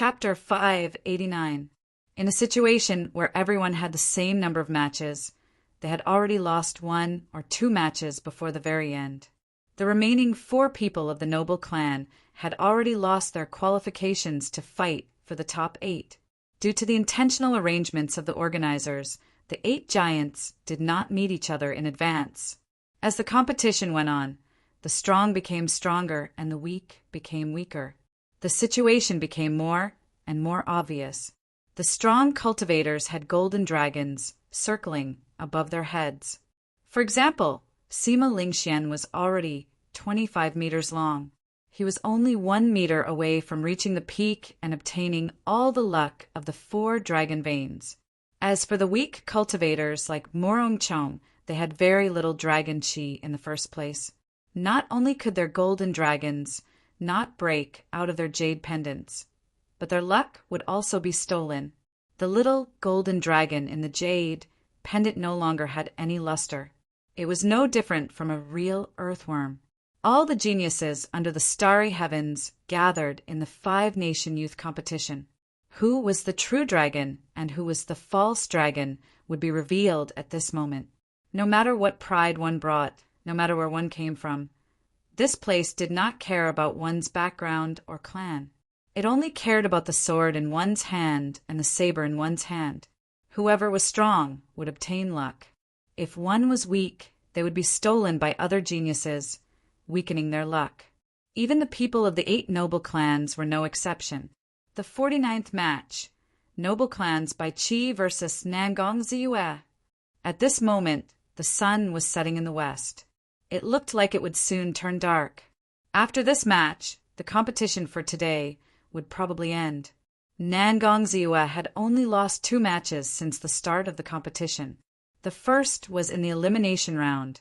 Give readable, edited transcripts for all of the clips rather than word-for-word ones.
Chapter 589. In a situation where everyone had the same number of matches, they had already lost 1 or 2 matches before the very end. The remaining 4 people of the noble clan had already lost their qualifications to fight for the top 8. Due to the intentional arrangements of the organizers, the 8 giants did not meet each other in advance. As the competition went on, the strong became stronger and the weak became weaker. The situation became more and more obvious. The strong cultivators had golden dragons circling above their heads. For example, Sima Lingxian was already 25 meters long. He was only 1 meter away from reaching the peak and obtaining all the luck of the 4 dragon veins. As for the weak cultivators like Morongchong, they had very little dragon chi in the first place. Not only could their golden dragons not break out of their jade pendants, but their luck would also be stolen. The little golden dragon in the jade pendant no longer had any luster. It was no different from a real earthworm. All the geniuses under the starry heavens gathered in the 5-nation youth competition. Who was the true dragon and who was the false dragon would be revealed at this moment. No matter what pride one brought, no matter where one came from, this place did not care about one's background or clan. It only cared about the sword in one's hand and the saber in one's hand. Whoever was strong would obtain luck. If one was weak, they would be stolen by other geniuses, weakening their luck. Even the people of the 8 noble clans were no exception. The 49th match, Noble Clans by Qi versus Nangong Ziyue. At this moment, the sun was setting in the west. It looked like it would soon turn dark. After this match, the competition for today would probably end. Nangong Ziyue had only lost 2 matches since the start of the competition. The first was in the elimination round,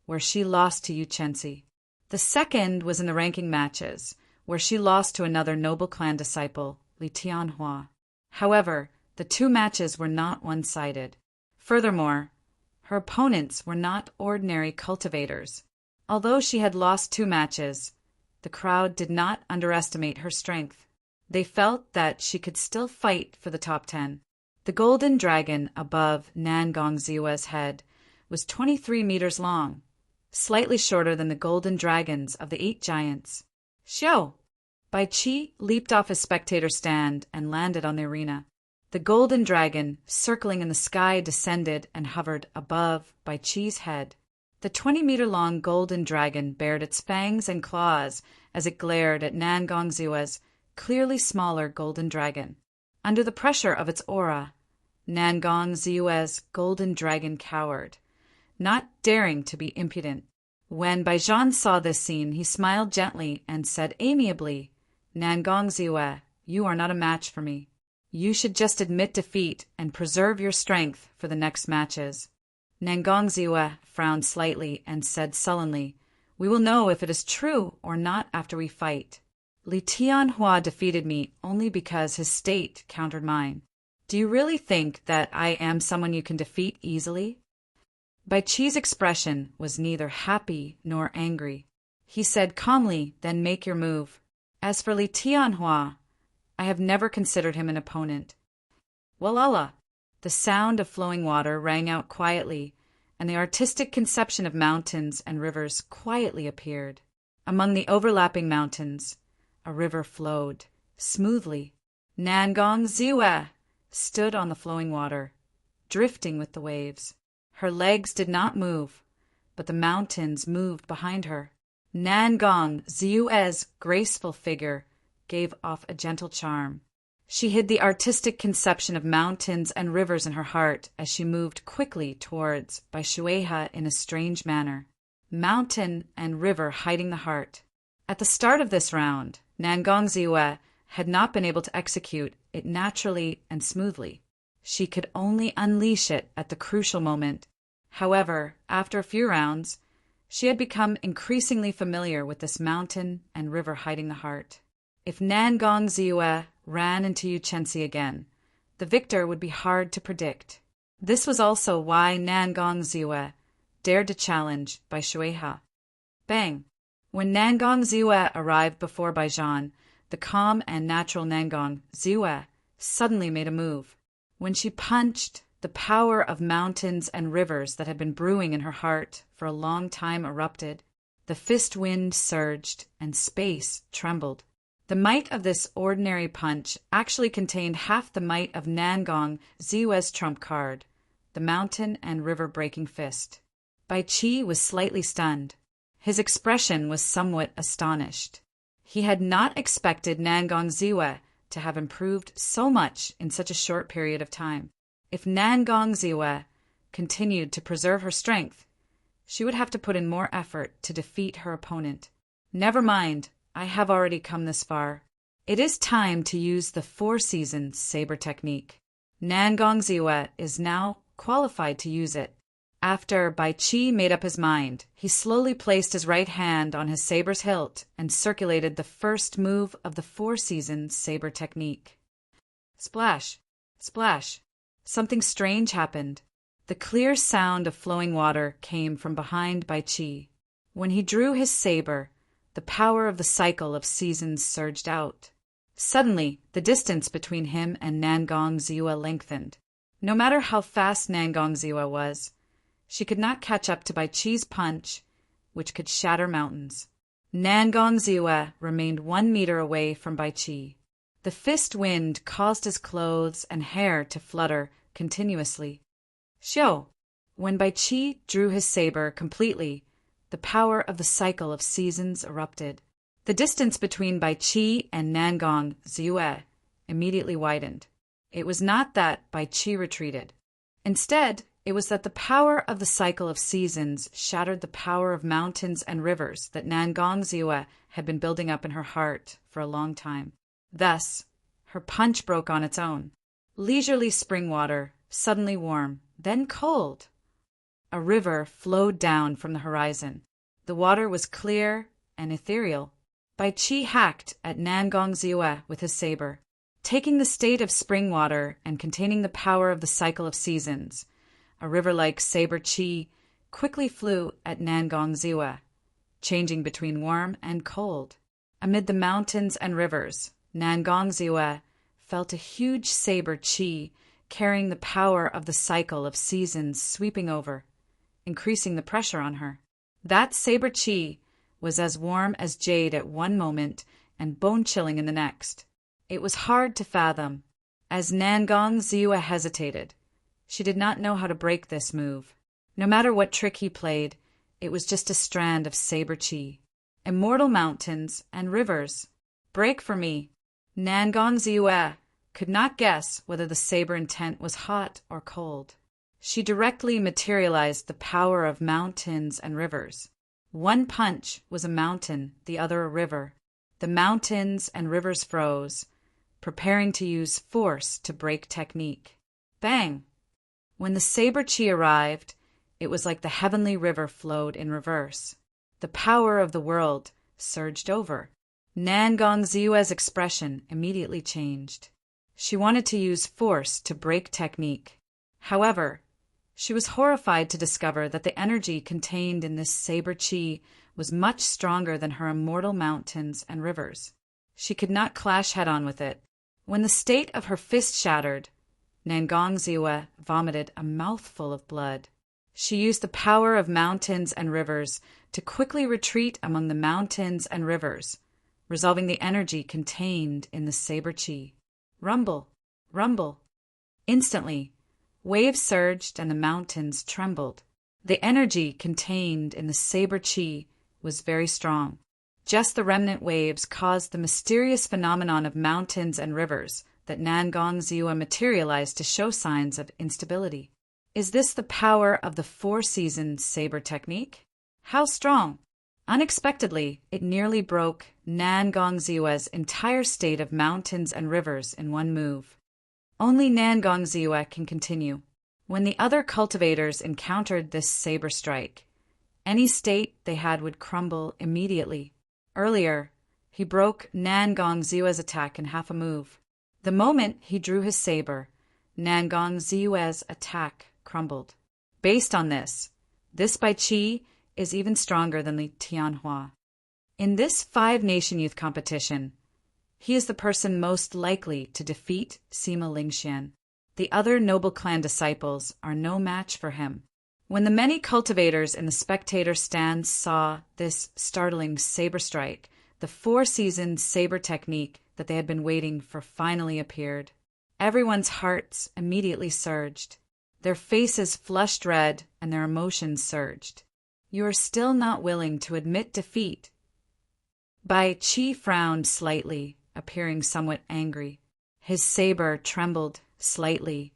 where she lost to Yu Chenxi. The second was in the ranking matches, where she lost to another noble clan disciple, Li Tianhua. However, the 2 matches were not one-sided. Furthermore, her opponents were not ordinary cultivators. Although she had lost 2 matches, the crowd did not underestimate her strength. They felt that she could still fight for the top 10. The golden dragon above Nangong Ziyue's head was 23 meters long, slightly shorter than the golden dragons of the 8 giants. Xiao! Bai Qi leaped off his spectator stand and landed on the arena. The golden dragon, circling in the sky, descended and hovered above Bai Qi's head. The 20-meter-long golden dragon bared its fangs and claws as it glared at Nangong Ziyue's clearly smaller golden dragon. Under the pressure of its aura, Nangong Ziyue's golden dragon cowered, not daring to be impudent. When Baijan saw this scene, he smiled gently and said amiably, "Nangong Ziyue, you are not a match for me. You should just admit defeat and preserve your strength for the next matches." Nangong Ziyue frowned slightly and said sullenly, "We will know if it is true or not after we fight. Li Tianhua defeated me only because his state countered mine. Do you really think that I am someone you can defeat easily?" Bai Qi's expression was neither happy nor angry. He said calmly, "Then make your move. As for Li Tianhua, I have never considered him an opponent." Walala! The sound of flowing water rang out quietly, and the artistic conception of mountains and rivers quietly appeared. Among the overlapping mountains, a river flowed, smoothly. Nangong Ziyue stood on the flowing water, drifting with the waves. Her legs did not move, but the mountains moved behind her. Nangong Ziyue's graceful figure gave off a gentle charm. She hid the artistic conception of mountains and rivers in her heart as she moved quickly towards Baishueha in a strange manner. Mountain and river hiding the heart. At the start of this round, Nangong Ziyue had not been able to execute it naturally and smoothly. She could only unleash it at the crucial moment. However, after a few rounds, she had become increasingly familiar with this mountain and river hiding the heart. If Nangong Ziyue ran into Yu Chenxi again, the victor would be hard to predict. This was also why Nangong Ziyue dared to challenge Baishueha. Bang! When Nangong Ziyue arrived before Baijan, the calm and natural Nangong Ziwe suddenly made a move. When she punched, the power of mountains and rivers that had been brewing in her heart for a long time erupted. The fist wind surged, and space trembled. The might of this ordinary punch actually contained half the might of Nangong Ziwe's trump card, the mountain and river-breaking fist. Bai Qi was slightly stunned. His expression was somewhat astonished. He had not expected Nangong Ziwe to have improved so much in such a short period of time. If Nangong Ziwe continued to preserve her strength, she would have to put in more effort to defeat her opponent. Never mind, I have already come this far. It is time to use the Four Seasons saber technique. Nangong Ziwe is now qualified to use it. After Bai Qi made up his mind, he slowly placed his right hand on his saber's hilt and circulated the first move of the Four Seasons saber technique. Splash! Splash! Something strange happened. The clear sound of flowing water came from behind Bai Qi. When he drew his saber, the power of the cycle of seasons surged out. Suddenly, the distance between him and Nangong Ziwe lengthened. No matter how fast Nangong Ziwe was, she could not catch up to Bai Qi's punch, which could shatter mountains. Nangong Ziwe remained 1 meter away from Bai Qi. The fist wind caused his clothes and hair to flutter continuously. Xiu! When Bai Qi drew his saber completely, the power of the cycle of seasons erupted. The distance between Bai Qi and Nangong Ziwe immediately widened. It was not that Bai Qi retreated. Instead, it was that the power of the cycle of seasons shattered the power of mountains and rivers that Nangong Ziwe had been building up in her heart for a long time. Thus, her punch broke on its own. Leisurely spring water, suddenly warm, then cold. A river flowed down from the horizon. The water was clear and ethereal. Bai Qi hacked at Nangong Ziwe with his saber. Taking the state of spring water and containing the power of the cycle of seasons, a river like saber Qi quickly flew at Nangong Ziwe, changing between warm and cold. Amid the mountains and rivers, Nangong Ziwe felt a huge saber Qi carrying the power of the cycle of seasons sweeping over, increasing the pressure on her. That saber Qi was as warm as jade at one moment and bone-chilling in the next. It was hard to fathom. As Nangong Ziwe hesitated, she did not know how to break this move. No matter what trick he played, it was just a strand of saber Qi. Immortal mountains and rivers, break for me. Nangong Ziwe could not guess whether the saber intent was hot or cold. She directly materialized the power of mountains and rivers. One punch was a mountain, the other a river. The mountains and rivers froze, preparing to use force to break technique. Bang! When the saber Qi arrived, it was like the heavenly river flowed in reverse. The power of the world surged over. Nangong Ziwe's expression immediately changed. She wanted to use force to break technique. However, she was horrified to discover that the energy contained in this saber Qi was much stronger than her immortal mountains and rivers. She could not clash head-on with it. When the state of her fist shattered, Nangong Ziwe vomited a mouthful of blood. She used the power of mountains and rivers to quickly retreat among the mountains and rivers, resolving the energy contained in the saber Qi. Rumble, rumble. Instantly, waves surged and the mountains trembled. The energy contained in the saber Qi was very strong. Just the remnant waves caused the mysterious phenomenon of mountains and rivers that Nangong Ziwe materialized to show signs of instability. Is this the power of the Four Seasons saber technique? How strong! Unexpectedly, it nearly broke Nangong Ziwe's entire state of mountains and rivers in one move. Only Nangong Ziwe can continue. When the other cultivators encountered this saber strike, any state they had would crumble immediately. Earlier, he broke Nangong Ziwe's attack in half a move. The moment he drew his saber, Nangong Ziwe's attack crumbled. Based on this Bai Qi is even stronger than the Tianhua. In this 5-nation youth competition, He is the person most likely to defeat Sima Lingxian. The other noble clan disciples are no match for him. When the many cultivators in the spectator stands saw this startling saber strike, the four-seasoned saber technique that they had been waiting for finally appeared. Everyone's hearts immediately surged. Their faces flushed red and their emotions surged. You are still not willing to admit defeat. Bai Qi frowned slightly, appearing somewhat angry. His saber trembled slightly,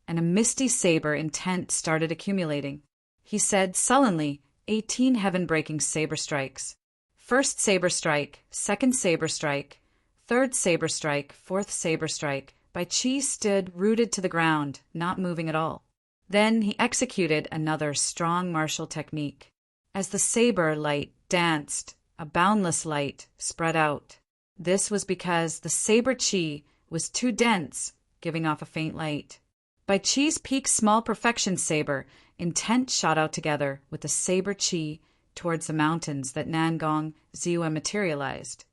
and a misty saber intent started accumulating. He said sullenly, 18 heaven-breaking saber strikes. First saber strike, second saber strike, third saber strike, fourth saber strike. Bai Qi stood rooted to the ground, not moving at all. Then he executed another strong martial technique. As the saber light danced, a boundless light spread out. This was because the saber qi was too dense, giving off a faint light. Bai Qi's peak small perfection saber, intent shot out together with the saber qi towards the mountains that Nangong Ziwa materialized.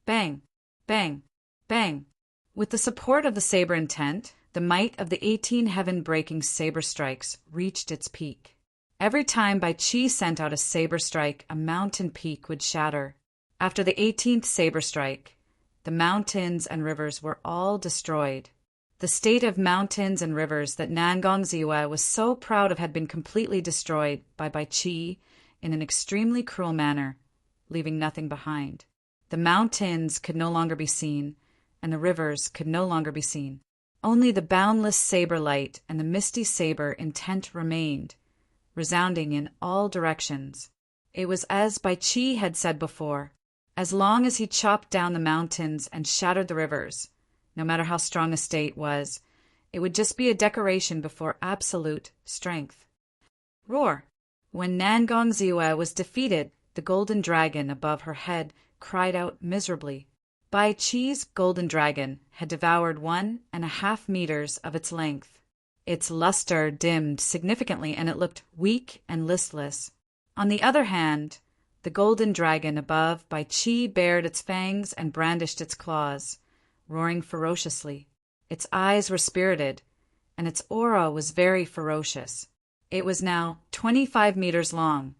Bang, bang, bang. With the support of the saber intent, the might of the 18 heaven-breaking saber strikes reached its peak. Every time Bai Qi sent out a saber strike, a mountain peak would shatter. After the 18th saber strike, the mountains and rivers were all destroyed. The state of mountains and rivers that Nangong Ziwa was so proud of had been completely destroyed by Bai Qi in an extremely cruel manner, leaving nothing behind. The mountains could no longer be seen, and the rivers could no longer be seen. Only the boundless saber light and the misty saber intent remained, resounding in all directions. It was as Bai Qi had said before, as long as he chopped down the mountains and shattered the rivers, no matter how strong a state was, it would just be a decoration before absolute strength. Roar! When Nangong Ziwa was defeated, the golden dragon above her head cried out miserably. Bai Qi's golden dragon had devoured 1.5 meters of its length. Its luster dimmed significantly, and it looked weak and listless. On the other hand, the golden dragon above Bai Qi bared its fangs and brandished its claws, roaring ferociously. Its eyes were spirited, and its aura was very ferocious. It was now 25 meters long,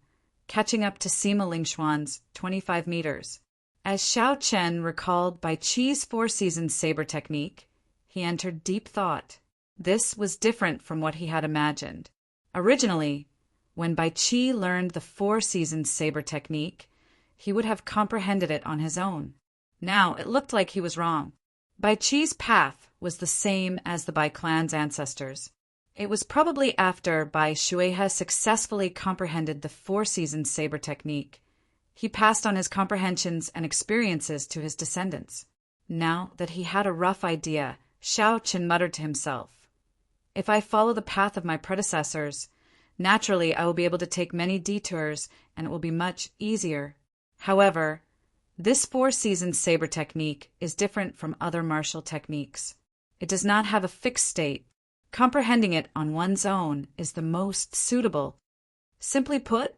catching up to Sima Lingxuan's 25 meters. As Xiao Chen recalled Bai Qi's four-seasoned saber technique, he entered deep thought. This was different from what he had imagined. Originally, when Bai Qi learned the four-seasoned saber technique, he would have comprehended it on his own. Now it looked like he was wrong. Bai Qi's path was the same as the Bai clan's ancestors. It was probably after Bai Shuihe successfully comprehended the four-seasoned saber technique. He passed on his comprehensions and experiences to his descendants. Now that he had a rough idea, Xiao Chen muttered to himself, "If I follow the path of my predecessors, naturally I will be able to take many detours and it will be much easier. However, this four-seasoned saber technique is different from other martial techniques. It does not have a fixed state. Comprehending it on one's own is the most suitable. Simply put,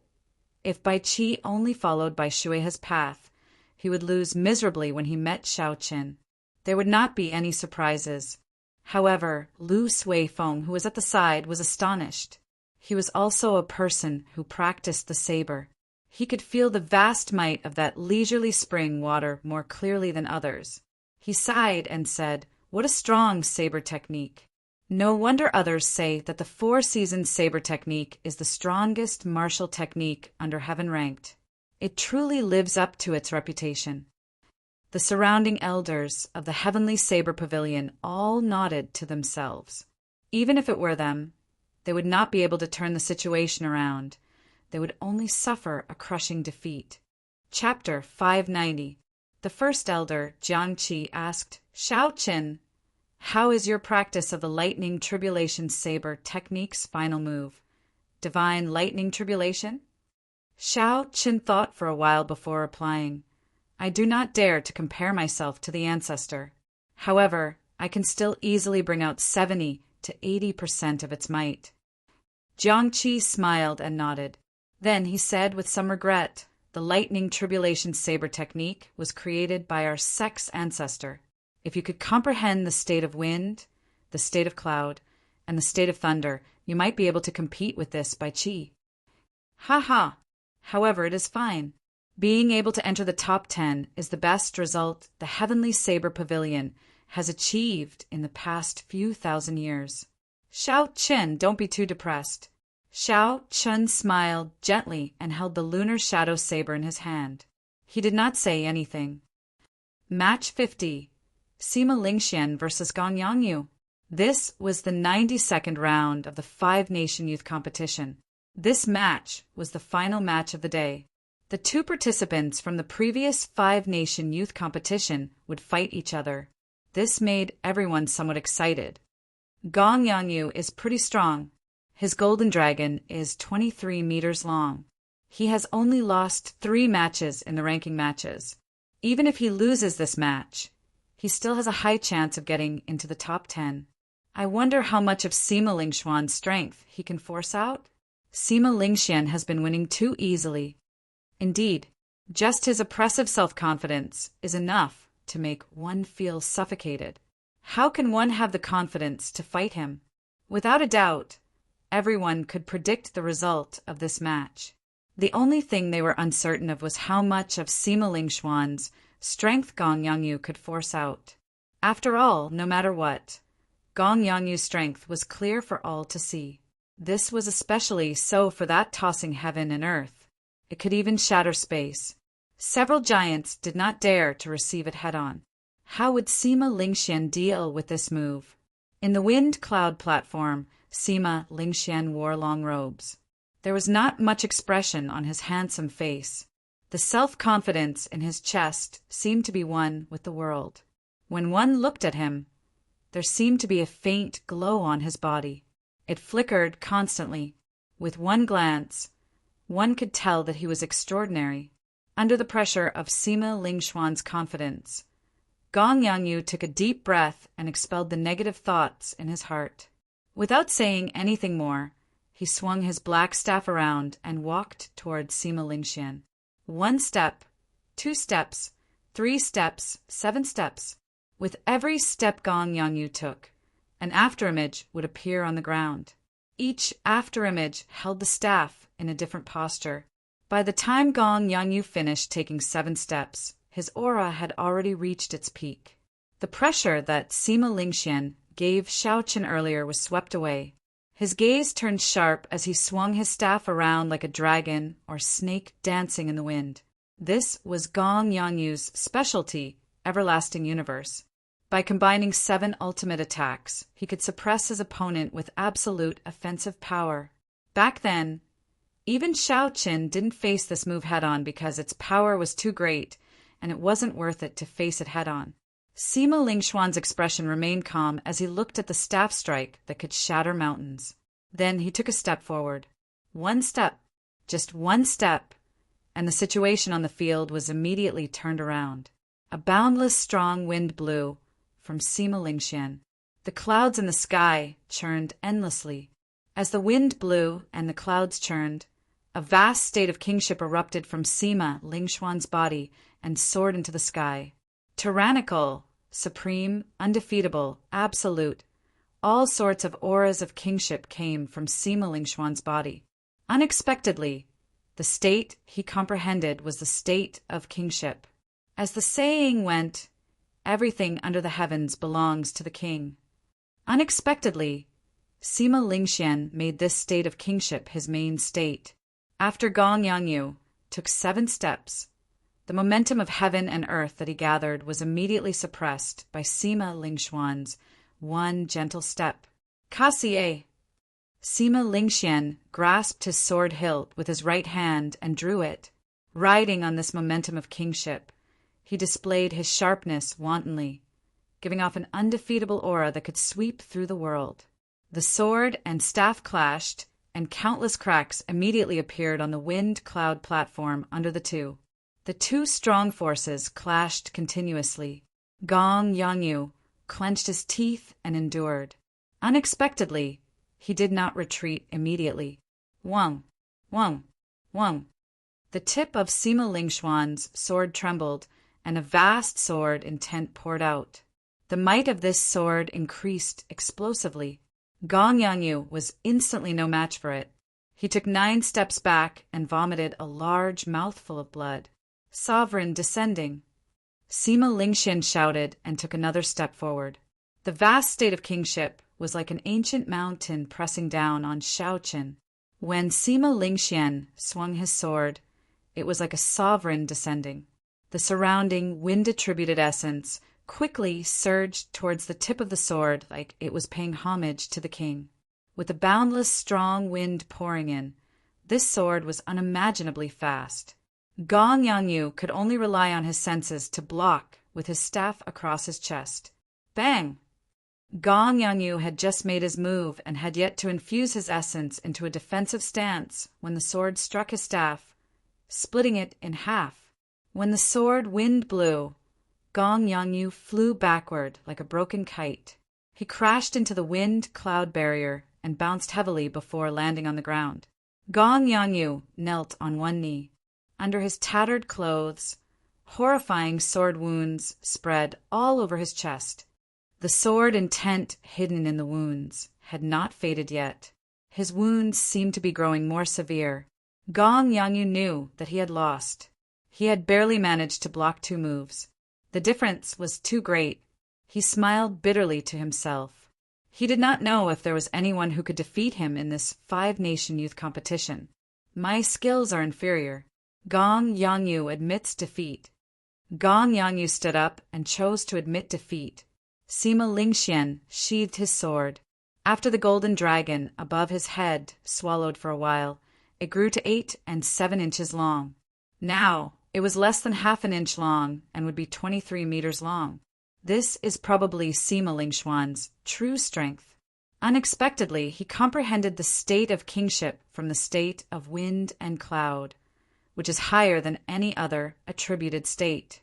if Bai Qi only followed Bai Shuihe's path, he would lose miserably when he met Xiao Chen. There would not be any surprises. However, Lu Suifeng, who was at the side, was astonished. He was also a person who practiced the saber. He could feel the vast might of that leisurely spring water more clearly than others. He sighed and said, "What a strong saber technique." No wonder others say that the four-seasoned saber technique is the strongest martial technique under heaven ranked. It truly lives up to its reputation. The surrounding elders of the heavenly saber pavilion all nodded to themselves. Even if it were them, they would not be able to turn the situation around. They would only suffer a crushing defeat. Chapter 590. The first elder, Jiangqi, asked, "Xiao Chen, how is your practice of the lightning tribulation saber technique's final move? Divine lightning tribulation?" Xiao Chen thought for a while before replying, "I do not dare to compare myself to the ancestor. However, I can still easily bring out 70 to 80% of its might." Jiangqi smiled and nodded. Then he said with some regret, The lightning tribulation saber technique was created by our sex ancestor. If you could comprehend the state of wind, the state of cloud, and the state of thunder, you might be able to compete with this by chi. Ha ha! However, it is fine. Being able to enter the top 10 is the best result the Heavenly Saber Pavilion has achieved in the past few thousand years. Xiao Chen, don't be too depressed. Xiao Chen smiled gently and held the lunar shadow saber in his hand. He did not say anything. Match 50. Sima Lingxian versus Gong Yangyu. This was the 92nd round of the five-nation youth competition. This match was the final match of the day. The two participants from the previous five-nation youth competition would fight each other. This made everyone somewhat excited. Gong Yangyu is pretty strong. His golden dragon is 23 meters long. He has only lost 3 matches in the ranking matches. Even if he loses this match, he still has a high chance of getting into the top 10. I wonder how much of Sima Lingxuan's strength he can force out? Sima Lingxian has been winning too easily. Indeed, just his oppressive self-confidence is enough to make one feel suffocated. How can one have the confidence to fight him? Without a doubt, everyone could predict the result of this match. The only thing they were uncertain of was how much of Sima Lingxuan's strength Gong Yangyu could force out. After all, no matter what, Gong Yangyu's strength was clear for all to see. This was especially so for that tossing heaven and earth. It could even shatter space. Several giants did not dare to receive it head-on. How would Sima Lingxian deal with this move? In the wind cloud platform, Sima Lingxian wore long robes. There was not much expression on his handsome face. The self-confidence in his chest seemed to be one with the world. When one looked at him, there seemed to be a faint glow on his body. It flickered constantly. With one glance, one could tell that he was extraordinary. Under the pressure of Sima Lingxuan's confidence, Gong Yangyu took a deep breath and expelled the negative thoughts in his heart. Without saying anything more, he swung his black staff around and walked toward Sima Lingxian. 1 step, 2 steps, 3 steps, 7 steps. With every step Gong Yangyu took, an afterimage would appear on the ground. Each afterimage held the staff in a different posture. By the time Gong Yangyu finished taking 7 steps, his aura had already reached its peak. The pressure that Sima Lingxian gave Xiao Chen earlier was swept away. His gaze turned sharp as he swung his staff around like a dragon or snake dancing in the wind. This was Gong Yangyu's specialty, Everlasting Universe. By combining 7 ultimate attacks, he could suppress his opponent with absolute offensive power. Back then, even Xiao Chen didn't face this move head-on because its power was too great, and it wasn't worth it to face it head-on. Sima Lingxuan's expression remained calm as he looked at the staff strike that could shatter mountains. Then he took a step forward. 1 step, just 1 step, and the situation on the field was immediately turned around. A boundless strong wind blew from Sima Lingxian. The clouds in the sky churned endlessly. As the wind blew and the clouds churned, a vast state of kingship erupted from Sima Lingxuan's body and soared into the sky. Tyrannical, supreme, undefeatable, absolute, all sorts of auras of kingship came from Sima Lingxuan's body. Unexpectedly, the state he comprehended was the state of kingship. As the saying went, everything under the heavens belongs to the king. Unexpectedly, Sima Lingxian made this state of kingship his main state. After Gong Yangyu took 7 steps, the momentum of heaven and earth that he gathered was immediately suppressed by Sima Lingxuan's 1 gentle step. Kasie! Sima Lingxian grasped his sword hilt with his right hand and drew it. Riding on this momentum of kingship, he displayed his sharpness wantonly, giving off an undefeatable aura that could sweep through the world. The sword and staff clashed, and countless cracks immediately appeared on the wind cloud platform under the two. The two strong forces clashed continuously. Gong Yangyu clenched his teeth and endured. Unexpectedly, he did not retreat immediately. Wang, Wang, Wang. The tip of Sima Lingxuan's sword trembled, and a vast sword intent poured out. The might of this sword increased explosively. Gong Yangyu was instantly no match for it. He took 9 steps back and vomited a large mouthful of blood. Sovereign descending. Sima Lingxian shouted and took another step forward. The vast state of kingship was like an ancient mountain pressing down on Shaoqin. When Sima Lingxian swung his sword, it was like a sovereign descending. The surrounding wind-attributed essence quickly surged towards the tip of the sword like it was paying homage to the king. With a boundless strong wind pouring in, this sword was unimaginably fast. Gong Yangyu could only rely on his senses to block with his staff across his chest. Bang! Gong Yangyu had just made his move and had yet to infuse his essence into a defensive stance when the sword struck his staff, splitting it in half. When the sword wind blew, Gong Yangyu flew backward like a broken kite. He crashed into the wind-cloud barrier and bounced heavily before landing on the ground. Gong Yangyu knelt on one knee. Under his tattered clothes, horrifying sword wounds spread all over his chest. The sword intent hidden in the wounds had not faded yet. His wounds seemed to be growing more severe. Gong Yangyu knew that he had lost. He had barely managed to block 2 moves. The difference was too great. He smiled bitterly to himself. He did not know if there was anyone who could defeat him in this 5-nation youth competition. My skills are inferior. Gong Yangyu admits defeat. Gong Yangyu stood up and chose to admit defeat. Sima Lingxian sheathed his sword. After the golden dragon above his head swallowed for a while, it grew to 8 and 7 inches long. Now, it was less than half an inch long and would be 23 meters long. This is probably Sima Lingxuan's true strength. Unexpectedly, he comprehended the state of kingship from the state of wind and cloud, which is higher than any other attributed state.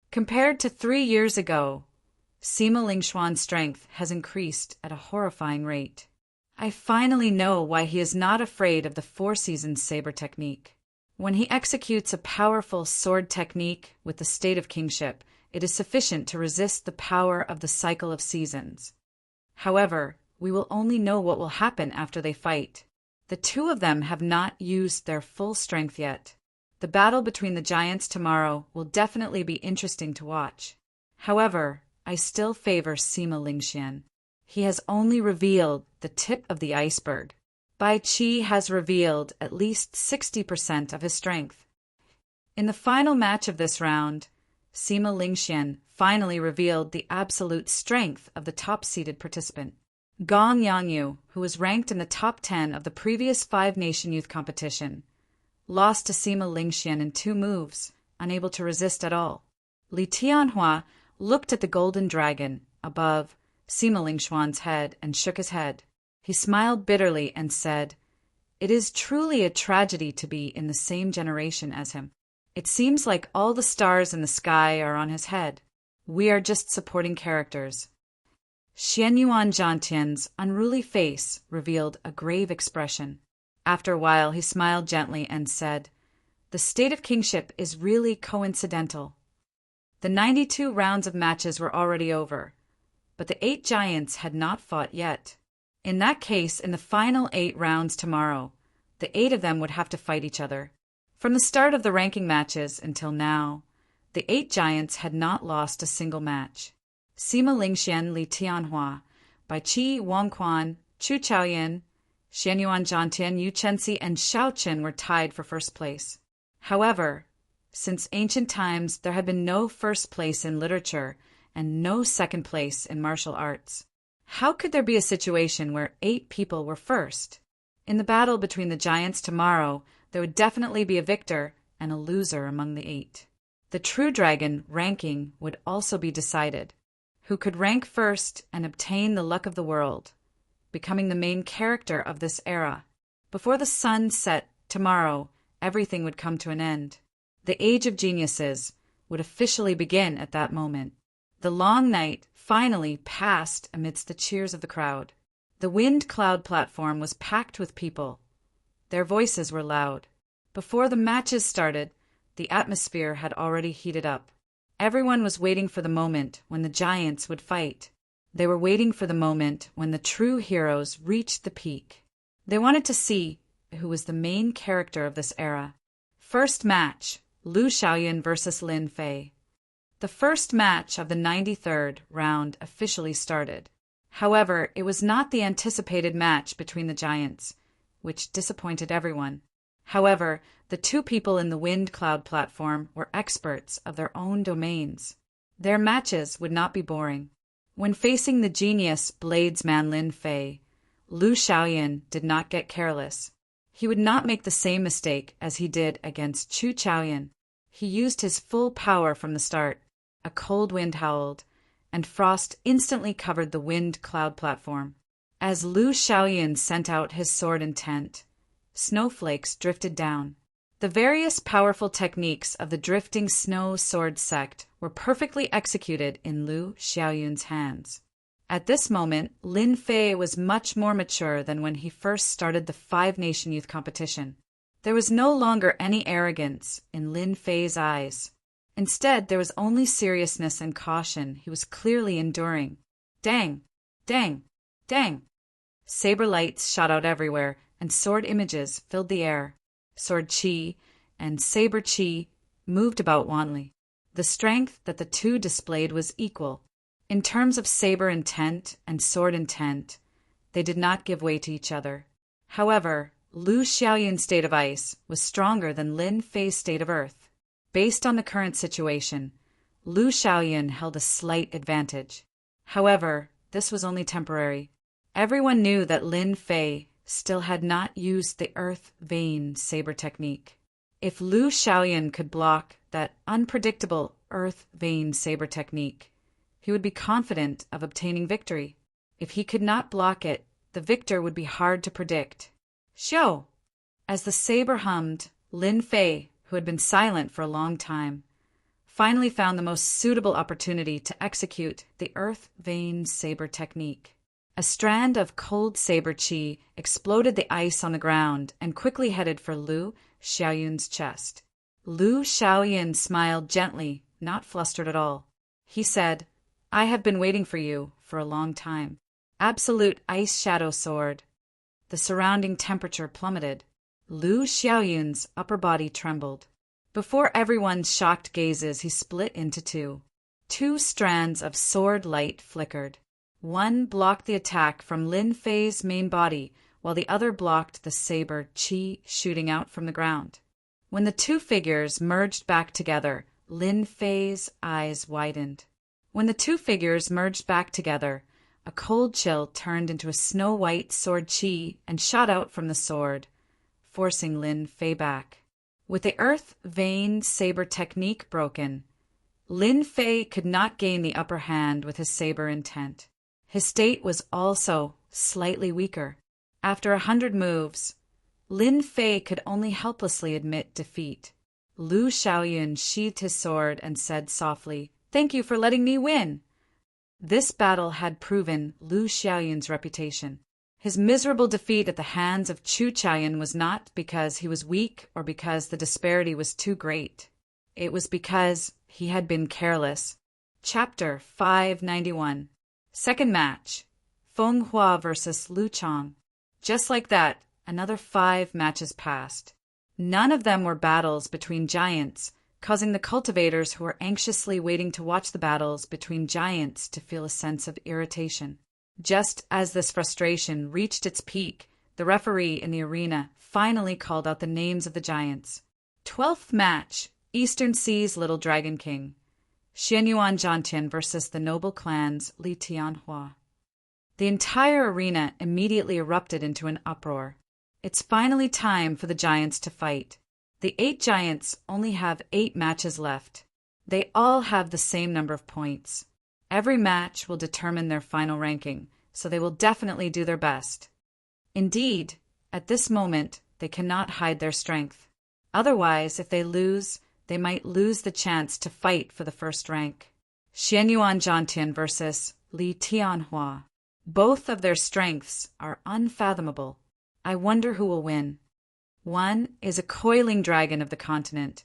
Compared to 3 years ago, Sima Lingxuan's strength has increased at a horrifying rate. I finally know why he is not afraid of the 4 seasons saber technique. When he executes a powerful sword technique with the state of kingship, it is sufficient to resist the power of the cycle of seasons. However, we will only know what will happen after they fight. The 2 of them have not used their full strength yet. The battle between the giants tomorrow will definitely be interesting to watch. However, I still favor Sima Lingxian. He has only revealed the tip of the iceberg. Bai Qi has revealed at least 60% of his strength. In the final match of this round, Sima Lingxian finally revealed the absolute strength of the top-seeded participant. Gong Yangyu, who was ranked in the top 10 of the previous 5-nation youth competition, lost to Sima Lingxian in 2 moves, unable to resist at all. Li Tianhua looked at the golden dragon above Sima Lingxuan's head and shook his head. He smiled bitterly and said, "It is truly a tragedy to be in the same generation as him. It seems like all the stars in the sky are on his head. We are just supporting characters." Xianyuan Zhantian's unruly face revealed a grave expression. After a while, he smiled gently and said, "The state of kingship is really coincidental." The 92 rounds of matches were already over, but the 8 giants had not fought yet. In that case, in the final 8 rounds tomorrow, the 8 of them would have to fight each other. From the start of the ranking matches until now, the 8 giants had not lost a single match. Sima Lingxian, Li Tianhua, Bai Qi, Wang Quan, Chu Chaoyan, Xianyuan Zhantian, Yu Chenxi, and Shaoqin were tied for first place. However, since ancient times, there had been no first place in literature and no second place in martial arts. How could there be a situation where 8 people were first? In the battle between the giants tomorrow, there would definitely be a victor and a loser among the 8. The true dragon ranking would also be decided. Who could rank first and obtain the luck of the world, becoming the main character of this era. Before the sun set tomorrow, everything would come to an end. The Age of Geniuses would officially begin at that moment. The long night finally passed amidst the cheers of the crowd. The wind cloud platform was packed with people. Their voices were loud. Before the matches started, the atmosphere had already heated up. Everyone was waiting for the moment when the giants would fight. They were waiting for the moment when the true heroes reached the peak. They wanted to see who was the main character of this era. First match, Lu Xiaoyan versus Lin Fei. The first match of the 93rd round officially started. However, it was not the anticipated match between the giants, which disappointed everyone. However, the two people in the wind cloud platform were experts of their own domains. Their matches would not be boring. When facing the genius bladesman Lin Fei, Lu Xiaoyan did not get careless. He would not make the same mistake as he did against Chu Chaoyan. He used his full power from the start. A cold wind howled, and frost instantly covered the wind cloud platform. As Lu Xiaoyan sent out his sword intent, snowflakes drifted down. The various powerful techniques of the drifting snow sword sect were perfectly executed in Lu Xiaoyan's hands. At this moment, Lin Fei was much more mature than when he first started the Five-Nation Youth Competition. There was no longer any arrogance in Lin Fei's eyes. Instead, there was only seriousness and caution he was clearly enduring. Dang! Dang! Dang! Saber lights shot out everywhere, and sword images filled the air. Sword chi and saber chi moved about wantonly. The strength that the two displayed was equal. In terms of saber intent and sword intent, they did not give way to each other. However, Lu Xiaoyan's state of ice was stronger than Lin Fei's state of earth. Based on the current situation, Lu Xiaoyan held a slight advantage. However, this was only temporary. Everyone knew that Lin Fei still had not used the earth vein saber technique. If Lu Xiaoyan could block that unpredictable earth vein saber technique, he would be confident of obtaining victory. If he could not block it, the victor would be hard to predict. Xiao! As the saber hummed, Lin Fei, who had been silent for a long time, finally found the most suitable opportunity to execute the earth vein saber technique. A strand of cold saber chi exploded the ice on the ground and quickly headed for Lu Xiaoyan's chest. Lu Xiaoyan smiled gently, not flustered at all. He said, "I have been waiting for you for a long time." Absolute ice shadow sword. The surrounding temperature plummeted. Lu Xiaoyan's upper body trembled. Before everyone's shocked gazes, he split into two. Two strands of sword light flickered. One blocked the attack from Lin Fei's main body, while the other blocked the saber chi shooting out from the ground. When the two figures merged back together, Lin Fei's eyes widened. When the two figures merged back together, a cold chill turned into a snow-white sword chi and shot out from the sword, forcing Lin Fei back. With the earth vein saber technique broken, Lin Fei could not gain the upper hand with his saber intent. His state was also slightly weaker. After 100 moves, Lin Fei could only helplessly admit defeat. Lu Xiaoyan sheathed his sword and said softly, "Thank you for letting me win." This battle had proven Lu Xiaoyan's reputation. His miserable defeat at the hands of Chu Chaoyan was not because he was weak or because the disparity was too great. It was because he had been careless. Chapter 591. Second match, Feng Hua versus Lu Chang. Just like that, another 5 matches passed. None of them were battles between giants, causing the cultivators who were anxiously waiting to watch the battles between giants to feel a sense of irritation. Just as this frustration reached its peak, the referee in the arena finally called out the names of the giants. 12th match, Eastern Sea's Little Dragon King. Xianyuan Zhantian versus the noble clans Li Tianhua. The entire arena immediately erupted into an uproar. It's finally time for the giants to fight. The 8 giants only have 8 matches left. They all have the same number of points. Every match will determine their final ranking, so they will definitely do their best. Indeed, at this moment, they cannot hide their strength. Otherwise, if they lose, they might lose the chance to fight for the first rank. Xianyuan Zhantian versus Li Tianhua. Both of their strengths are unfathomable. I wonder who will win. One is a coiling dragon of the continent,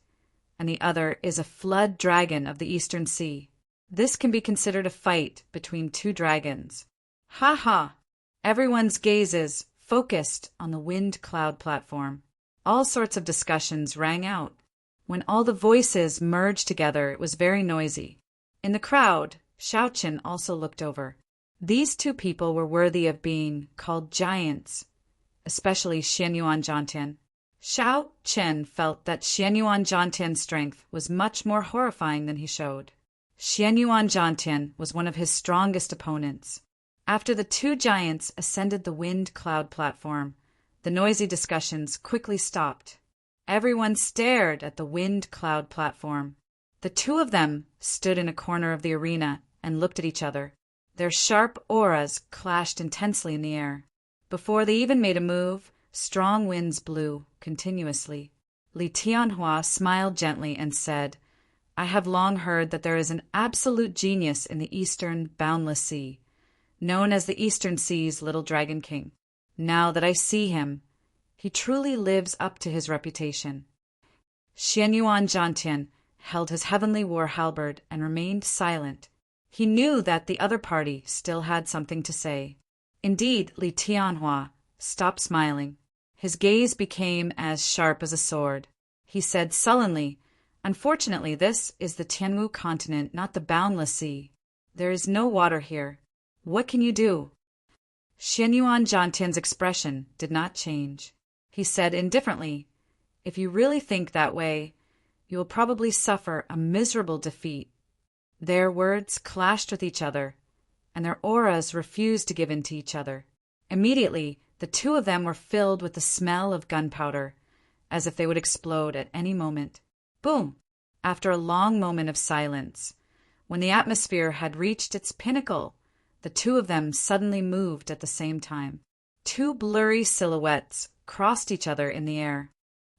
and the other is a flood dragon of the eastern sea. This can be considered a fight between two dragons. Ha ha! Everyone's gazes focused on the wind cloud platform. All sorts of discussions rang out. When all the voices merged together, it was very noisy. In the crowd, Xiaoqian also looked over. These two people were worthy of being called giants, especially Xianyuan Zhangtian. Xiaoqian felt that Xianyuan Zhangtian's strength was much more horrifying than he showed. Xianyuan Zhangtian was one of his strongest opponents. After the two giants ascended the wind cloud platform, the noisy discussions quickly stopped. Everyone stared at the wind cloud platform. The two of them stood in a corner of the arena and looked at each other. Their sharp auras clashed intensely in the air. Before they even made a move, strong winds blew continuously. Li Tianhua smiled gently and said, "I have long heard that there is an absolute genius in the eastern boundless sea, known as the Eastern Sea's Little Dragon King. Now that I see him, he truly lives up to his reputation." Xianyuan Zhangtian held his heavenly war halberd and remained silent. He knew that the other party still had something to say. Indeed, Li Tianhua stopped smiling. His gaze became as sharp as a sword. He said sullenly, "Unfortunately, this is the Tianwu continent, not the boundless sea. There is no water here. What can you do?" Xianyuan Zhangtian's expression did not change. He said indifferently, "If you really think that way, you will probably suffer a miserable defeat." Their words clashed with each other, and their auras refused to give in to each other. Immediately, the two of them were filled with the smell of gunpowder, as if they would explode at any moment. Boom! After a long moment of silence, when the atmosphere had reached its pinnacle, the two of them suddenly moved at the same time. Two blurry silhouettes crossed each other in the air.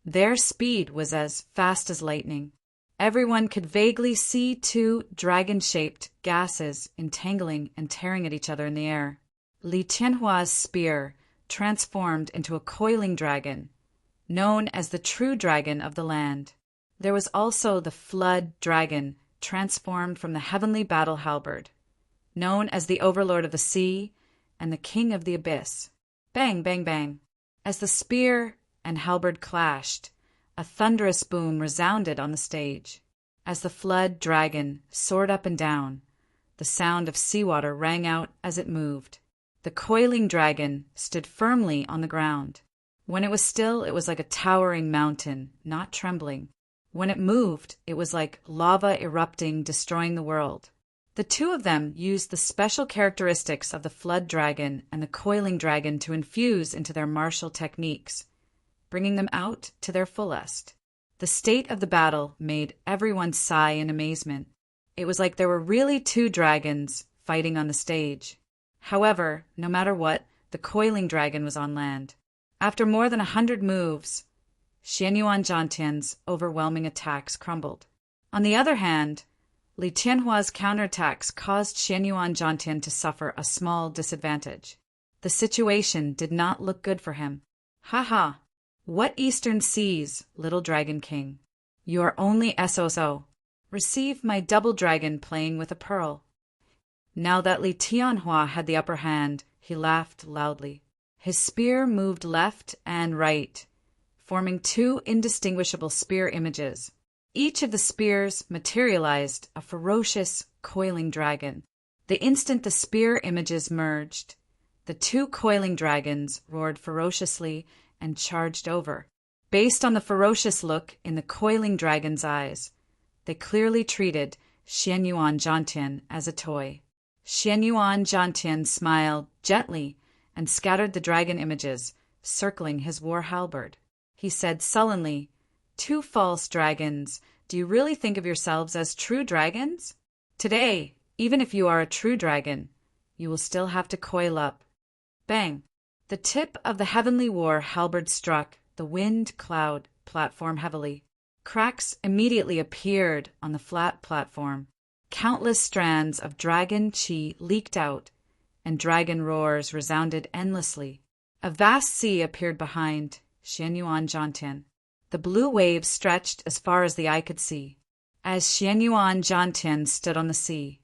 Their speed was as fast as lightning. Everyone could vaguely see two dragon-shaped gases entangling and tearing at each other in the air. Li Tianhua's spear transformed into a coiling dragon, known as the true dragon of the land. There was also the flood dragon, transformed from the heavenly battle halberd, known as the overlord of the sea and the king of the abyss. Bang, bang, bang. As the spear and halberd clashed, a thunderous boom resounded on the stage. As the flood dragon soared up and down, the sound of seawater rang out as it moved. The coiling dragon stood firmly on the ground. When it was still, it was like a towering mountain, not trembling. When it moved, it was like lava erupting, destroying the world. The two of them used the special characteristics of the flood dragon and the coiling dragon to infuse into their martial techniques, bringing them out to their fullest. The state of the battle made everyone sigh in amazement. It was like there were really two dragons fighting on the stage. However, no matter what, the coiling dragon was on land. After more than 100 moves, Xianyuan Zhangtian's overwhelming attacks crumbled. On the other hand, Li Tianhua's counterattacks caused Xianyuan Zhangtian to suffer a small disadvantage. The situation did not look good for him. "Ha ha! What Eastern Seas, Little Dragon King? You are only SOSO. Receive my double dragon playing with a pearl." Now that Li Tianhua had the upper hand, he laughed loudly. His spear moved left and right, forming two indistinguishable spear images. Each of the spears materialized a ferocious, coiling dragon. The instant the spear images merged, the two coiling dragons roared ferociously and charged over. Based on the ferocious look in the coiling dragon's eyes, they clearly treated Xianyuan Zhangtian as a toy. Xianyuan Zhangtian smiled gently and scattered the dragon images, circling his war halberd. He said sullenly, "Two false dragons, do you really think of yourselves as true dragons? Today, even if you are a true dragon, you will still have to coil up." Bang! The tip of the heavenly war halberd struck the wind cloud platform heavily. Cracks immediately appeared on the flat platform. Countless strands of dragon chi leaked out, and dragon roars resounded endlessly. A vast sea appeared behind Xianyuan Zhantian. The blue waves stretched as far as the eye could see. As Xianyuan Zhantian stood on the sea,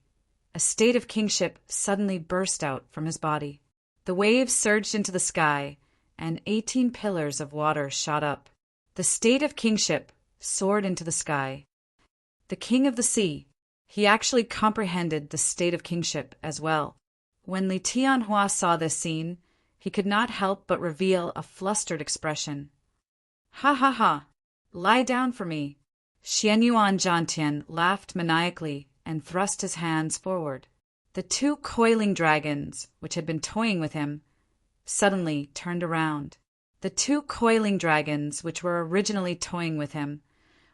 a state of kingship suddenly burst out from his body. The waves surged into the sky, and 18 pillars of water shot up. The state of kingship soared into the sky. The king of the sea, he actually comprehended the state of kingship as well. When Li Tianhua saw this scene, he could not help but reveal a flustered expression. "Ha ha ha! Lie down for me!" Xianyuan Zhantian laughed maniacally and thrust his hands forward. The 2 coiling dragons, which had been toying with him, suddenly turned around. The 2 coiling dragons, which were originally toying with him,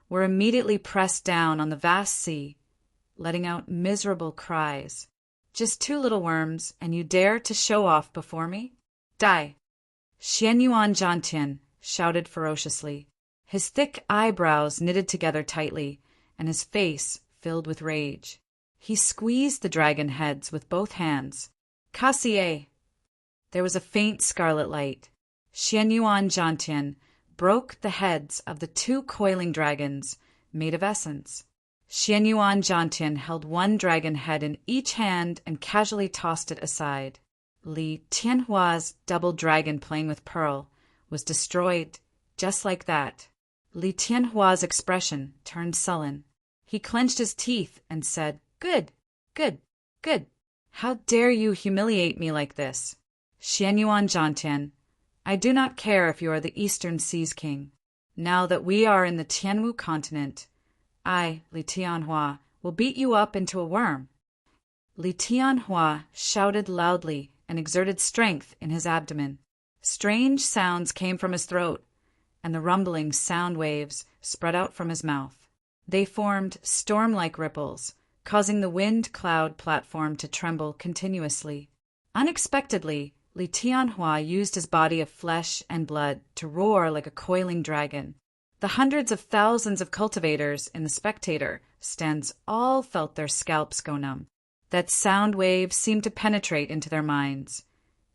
were immediately pressed down on the vast sea, letting out miserable cries. "Just 2 little worms, and you dare to show off before me? Die!" Xianyuan Zhantian shouted ferociously. His thick eyebrows knitted together tightly, and his face filled with rage. He squeezed the dragon heads with both hands. "Kassier!" There was a faint scarlet light. Xianyuan Zhantian broke the heads of the 2 coiling dragons made of essence. Xianyuan Zhantian held 1 dragon head in each hand and casually tossed it aside. Li Tianhua's double dragon playing with Pearl was destroyed just like that. Li Tianhua's expression turned sullen. He clenched his teeth and said, "Good, good, good. How dare you humiliate me like this? Xianyuan Zhantian, I do not care if you are the Eastern Seas King. Now that we are in the Tianwu continent, I, Li Tianhua, will beat you up into a worm." Li Tianhua shouted loudly and exerted strength in his abdomen. Strange sounds came from his throat, and the rumbling sound waves spread out from his mouth. They formed storm-like ripples, causing the wind-cloud platform to tremble continuously. Unexpectedly, Li Tianhua used his body of flesh and blood to roar like a coiling dragon. The hundreds of thousands of cultivators in the spectator stands all felt their scalps go numb. That sound wave seemed to penetrate into their minds,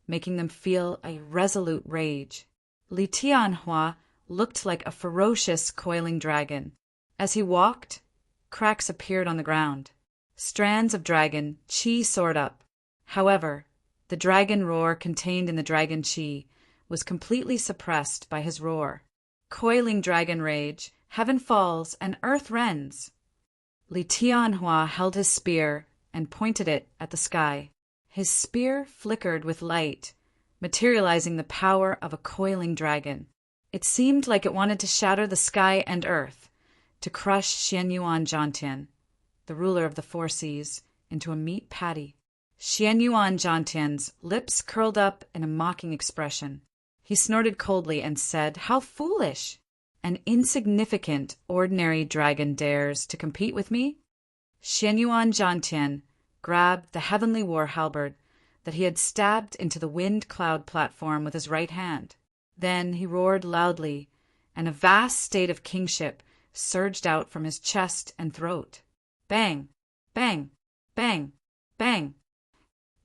making them feel a resolute rage. Li Tianhua looked like a ferocious coiling dragon. As he walked, cracks appeared on the ground. Strands of dragon chi soared up. However, the dragon roar contained in the dragon chi was completely suppressed by his roar. Coiling dragon rage, heaven falls and earth rends. Li Tianhua held his spear and pointed it at the sky. His spear flickered with light, materializing the power of a coiling dragon. It seemed like it wanted to shatter the sky and earth, to crush Xianyuan Zhantian, the ruler of the 4 seas, into a meat patty. Xianyuan Zhantian's lips curled up in a mocking expression. He snorted coldly and said, "How foolish! An insignificant, ordinary dragon dares to compete with me?" Xianyuan Zhantian grabbed the heavenly war halberd that he had stabbed into the wind-cloud platform with his right hand. Then he roared loudly, and a vast state of kingship surged out from his chest and throat. Bang! Bang! Bang! Bang!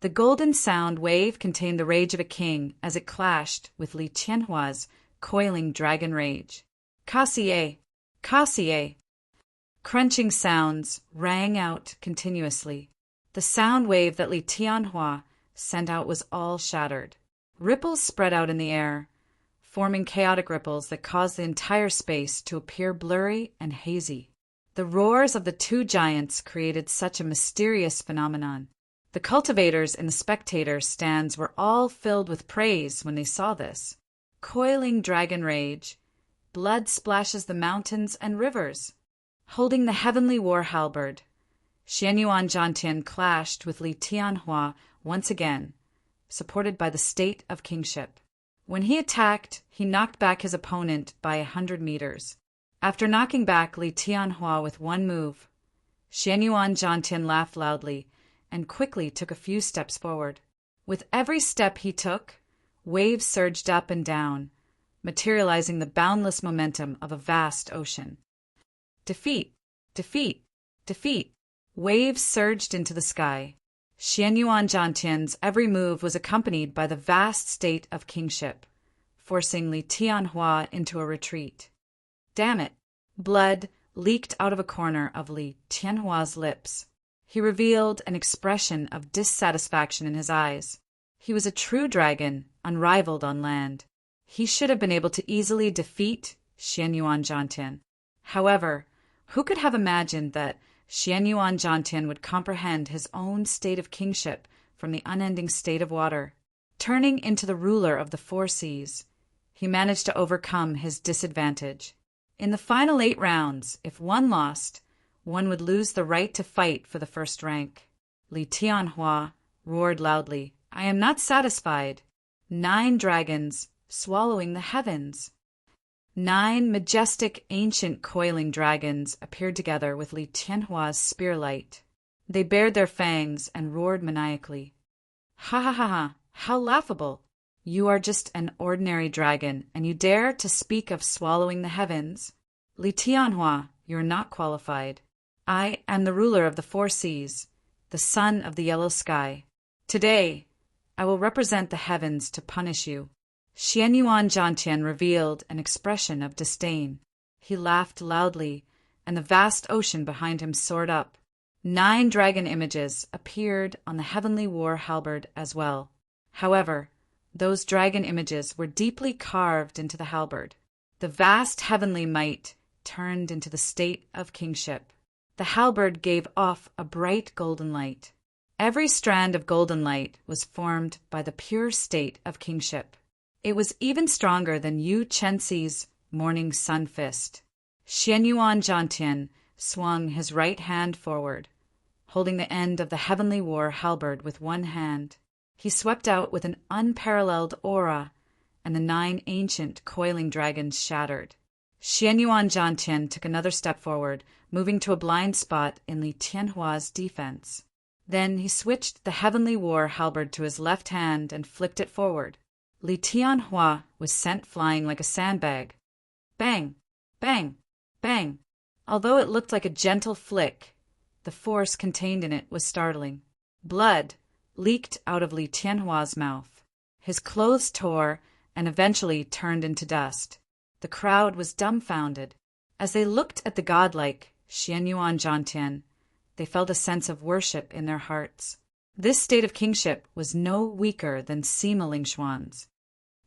The golden sound wave contained the rage of a king as it clashed with Li Tianhua's coiling dragon rage. "Kassier! Kassier!" Crunching sounds rang out continuously. The sound wave that Li Tianhua sent out was all shattered. Ripples spread out in the air, forming chaotic ripples that caused the entire space to appear blurry and hazy. The roars of the 2 giants created such a mysterious phenomenon. The cultivators in the spectator stands were all filled with praise when they saw this. Coiling dragon rage, blood splashes the mountains and rivers. Holding the heavenly war halberd, Xianyuan Zhantian clashed with Li Tianhua once again, supported by the state of kingship. When he attacked, he knocked back his opponent by 100 meters. After knocking back Li Tianhua with one move, Xianyuan Zhantian laughed loudly and quickly took a few steps forward. With every step he took, waves surged up and down, materializing the boundless momentum of a vast ocean. Defeat! Defeat! Defeat! Waves surged into the sky. Xianyuan Zhantian's every move was accompanied by the vast state of kingship, forcing Li Tianhua into a retreat. Damn it! Blood leaked out of a corner of Li Tianhua's lips. He revealed an expression of dissatisfaction in his eyes. He was a true dragon, unrivaled on land. He should have been able to easily defeat Xianyuan Zhantian. However, who could have imagined that Xianyuan Zhantian would comprehend his own state of kingship from the unending state of water? Turning into the ruler of the four seas, he managed to overcome his disadvantage. In the final 8 rounds, if one lost, one would lose the right to fight for the first rank. Li Tianhua roared loudly, "I am not satisfied." 9 dragons swallowing the heavens. 9 majestic, ancient, coiling dragons appeared together with Li Tianhua's spearlight. They bared their fangs and roared maniacally. "Ha ha ha ha! How laughable! You are just an ordinary dragon, and you dare to speak of swallowing the heavens? Li Tianhua, you are not qualified. I am the ruler of the four seas, the son of the yellow sky. Today, I will represent the heavens to punish you." Xianyuan Zhantian revealed an expression of disdain. He laughed loudly, and the vast ocean behind him soared up. 9 dragon images appeared on the heavenly war halberd as well. However, those dragon images were deeply carved into the halberd. The vast heavenly might turned into the state of kingship. The halberd gave off a bright golden light. Every strand of golden light was formed by the pure state of kingship. It was even stronger than Yu Chenxi's morning sun fist. Xianyuan Zhantian swung his right hand forward, holding the end of the heavenly war halberd with one hand. He swept out with an unparalleled aura, and the 9 ancient coiling dragons shattered. Xianyuan Zhantian took another step forward, moving to a blind spot in Li Tianhua's defense. Then he switched the heavenly war halberd to his left hand and flicked it forward. Li Tianhua was sent flying like a sandbag. Bang! Bang! Bang! Although it looked like a gentle flick, the force contained in it was startling. Blood leaked out of Li Tianhua's mouth. His clothes tore and eventually turned into dust. The crowd was dumbfounded. As they looked at the godlike Xianyuan Zhantian, they felt a sense of worship in their hearts. This state of kingship was no weaker than Sima Lingxuan's.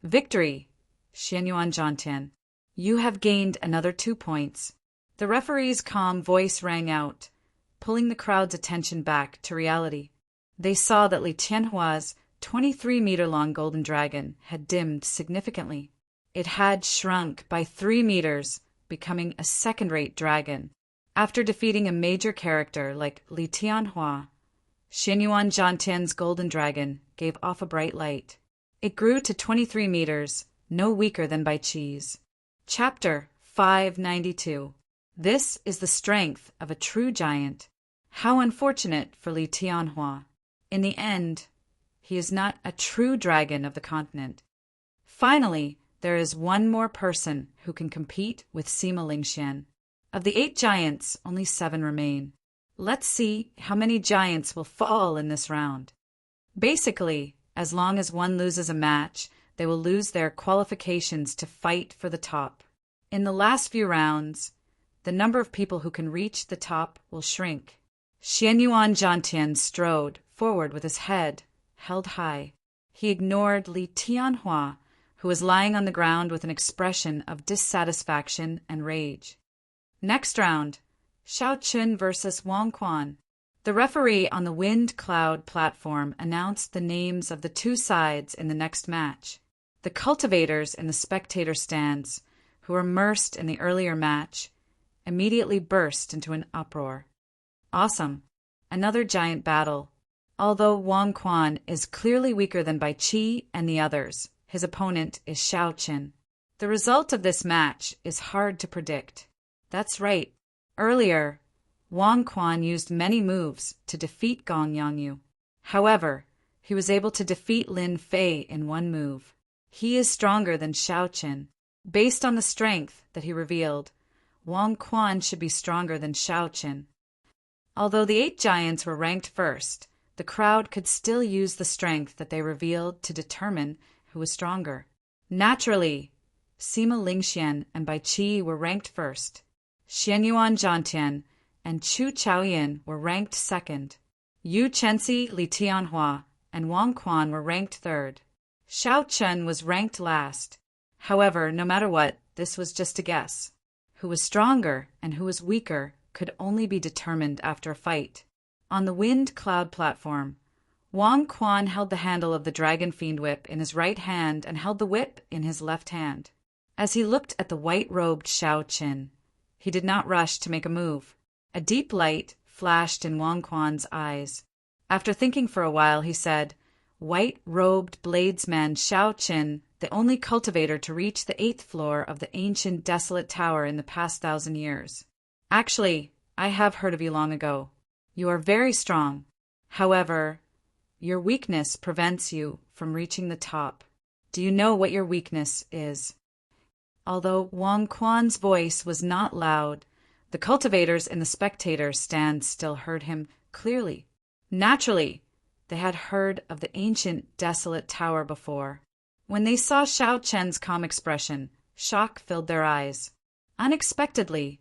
Victory, Xianyuan Zhantian. You have gained another 2 points. The referee's calm voice rang out, pulling the crowd's attention back to reality. They saw that Li Tianhua's 23-meter-long golden dragon had dimmed significantly. It had shrunk by 3 meters, becoming a second-rate dragon. After defeating a major character like Li Tianhua, Xianyuan Zhantian's golden dragon gave off a bright light. It grew to 23 meters, no weaker than Bai Qi's. Chapter 592. This is the strength of a true giant. How unfortunate for Li Tianhua. In the end, he is not a true dragon of the continent. Finally, there is one more person who can compete with Sima Lingxian. Of the 8 giants, only 7 remain. Let's see how many giants will fall in this round. Basically, as long as one loses a match, they will lose their qualifications to fight for the top. In the last few rounds, the number of people who can reach the top will shrink. Xianyuan Zhantian strode forward with his head held high. He ignored Li Tianhua, who was lying on the ground with an expression of dissatisfaction and rage. Next round, Shao Chun versus Wang Quan. The referee on the wind cloud platform announced the names of the 2 sides in the next match. The cultivators in the spectator stands, who were immersed in the earlier match, immediately burst into an uproar. Awesome! Another giant battle. Although Wang Quan is clearly weaker than Bai Qi and the others, his opponent is Shao Chun. The result of this match is hard to predict. That's right. Earlier, Wang Quan used many moves to defeat Gong Yangyu. However, he was able to defeat Lin Fei in one move. He is stronger than Shao Chun. Based on the strength that he revealed, Wang Quan should be stronger than Shao Chun. Although the 8 giants were ranked first, the crowd could still use the strength that they revealed to determine who was stronger. Naturally, Sima Lingxian and Bai Qi were ranked first. Xianyuan Zhantian and Chu Chaoyin were ranked second. Yu Chenxi, Li Tianhua, and Wang Quan were ranked third. Xiao Chen was ranked last. However, no matter what, this was just a guess. Who was stronger and who was weaker could only be determined after a fight. On the wind cloud platform, Wang Quan held the handle of the Dragon Fiend whip in his right hand and held the whip in his left hand. As he looked at the white-robed Xiao Chen, he did not rush to make a move. A deep light flashed in Wang Quan's eyes. After thinking for a while, he said, "White-robed bladesman Xiao Chen, the only cultivator to reach the 8th floor of the ancient desolate tower in the past 1,000 years. Actually, I have heard of you long ago. You are very strong. However, your weakness prevents you from reaching the top. Do you know what your weakness is?" Although Wang Quan's voice was not loud, the cultivators in the spectator stand still heard him clearly. Naturally, they had heard of the ancient desolate tower before. When they saw Xiao Chen's calm expression, shock filled their eyes. Unexpectedly,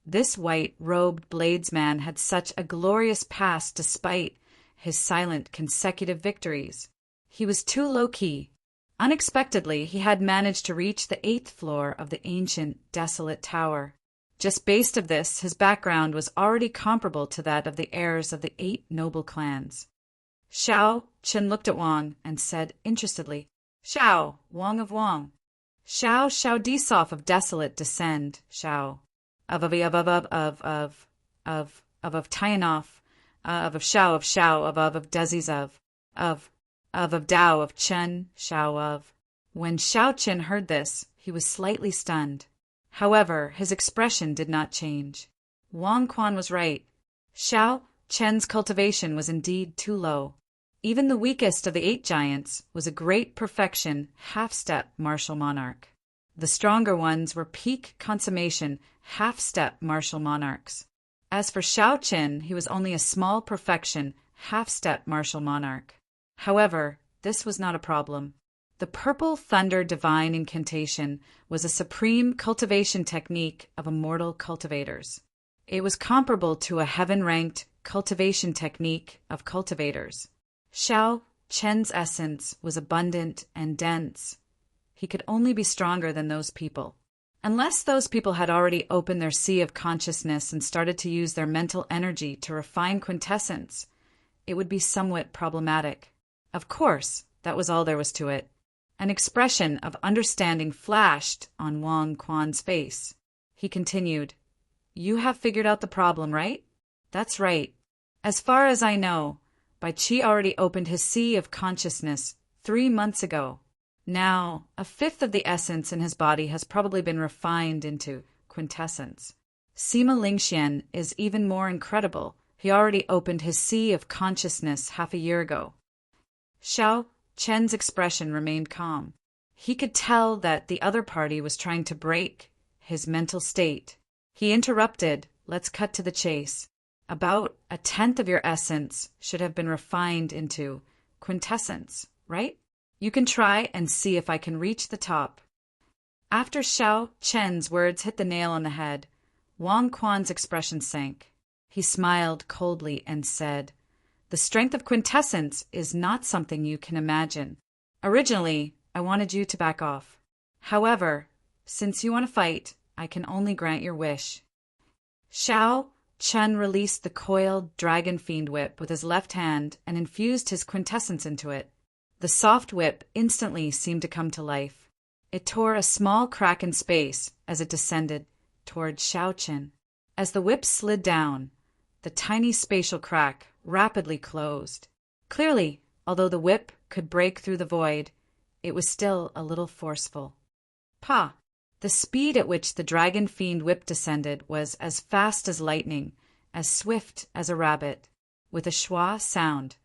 this white-robed bladesman had such a glorious past despite his silent consecutive victories. He was too low-key. Unexpectedly, he had managed to reach the 8th floor of the ancient desolate tower. Just based of this, his background was already comparable to that of the heirs of the 8 noble clans. Xiao Chen looked at Wang and said interestedly, "Xiao, Wang of Wang. Xiao Disoff of desolate descend, Xiao. Of Tianoff, of Xiao, of Desi's of Dao, of Chen, Xiao of." When Xiao Chen heard this, he was slightly stunned. However, his expression did not change. Wang Quan was right. Xiao Chen's cultivation was indeed too low. Even the weakest of the 8 giants was a great perfection half-step martial monarch. The stronger ones were peak consummation half-step martial monarchs. As for Xiao Chen, he was only a small perfection half-step martial monarch. However, this was not a problem. The Purple Thunder Divine Incantation was a supreme cultivation technique of immortal cultivators. It was comparable to a heaven-ranked cultivation technique of cultivators. Xiao Chen's essence was abundant and dense. He could only be stronger than those people. Unless those people had already opened their sea of consciousness and started to use their mental energy to refine quintessence, it would be somewhat problematic. Of course, that was all there was to it. An expression of understanding flashed on Wang Quan's face. He continued, "You have figured out the problem, right?" "That's right. As far as I know, Bai Qi already opened his sea of consciousness 3 months ago. Now, a fifth of the essence in his body has probably been refined into quintessence. Sima Lingxian is even more incredible. He already opened his sea of consciousness half a year ago." Xiao Chen's expression remained calm. He could tell that the other party was trying to break his mental state. He interrupted, "Let's cut to the chase. About a tenth of your essence should have been refined into quintessence, right? You can try and see if I can reach the top." After Xiao Chen's words hit the nail on the head, Wang Quan's expression sank. He smiled coldly and said, "The strength of quintessence is not something you can imagine. Originally, I wanted you to back off. However, since you want to fight, I can only grant your wish." Xiao Chen released the coiled Dragon Fiend whip with his left hand and infused his quintessence into it. The soft whip instantly seemed to come to life. It tore a small crack in space as it descended toward Xiao Chen. As the whip slid down, the tiny spatial crack rapidly closed. Clearly, although the whip could break through the void, it was still a little forceful. "Pa!" The speed at which the Dragon Fiend whip descended was as fast as lightning, as swift as a rabbit. With a schwa sound,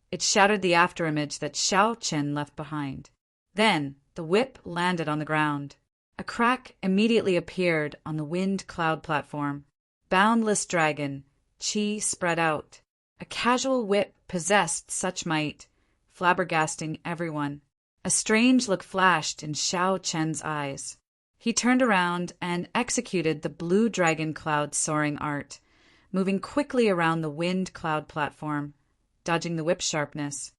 it shattered the afterimage that Xiao Chen left behind. Then the whip landed on the ground. A crack immediately appeared on the wind cloud platform. Boundless dragon, Qi spread out. A casual whip possessed such might, flabbergasting everyone. A strange look flashed in Xiao Chen's eyes. He turned around and executed the blue dragon cloud soaring art, moving quickly around the wind cloud platform, dodging the whip sharpness.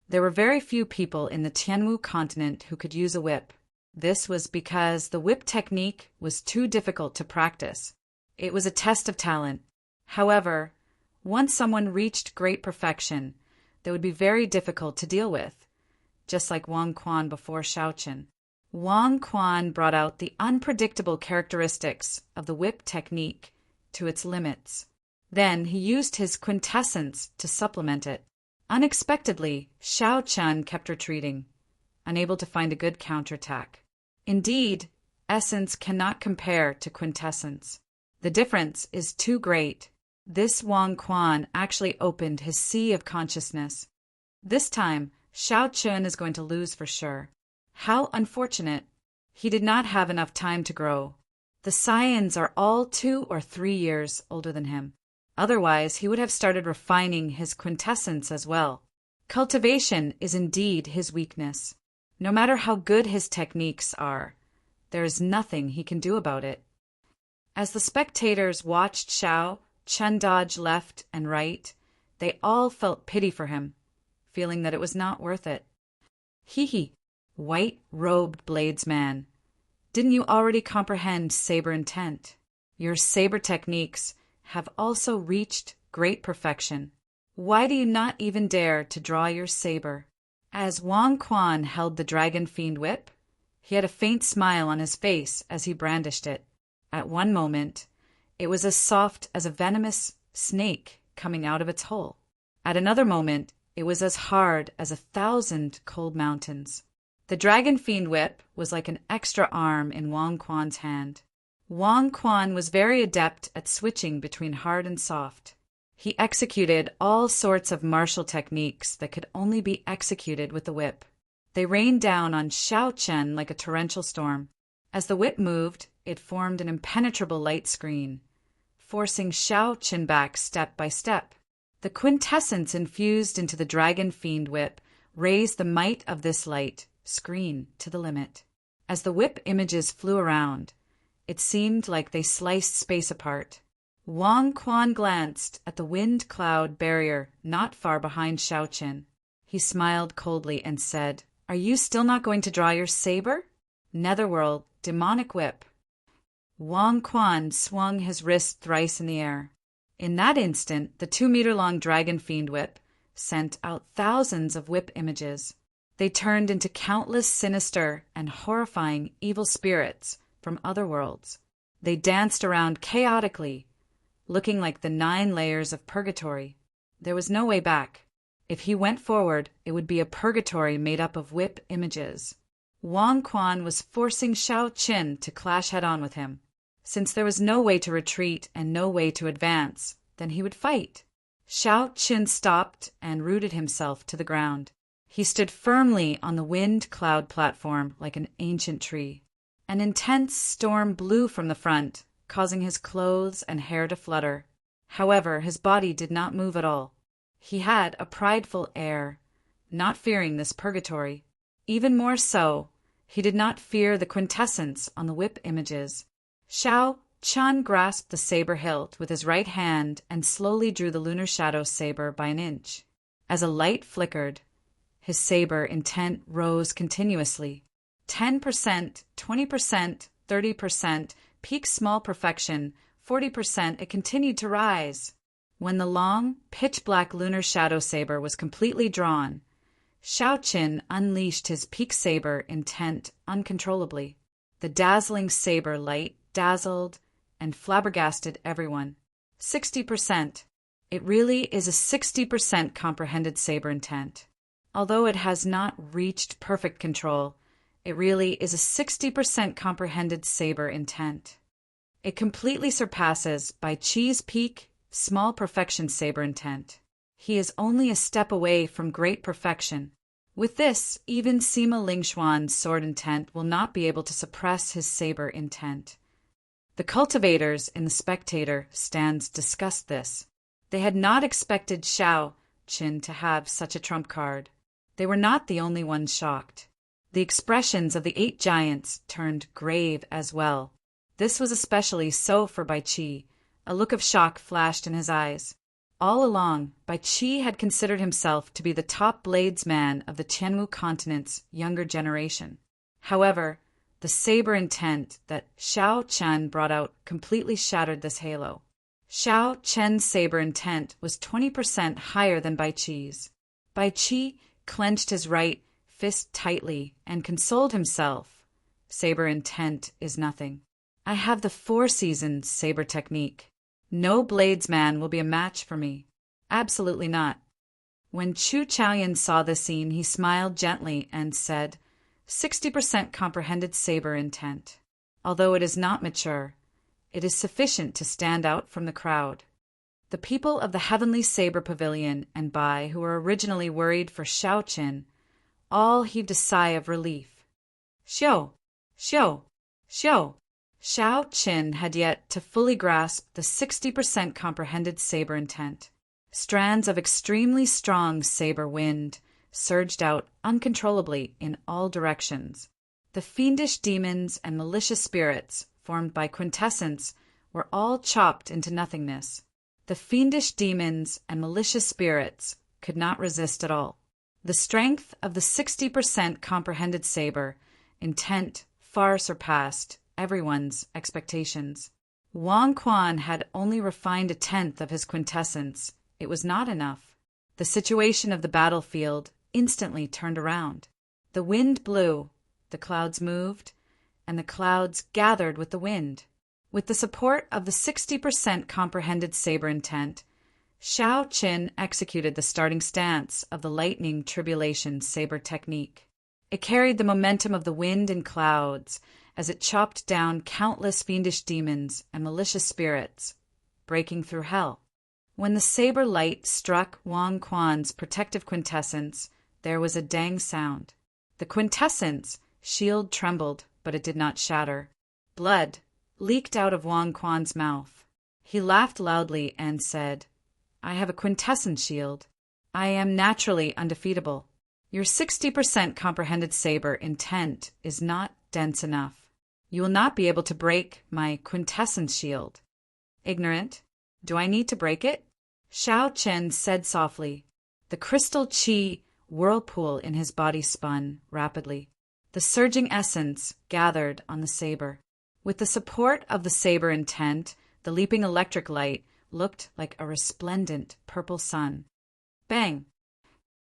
There were very few people in the Tianwu continent who could use a whip. This was because the whip technique was too difficult to practice. It was a test of talent. However, once someone reached great perfection, they would be very difficult to deal with, just like Wang Quan before Xiaoqin. Wang Quan brought out the unpredictable characteristics of the whip technique to its limits. Then he used his quintessence to supplement it. Unexpectedly, Xiaoqian kept retreating, unable to find a good counterattack. Indeed, essence cannot compare to quintessence. The difference is too great. This Wang Quan actually opened his sea of consciousness. This time, Xiaoqian is going to lose for sure. How unfortunate. He did not have enough time to grow. The Saiyans are all 2 or 3 years older than him. Otherwise, he would have started refining his quintessence as well. Cultivation is indeed his weakness. No matter how good his techniques are, there is nothing he can do about it. As the spectators watched Xiao Chen dodge left and right, they all felt pity for him, feeling that it was not worth it. Hee, white-robed bladesman, didn't you already comprehend saber intent? Your saber techniques have also reached great perfection. Why do you not even dare to draw your saber? As Wang Quan held the dragon fiend whip, he had a faint smile on his face as he brandished it. At one moment, it was as soft as a venomous snake coming out of its hole. At another moment, it was as hard as 1,000 cold mountains. The dragon fiend whip was like an extra arm in Wang Quan's hand. Wang Quan was very adept at switching between hard and soft. He executed all sorts of martial techniques that could only be executed with the whip. They rained down on Xiaoqian like a torrential storm. As the whip moved, it formed an impenetrable light screen, forcing Xiaoqian back step by step. The quintessence infused into the dragon fiend whip raised the might of this light screen to the limit. As the whip images flew around, it seemed like they sliced space apart. Wang Quan glanced at the wind cloud barrier not far behind Xiaoqian. He smiled coldly and said, "Are you still not going to draw your saber?" Netherworld, demonic whip. Wang Quan swung his wrist thrice in the air. In that instant, the 2-meter-long dragon fiend whip sent out thousands of whip images. They turned into countless sinister and horrifying evil spirits from other worlds. They danced around chaotically, looking like the 9 layers of purgatory. There was no way back. If he went forward, it would be a purgatory made up of whip images. Wang Quan was forcing Xiaoqin to clash head-on with him. Since there was no way to retreat and no way to advance, then he would fight. Xiaoqin stopped and rooted himself to the ground. He stood firmly on the wind cloud platform like an ancient tree. An intense storm blew from the front, causing his clothes and hair to flutter. However, his body did not move at all. He had a prideful air, not fearing this purgatory. Even more so, he did not fear the quintessence on the whip images. Xiao Chen grasped the saber hilt with his right hand and slowly drew the lunar shadow saber by an inch. As a light flickered, his saber intent rose continuously. 10%, 20%, 30%, peak small perfection, 40%, it continued to rise. When the long, pitch-black lunar shadow saber was completely drawn, Xiaoqin unleashed his peak saber intent uncontrollably. The dazzling saber light dazzled and flabbergasted everyone. 60%. It really is a 60% comprehended saber intent. Although it has not reached perfect control, it really is a 60% comprehended saber intent. It completely surpasses Bai Qi's peak, small perfection saber intent. He is only a step away from great perfection. With this, even Sima Lingxuan's sword intent will not be able to suppress his saber intent. The cultivators in the spectator stands discussed this. They had not expected Xiaoqin to have such a trump card. They were not the only ones shocked. The expressions of the 8 giants turned grave as well. This was especially so for Bai Qi. A look of shock flashed in his eyes. All along, Bai Qi had considered himself to be the top bladesman of the Qianwu continent's younger generation. However, the saber intent that Xiao Chen brought out completely shattered this halo. Xiao Chen's saber intent was 20% higher than Bai Qi's. Bai Qi clenched his right fist tightly and consoled himself. Saber intent is nothing. I have the 4 seasons saber technique. No bladesman will be a match for me. Absolutely not. When Chu Chaoyan saw this scene, he smiled gently and said, 60% comprehended saber intent. Although it is not mature, it is sufficient to stand out from the crowd. The people of the Heavenly Saber Pavilion and Bai, who were originally worried for Xiao Qin, all heaved a sigh of relief. Xiao! Xiao! Xiao! Xiao Qin had yet to fully grasp the 60% comprehended saber intent. Strands of extremely strong saber wind surged out uncontrollably in all directions. The fiendish demons and malicious spirits formed by quintessence were all chopped into nothingness. The fiendish demons and malicious spirits could not resist at all. The strength of the 60% comprehended saber intent far surpassed everyone's expectations. Wang Quan had only refined 1/10 of his quintessence. It was not enough. The situation of the battlefield instantly turned around. The wind blew, the clouds moved, and the clouds gathered with the wind. With the support of the 60% comprehended saber intent, Xiao Qin executed the starting stance of the lightning tribulation saber technique. It carried the momentum of the wind and clouds as it chopped down countless fiendish demons and malicious spirits, breaking through hell. When the saber light struck Wang Quan's protective quintessence, there was a dang sound. The quintessence shield trembled, but it did not shatter. Blood leaked out of Wang Quan's mouth. He laughed loudly and said, I have a quintessence shield. I am naturally undefeatable. Your 60% comprehended saber intent is not dense enough. You will not be able to break my quintessence shield. Ignorant, do I need to break it? Xiao Chen said softly. The crystal qi whirlpool in his body spun rapidly. The surging essence gathered on the saber. With the support of the saber intent, the leaping electric light looked like a resplendent purple sun. Bang!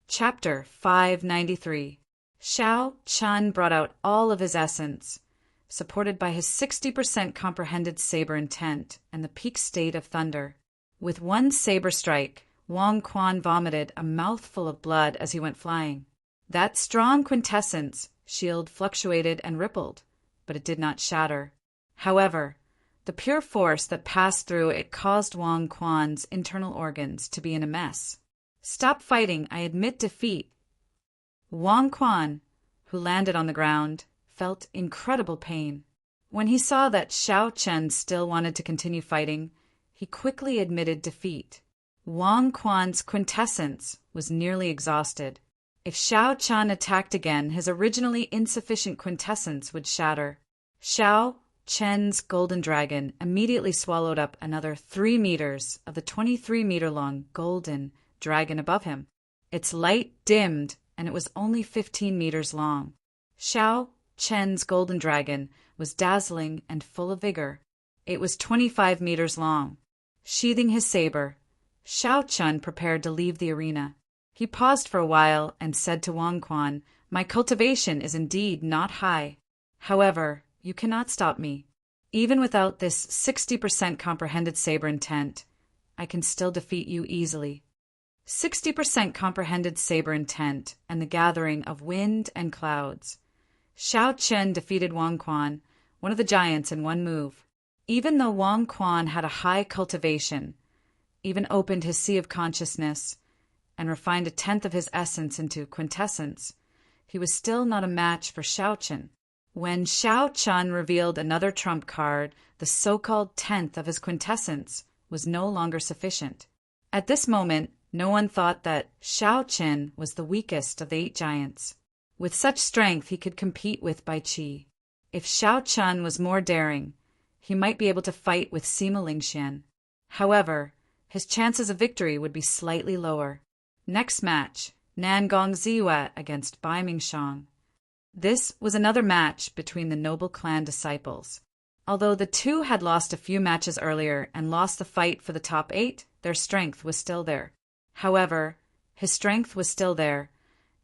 Chapter 593. Xiao Chen brought out all of his essence, supported by his 60% comprehended saber intent and the peak state of thunder. With one saber strike, Wang Quan vomited a mouthful of blood as he went flying. That strong quintessence shield fluctuated and rippled, but it did not shatter. However, the pure force that passed through it caused Wang Quan's internal organs to be in a mess. Stop fighting, I admit defeat. Wang Quan, who landed on the ground, felt incredible pain. When he saw that Xiao Chen still wanted to continue fighting, he quickly admitted defeat. Wang Quan's quintessence was nearly exhausted. If Xiao Chen attacked again, his originally insufficient quintessence would shatter. Xiao Chen's golden dragon immediately swallowed up another 3 meters of the 23-meter-long golden dragon above him. Its light dimmed, and it was only 15 meters long. Xiao Chen's golden dragon was dazzling and full of vigor. It was 25 meters long. Sheathing his saber, Xiao Chen prepared to leave the arena. He paused for a while and said to Wang Quan, My cultivation is indeed not high. However, you cannot stop me. Even without this 60% comprehended saber intent, I can still defeat you easily. 60% comprehended saber intent and the gathering of wind and clouds. Xiao Chen defeated Wang Quan, one of the giants, in one move. Even though Wang Quan had a high cultivation, even opened his sea of consciousness, and refined 1/10 of his essence into quintessence, he was still not a match for Xiao Chen. When Xiao Chen revealed another trump card, the so-called 1/10 of his quintessence was no longer sufficient. At this moment, no one thought that Xiao Chen was the weakest of the 8 giants. With such strength he could compete with Bai Qi. If Xiao Chun was more daring, he might be able to fight with Sima Lingxian. However, his chances of victory would be slightly lower. Next match, Nangong Ziyue against Bai Mingshang. This was another match between the noble clan disciples. Although the two had lost a few matches earlier and lost the fight for the top 8, their strength was still there. However, his strength was still there,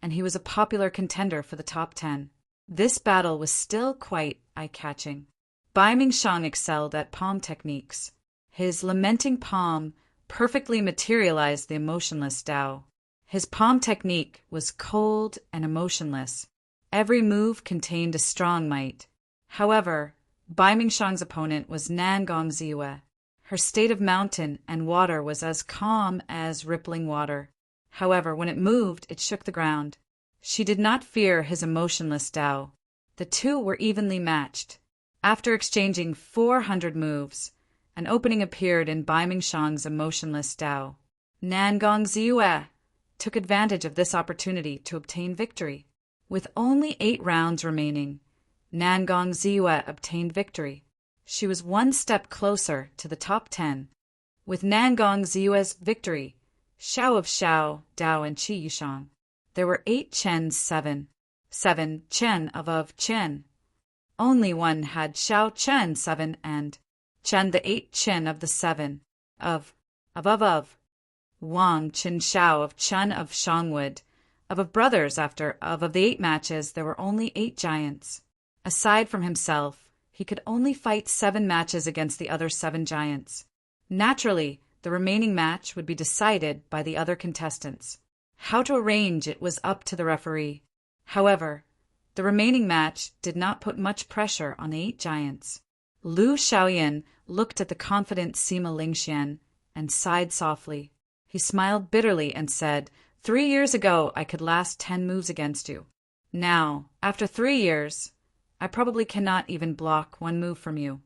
and he was a popular contender for the top 10. This battle was still quite eye-catching. Bai Mingshang excelled at palm techniques. His lamenting palm perfectly materialized the emotionless Tao. His palm technique was cold and emotionless. Every move contained a strong might. However, Bai Mingshang's opponent was Nangong Ziyue. Her state of mountain and water was as calm as rippling water. However, when it moved, it shook the ground. She did not fear his emotionless Tao. The two were evenly matched. After exchanging 400 moves, an opening appeared in Bai Mingshang's emotionless Tao. Nangong Ziyue took advantage of this opportunity to obtain victory. With only 8 rounds remaining, Nangong Ziyue obtained victory. She was one step closer to the top 10. With Nangong Ziyue's victory, Xiao of Xiao, Dao, and Qi Yushang, there were 8 Chen's 7 Chen of Chen. Only one had Xiao Chen 7 and Chen the 8 Chen of the 7 of Wang Qin Xiao of Chun of Shangwood. Of brothers after of the 8 matches, there were only 8 giants. Aside from himself, he could only fight 7 matches against the other 7 giants. Naturally, the remaining match would be decided by the other contestants. How to arrange it was up to the referee. However, the remaining match did not put much pressure on the 8 giants. Lu Xiaoyan looked at the confident Sima Lingxian and sighed softly. He smiled bitterly and said, 3 years ago, I could last 10 moves against you. Now, after 3 years, I probably cannot even block 1 move from you.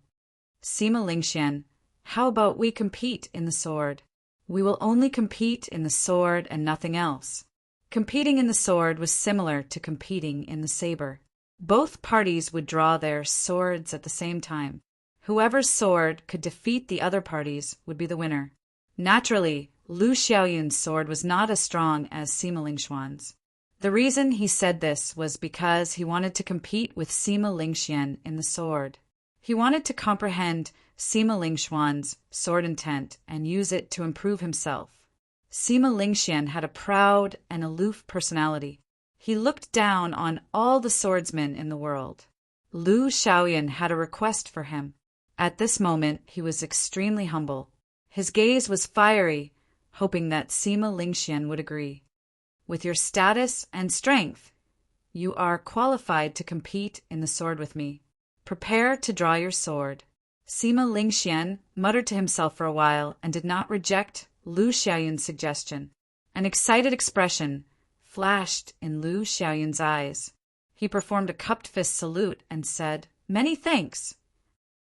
Sima Lingxian, how about we compete in the sword? We will only compete in the sword and nothing else. Competing in the sword was similar to competing in the saber. Both parties would draw their swords at the same time. Whoever's sword could defeat the other parties would be the winner. Naturally, Lu Xiaoyun's sword was not as strong as Sima Lingxuan's. The reason he said this was because he wanted to compete with Sima Lingxian in the sword. He wanted to comprehend Sima Lingxuan's sword intent and use it to improve himself. Sima Lingxian had a proud and aloof personality. He looked down on all the swordsmen in the world. Lu Xiaoyan had a request for him. At this moment, he was extremely humble. His gaze was fiery, hoping that Sima Lingxian would agree. With your status and strength, you are qualified to compete in the sword with me. Prepare to draw your sword. Sima Lingxian muttered to himself for a while and did not reject Lu Xiaoyun's suggestion. An excited expression flashed in Lu Xiaoyun's eyes. He performed a cupped fist salute and said, "Many thanks."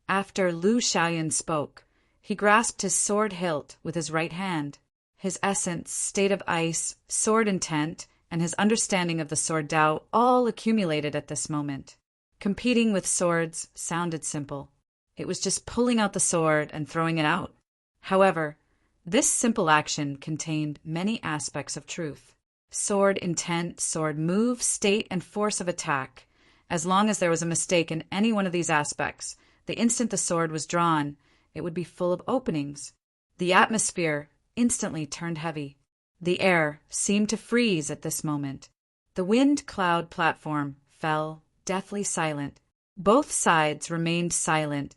After Lu Xiaoyun spoke, he grasped his sword hilt with his right hand. His essence, state of ice, sword intent, and his understanding of the sword Tao all accumulated at this moment. Competing with swords sounded simple. It was just pulling out the sword and throwing it out. However, this simple action contained many aspects of truth. Sword intent, sword move, state, and force of attack. As long as there was a mistake in any one of these aspects, the instant the sword was drawn, it would be full of openings. The atmosphere instantly turned heavy. The air seemed to freeze at this moment. The wind cloud platform fell deathly silent. Both sides remained silent,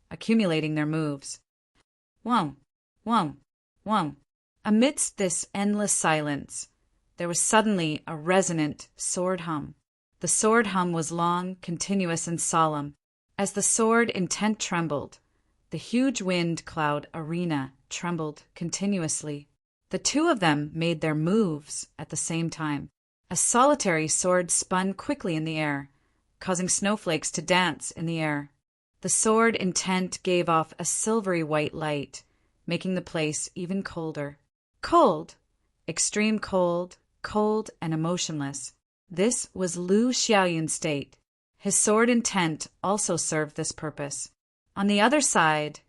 accumulating their moves. Whum, whum, whum. Amidst this endless silence, there was suddenly a resonant sword hum. The sword hum was long, continuous, and solemn. As the sword intent trembled, the huge wind cloud arena trembled continuously. The two of them made their moves at the same time. A solitary sword spun quickly in the air, causing snowflakes to dance in the air. The sword intent gave off a silvery white light, making the place even colder. Cold, extreme cold, cold and emotionless. This was Lu Xiaoyun's state. His sword intent also served this purpose. On the other side,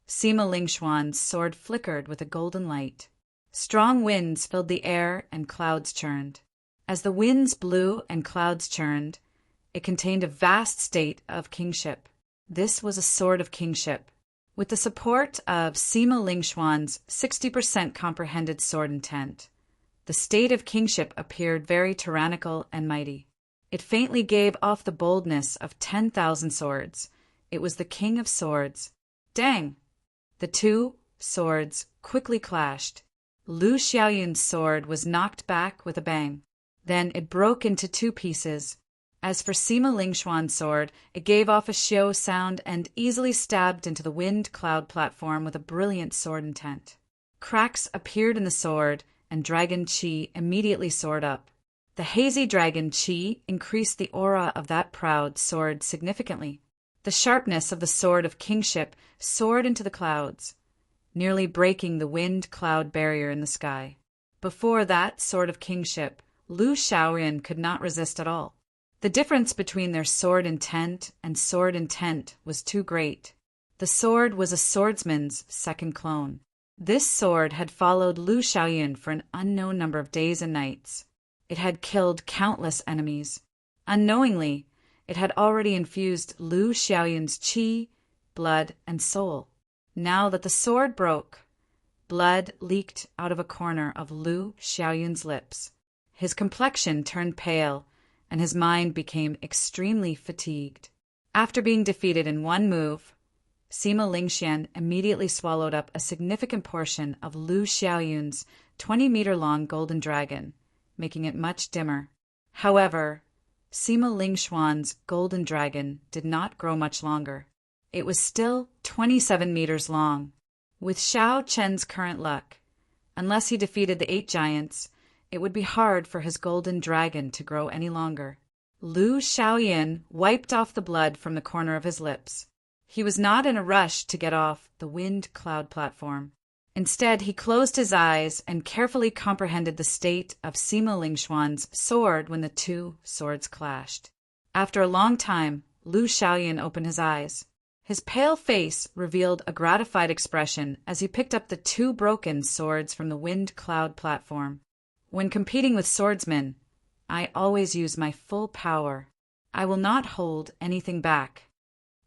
Sima Lingxuan's sword flickered with a golden light. Strong winds filled the air and clouds churned. As the winds blew and clouds churned, it contained a vast state of kingship. This was a sword of kingship. With the support of Sima Lingxuan's 60% comprehended sword intent, the state of kingship appeared very tyrannical and mighty. It faintly gave off the boldness of 10,000 swords. It was the king of swords. Dang! The two swords quickly clashed. Lu Xiaoyun's sword was knocked back with a bang. Then it broke into two pieces. As for Sima Lingxuan's sword, it gave off a xiao sound and easily stabbed into the wind cloud platform with a brilliant sword intent. Cracks appeared in the sword, and dragon qi immediately soared up. The hazy dragon qi increased the aura of that proud sword significantly. The sharpness of the sword of kingship soared into the clouds, nearly breaking the wind cloud barrier in the sky. Before that sword of kingship, Lu Xiaoyun could not resist at all. The difference between their sword intent and sword intent was too great. The sword was a swordsman's second clone. This sword had followed Lu Xiaoyun for an unknown number of days and nights. It had killed countless enemies. Unknowingly, it had already infused Lu Xiaoyun's qi, blood, and soul. Now that the sword broke, blood leaked out of a corner of Lu Xiaoyun's lips. His complexion turned pale, and his mind became extremely fatigued. After being defeated in one move, Sima Lingxian immediately swallowed up a significant portion of Lu Xiaoyun's 20-meter-long golden dragon, making it much dimmer. However, Sima Lingxuan's golden dragon did not grow much longer. It was still 27 meters long. With Xiao Chen's current luck, unless he defeated the 8 giants, it would be hard for his golden dragon to grow any longer. Lu Xiaoyun wiped off the blood from the corner of his lips. He was not in a rush to get off the wind cloud platform. Instead, he closed his eyes and carefully comprehended the state of Sima Lingxuan's sword when the two swords clashed. After a long time, Lu Xiaoyun opened his eyes. His pale face revealed a gratified expression as he picked up the 2 broken swords from the wind cloud platform. When competing with swordsmen, I always use my full power. I will not hold anything back.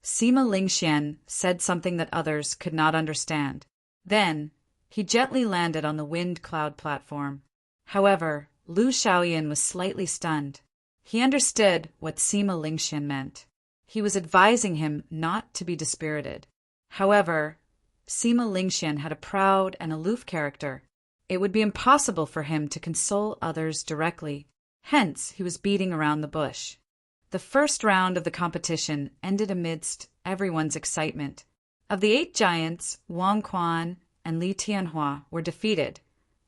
Sima Lingxian said something that others could not understand. Then, he gently landed on the wind cloud platform. However, Lu Xiaoyun was slightly stunned. He understood what Sima Lingxian meant. He was advising him not to be dispirited. However, Sima Lingxian had a proud and aloof character. It would be impossible for him to console others directly. Hence, he was beating around the bush. The first round of the competition ended amidst everyone's excitement. Of the 8 giants, Wang Quan and Li Tianhua were defeated,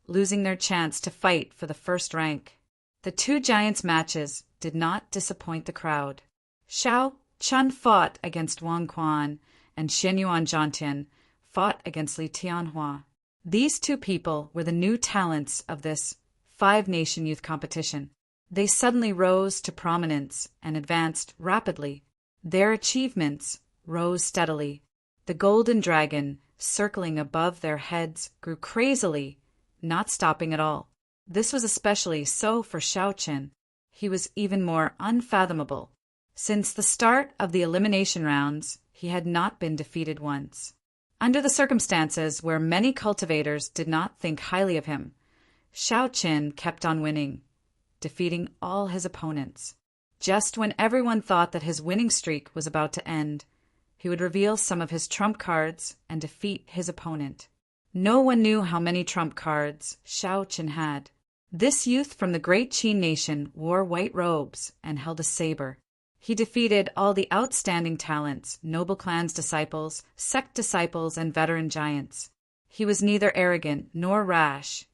losing their chance to fight for the first rank. The 2 giants' matches did not disappoint the crowd. Xiao Chun fought against Wang Quan, and Xianyuan Zhantian fought against Li Tianhua. These 2 people were the new talents of this 5-nation youth competition. They suddenly rose to prominence and advanced rapidly. Their achievements rose steadily. The golden dragon, circling above their heads, grew crazily, not stopping at all. This was especially so for Xiao Chen. He was even more unfathomable. Since the start of the elimination rounds, he had not been defeated once. Under the circumstances where many cultivators did not think highly of him, Xiao Chen kept on winning, defeating all his opponents. Just when everyone thought that his winning streak was about to end, he would reveal some of his trump cards and defeat his opponent. No one knew how many trump cards Xiao Chen had. This youth from the great Qin nation wore white robes and held a saber. He defeated all the outstanding talents, noble clan's disciples, sect disciples, and veteran giants. He was neither arrogant nor rash,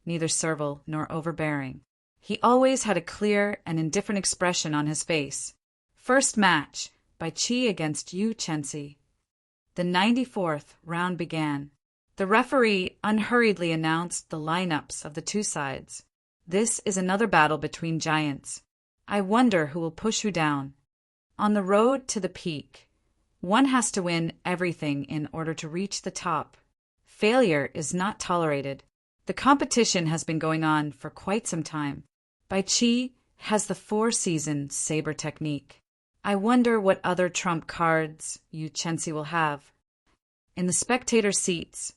neither servile nor overbearing. He always had a clear and indifferent expression on his face. First match, by Qi against Yu Chenxi. The 94th round began. The referee unhurriedly announced the lineups of the 2 sides. This is another battle between giants. I wonder who will push who down. On the road to the peak, one has to win everything in order to reach the top. Failure is not tolerated. The competition has been going on for quite some time. Bai Qi has the four-season saber technique. I wonder what other trump cards Yu Chenxi will have. In the spectator seats,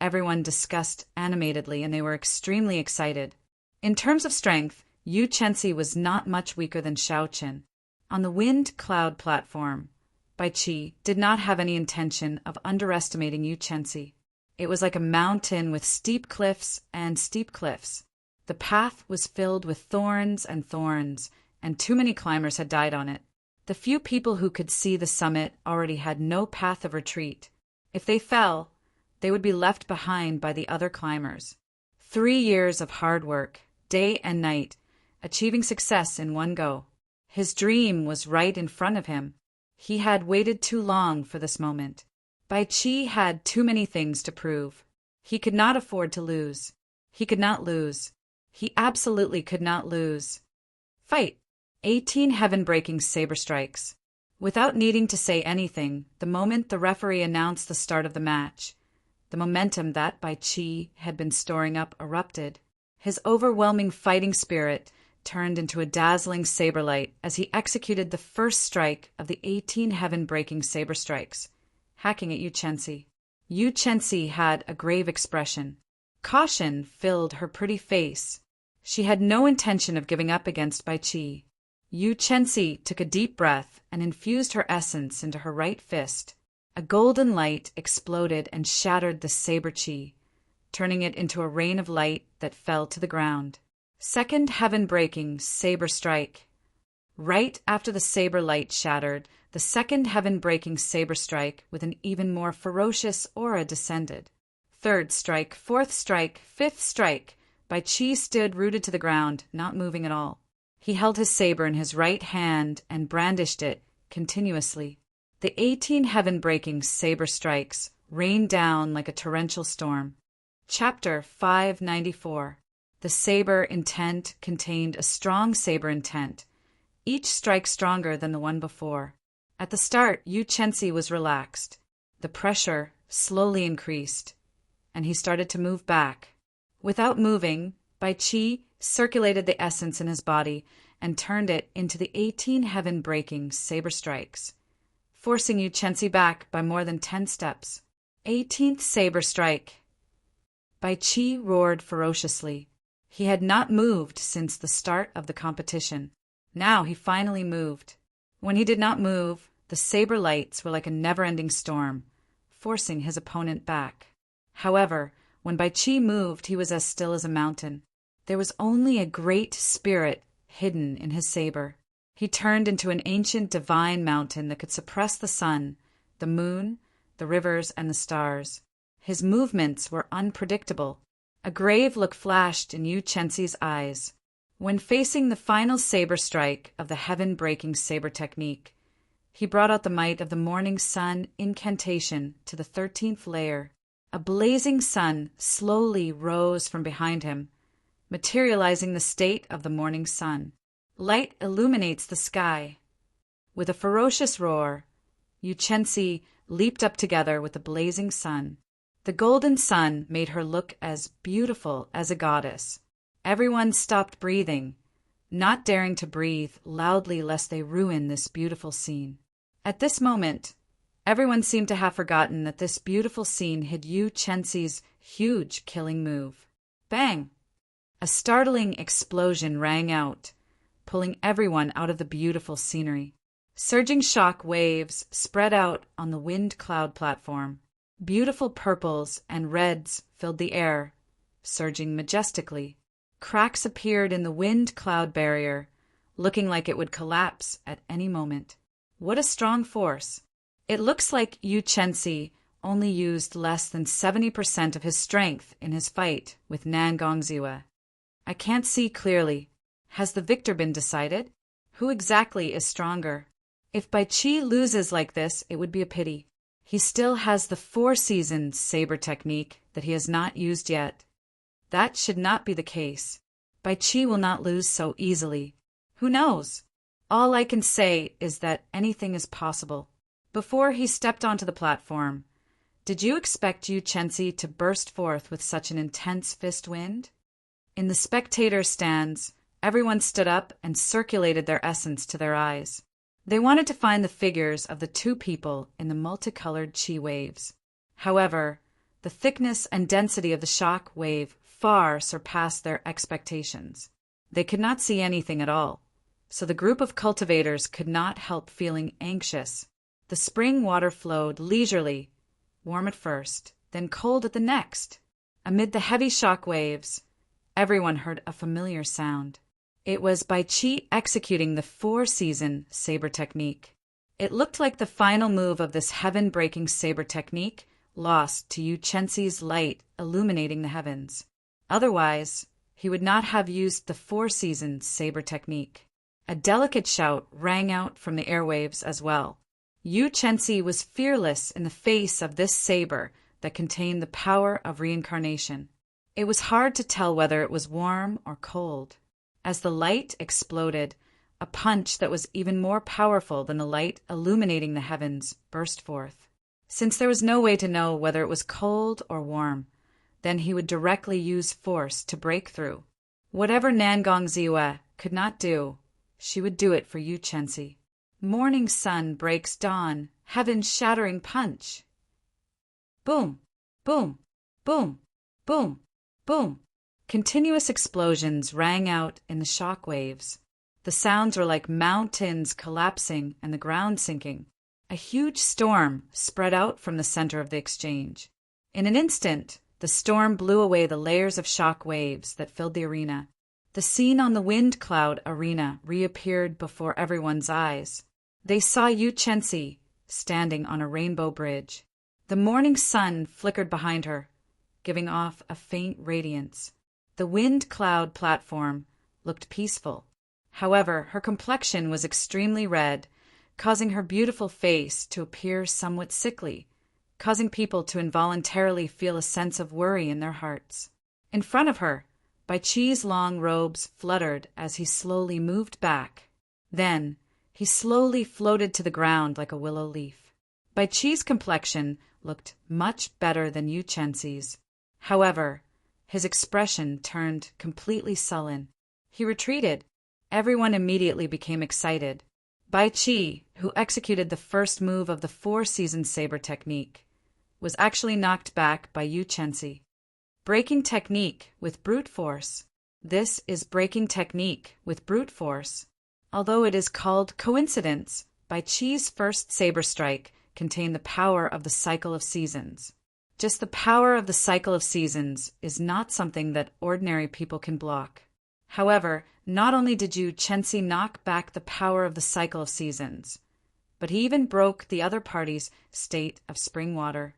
everyone discussed animatedly and they were extremely excited. In terms of strength, Yu Chenxi was not much weaker than Xiaoqin. On the wind cloud platform, Bai Qi did not have any intention of underestimating Yu Chenxi. It was like a mountain with steep cliffs and steep cliffs. The path was filled with thorns, and too many climbers had died on it. The few people who could see the summit already had no path of retreat. If they fell, they would be left behind by the other climbers. 3 years of hard work, day and night, achieving success in one go. His dream was right in front of him. He had waited too long for this moment. Bai Qi had too many things to prove. He could not afford to lose. He could not lose. He absolutely could not lose. Fight! 18 heaven-breaking saber strikes. Without needing to say anything, the moment the referee announced the start of the match, the momentum that Bai Qi had been storing up erupted. His overwhelming fighting spirit turned into a dazzling saber light as he executed the first strike of the 18 heaven-breaking saber strikes, hacking at Yu Chenxi. Yu Chenxi had a grave expression. Caution filled her pretty face. She had no intention of giving up against Bai Qi. Yu Chenxi took a deep breath and infused her essence into her right fist. A golden light exploded and shattered the saber qi, turning it into a rain of light that fell to the ground. Second heaven-breaking saber strike. Right after the saber light shattered, the second heaven-breaking saber strike with an even more ferocious aura descended. Third strike, fourth strike, fifth strike. Bai Qi stood rooted to the ground, not moving at all. He held his saber in his right hand and brandished it continuously. The 18 heaven-breaking saber strikes rained down like a torrential storm. Chapter 594. The saber intent contained a strong saber intent, each strike stronger than the one before. At the start, Yu Chenxi was relaxed. The pressure slowly increased, and he started to move back. Without moving, Bai Qi circulated the essence in his body and turned it into the 18 heaven-breaking saber strikes, forcing Yu Chenxi back by more than 10 steps. 18th saber strike. Bai Qi roared ferociously. He had not moved since the start of the competition. Now he finally moved. When he did not move, the saber lights were like a never-ending storm, forcing his opponent back. However, when Bai Qi moved, he was as still as a mountain. There was only a great spirit hidden in his saber. He turned into an ancient divine mountain that could suppress the sun, the moon, the rivers, and the stars. His movements were unpredictable. A grave look flashed in Yu Chenxi's eyes. When facing the final saber strike of the heaven-breaking saber technique, he brought out the might of the morning sun incantation to the 13th layer. A blazing sun slowly rose from behind him, materializing the state of the morning sun. Light illuminates the sky. With a ferocious roar, Yu Chenxi leaped up together with the blazing sun. The golden sun made her look as beautiful as a goddess. Everyone stopped breathing, not daring to breathe loudly lest they ruin this beautiful scene. At this moment, everyone seemed to have forgotten that this beautiful scene hid Yu Chenxi's huge killing move. Bang! A startling explosion rang out, pulling everyone out of the beautiful scenery. Surging shock waves spread out on the wind cloud platform. Beautiful purples and reds filled the air, surging majestically. Cracks appeared in the wind cloud barrier, looking like it would collapse at any moment. What a strong force! It looks like Yu Chenxi only used less than 70% of his strength in his fight with Nan Gongziwe. I can't see clearly. Has the victor been decided? Who exactly is stronger? If Bai Qi loses like this, it would be a pity. He still has the four-season saber technique that he has not used yet. That should not be the case. Bai Qi will not lose so easily. Who knows? All I can say is that anything is possible. Before he stepped onto the platform, did you expect Yu Chenzi to burst forth with such an intense fist wind? In the spectator stands, everyone stood up and circulated their essence to their eyes. They wanted to find the figures of the two people in the multicolored chi waves. However, the thickness and density of the shock wave far surpassed their expectations. They could not see anything at all, so the group of cultivators could not help feeling anxious. The spring water flowed leisurely, warm at first, then cold at the next. Amid the heavy shock waves, everyone heard a familiar sound. It was Bai Qi executing the four-season saber technique. It looked like the final move of this heaven-breaking saber technique lost to Yu Chenzi's light illuminating the heavens. Otherwise, he would not have used the four-season saber technique. A delicate shout rang out from the airwaves as well. Yu Chenzi was fearless in the face of this saber that contained the power of reincarnation. It was hard to tell whether it was warm or cold. As the light exploded, a punch that was even more powerful than the light illuminating the heavens burst forth. Since there was no way to know whether it was cold or warm, then he would directly use force to break through. Whatever Nangong Ziwe could not do, she would do it for Yu Chenzi. Morning sun breaks dawn, heaven's shattering punch. Boom, boom, boom, boom, boom. Continuous explosions rang out in the shock waves. The sounds were like mountains collapsing and the ground sinking. A huge storm spread out from the center of the exchange. In an instant, the storm blew away the layers of shock waves that filled the arena. The scene on the wind cloud arena reappeared before everyone's eyes. They saw Yu Chenzi standing on a rainbow bridge. The morning sun flickered behind her, giving off a faint radiance. The wind cloud platform looked peaceful. However, her complexion was extremely red, causing her beautiful face to appear somewhat sickly, causing people to involuntarily feel a sense of worry in their hearts. In front of her, Bai Qi's long robes fluttered as he slowly moved back. Then, he slowly floated to the ground like a willow leaf. Bai Qi's complexion looked much better than Yu Chenzi's. However, his expression turned completely sullen. He retreated. Everyone immediately became excited. Bai Qi, who executed the first move of the four-season saber technique, was actually knocked back by Yu Chenzi. Breaking technique with brute force. This is breaking technique with brute force. Although it is called coincidence, Bai Qi's first saber strike contained the power of the cycle of seasons. Just the power of the cycle of seasons is not something that ordinary people can block. However, not only did Yu Chenzi knock back the power of the cycle of seasons, but he even broke the other party's state of spring water.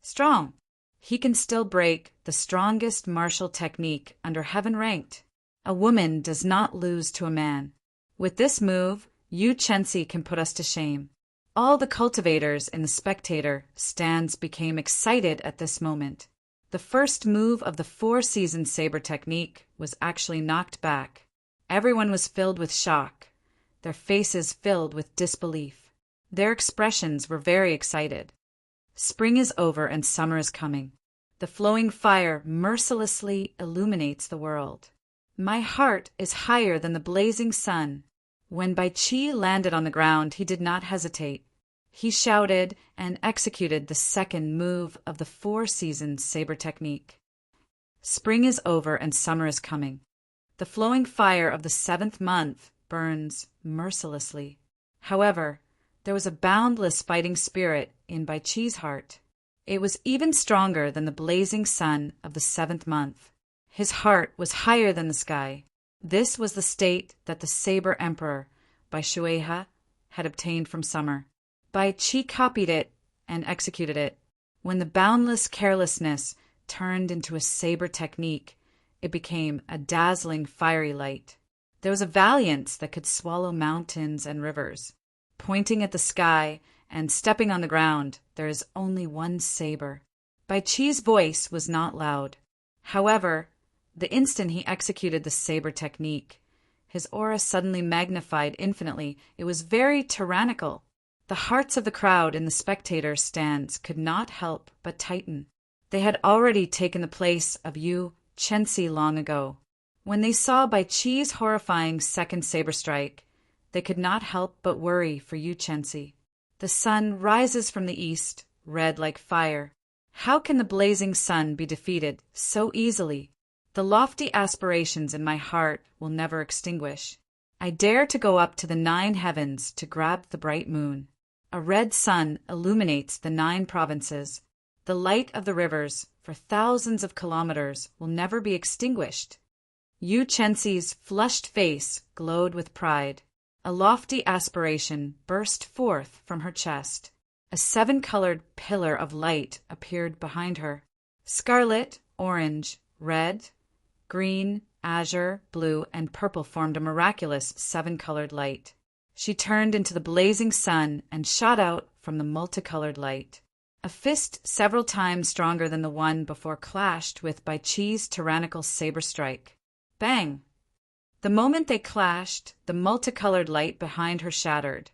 Strong. He can still break the strongest martial technique under heaven ranked. A woman does not lose to a man. With this move, Yu Chenzi can put us to shame. All the cultivators in the spectator stands became excited at this moment. The first move of the four-season saber technique was actually knocked back. Everyone was filled with shock, their faces filled with disbelief. Their expressions were very excited. Spring is over and summer is coming. The flowing fire mercilessly illuminates the world. My heart is higher than the blazing sun. When Bai Qi landed on the ground, he did not hesitate. He shouted and executed the second move of the four-season saber technique. Spring is over and summer is coming. The flowing fire of the seventh month burns mercilessly. However, there was a boundless fighting spirit in Bai Qi's heart. It was even stronger than the blazing sun of the seventh month. His heart was higher than the sky. This was the state that the Saber Emperor, Bai Shueha, had obtained from summer. Bai Qi copied it and executed it. When the boundless carelessness turned into a saber technique, it became a dazzling fiery light. There was a valiance that could swallow mountains and rivers. Pointing at the sky and stepping on the ground, there is only one saber. Bai Qi's voice was not loud. However, the instant he executed the saber technique, His aura suddenly magnified infinitely. It was very tyrannical. The hearts of the crowd in the spectators' stands could not help but tighten. They had already taken the place of Yu Chensi long ago. When they saw Bai Qi's horrifying second saber strike, they could not help but worry for Yu Chensi. The sun rises from the east, red like fire. How can the blazing sun be defeated so easily? The lofty aspirations in my heart will never extinguish. I dare to go up to the 9 heavens to grab the bright moon. A red sun illuminates the 9 provinces. The light of the rivers for thousands of kilometers will never be extinguished. Yu Chensi's flushed face glowed with pride. A lofty aspiration burst forth from her chest. A 7-colored pillar of light appeared behind her. Scarlet, orange, red, green, azure, blue, and purple formed a miraculous 7-colored light. She turned into the blazing sun and shot out from the multicolored light. A fist several times stronger than the one before clashed with Bai Qi's tyrannical saber strike. Bang! The moment they clashed, the multicolored light behind her shattered,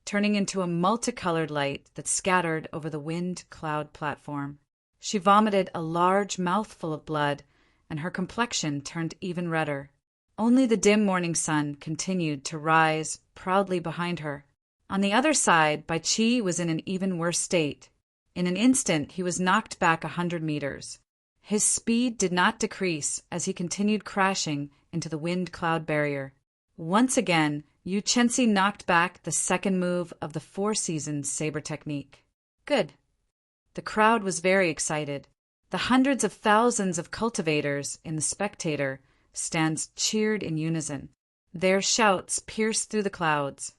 turning into a multicolored light that scattered over the wind cloud platform. She vomited a large mouthful of blood, and her complexion turned even redder. Only the dim morning sun continued to rise proudly behind her. On the other side, Bai Qi was in an even worse state. In an instant, he was knocked back 100 meters. His speed did not decrease as he continued crashing into the wind-cloud barrier. Once again, Yu Chensi knocked back the second move of the 4 Seasons saber technique. Good. The crowd was very excited. The hundreds of thousands of cultivators in the spectator stands cheered in unison. Their shouts pierced through the clouds.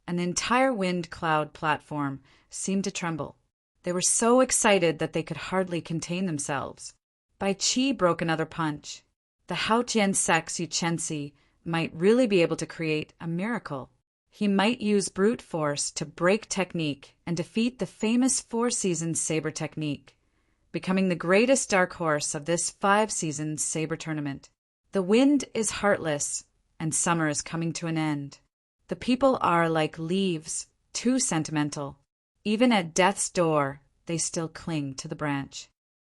An entire wind cloud platform seemed to tremble. They were so excited that they could hardly contain themselves. Bai Qi broke another punch. The Haotian Sex Yu Chensi might really be able to create a miracle. He might use brute force to break technique and defeat the famous 4 Seasons saber technique, becoming the greatest dark horse of this 5 Seasons saber tournament. The wind is heartless, and summer is coming to an end. The people are like leaves, too sentimental. Even at death's door, they still cling to the branch.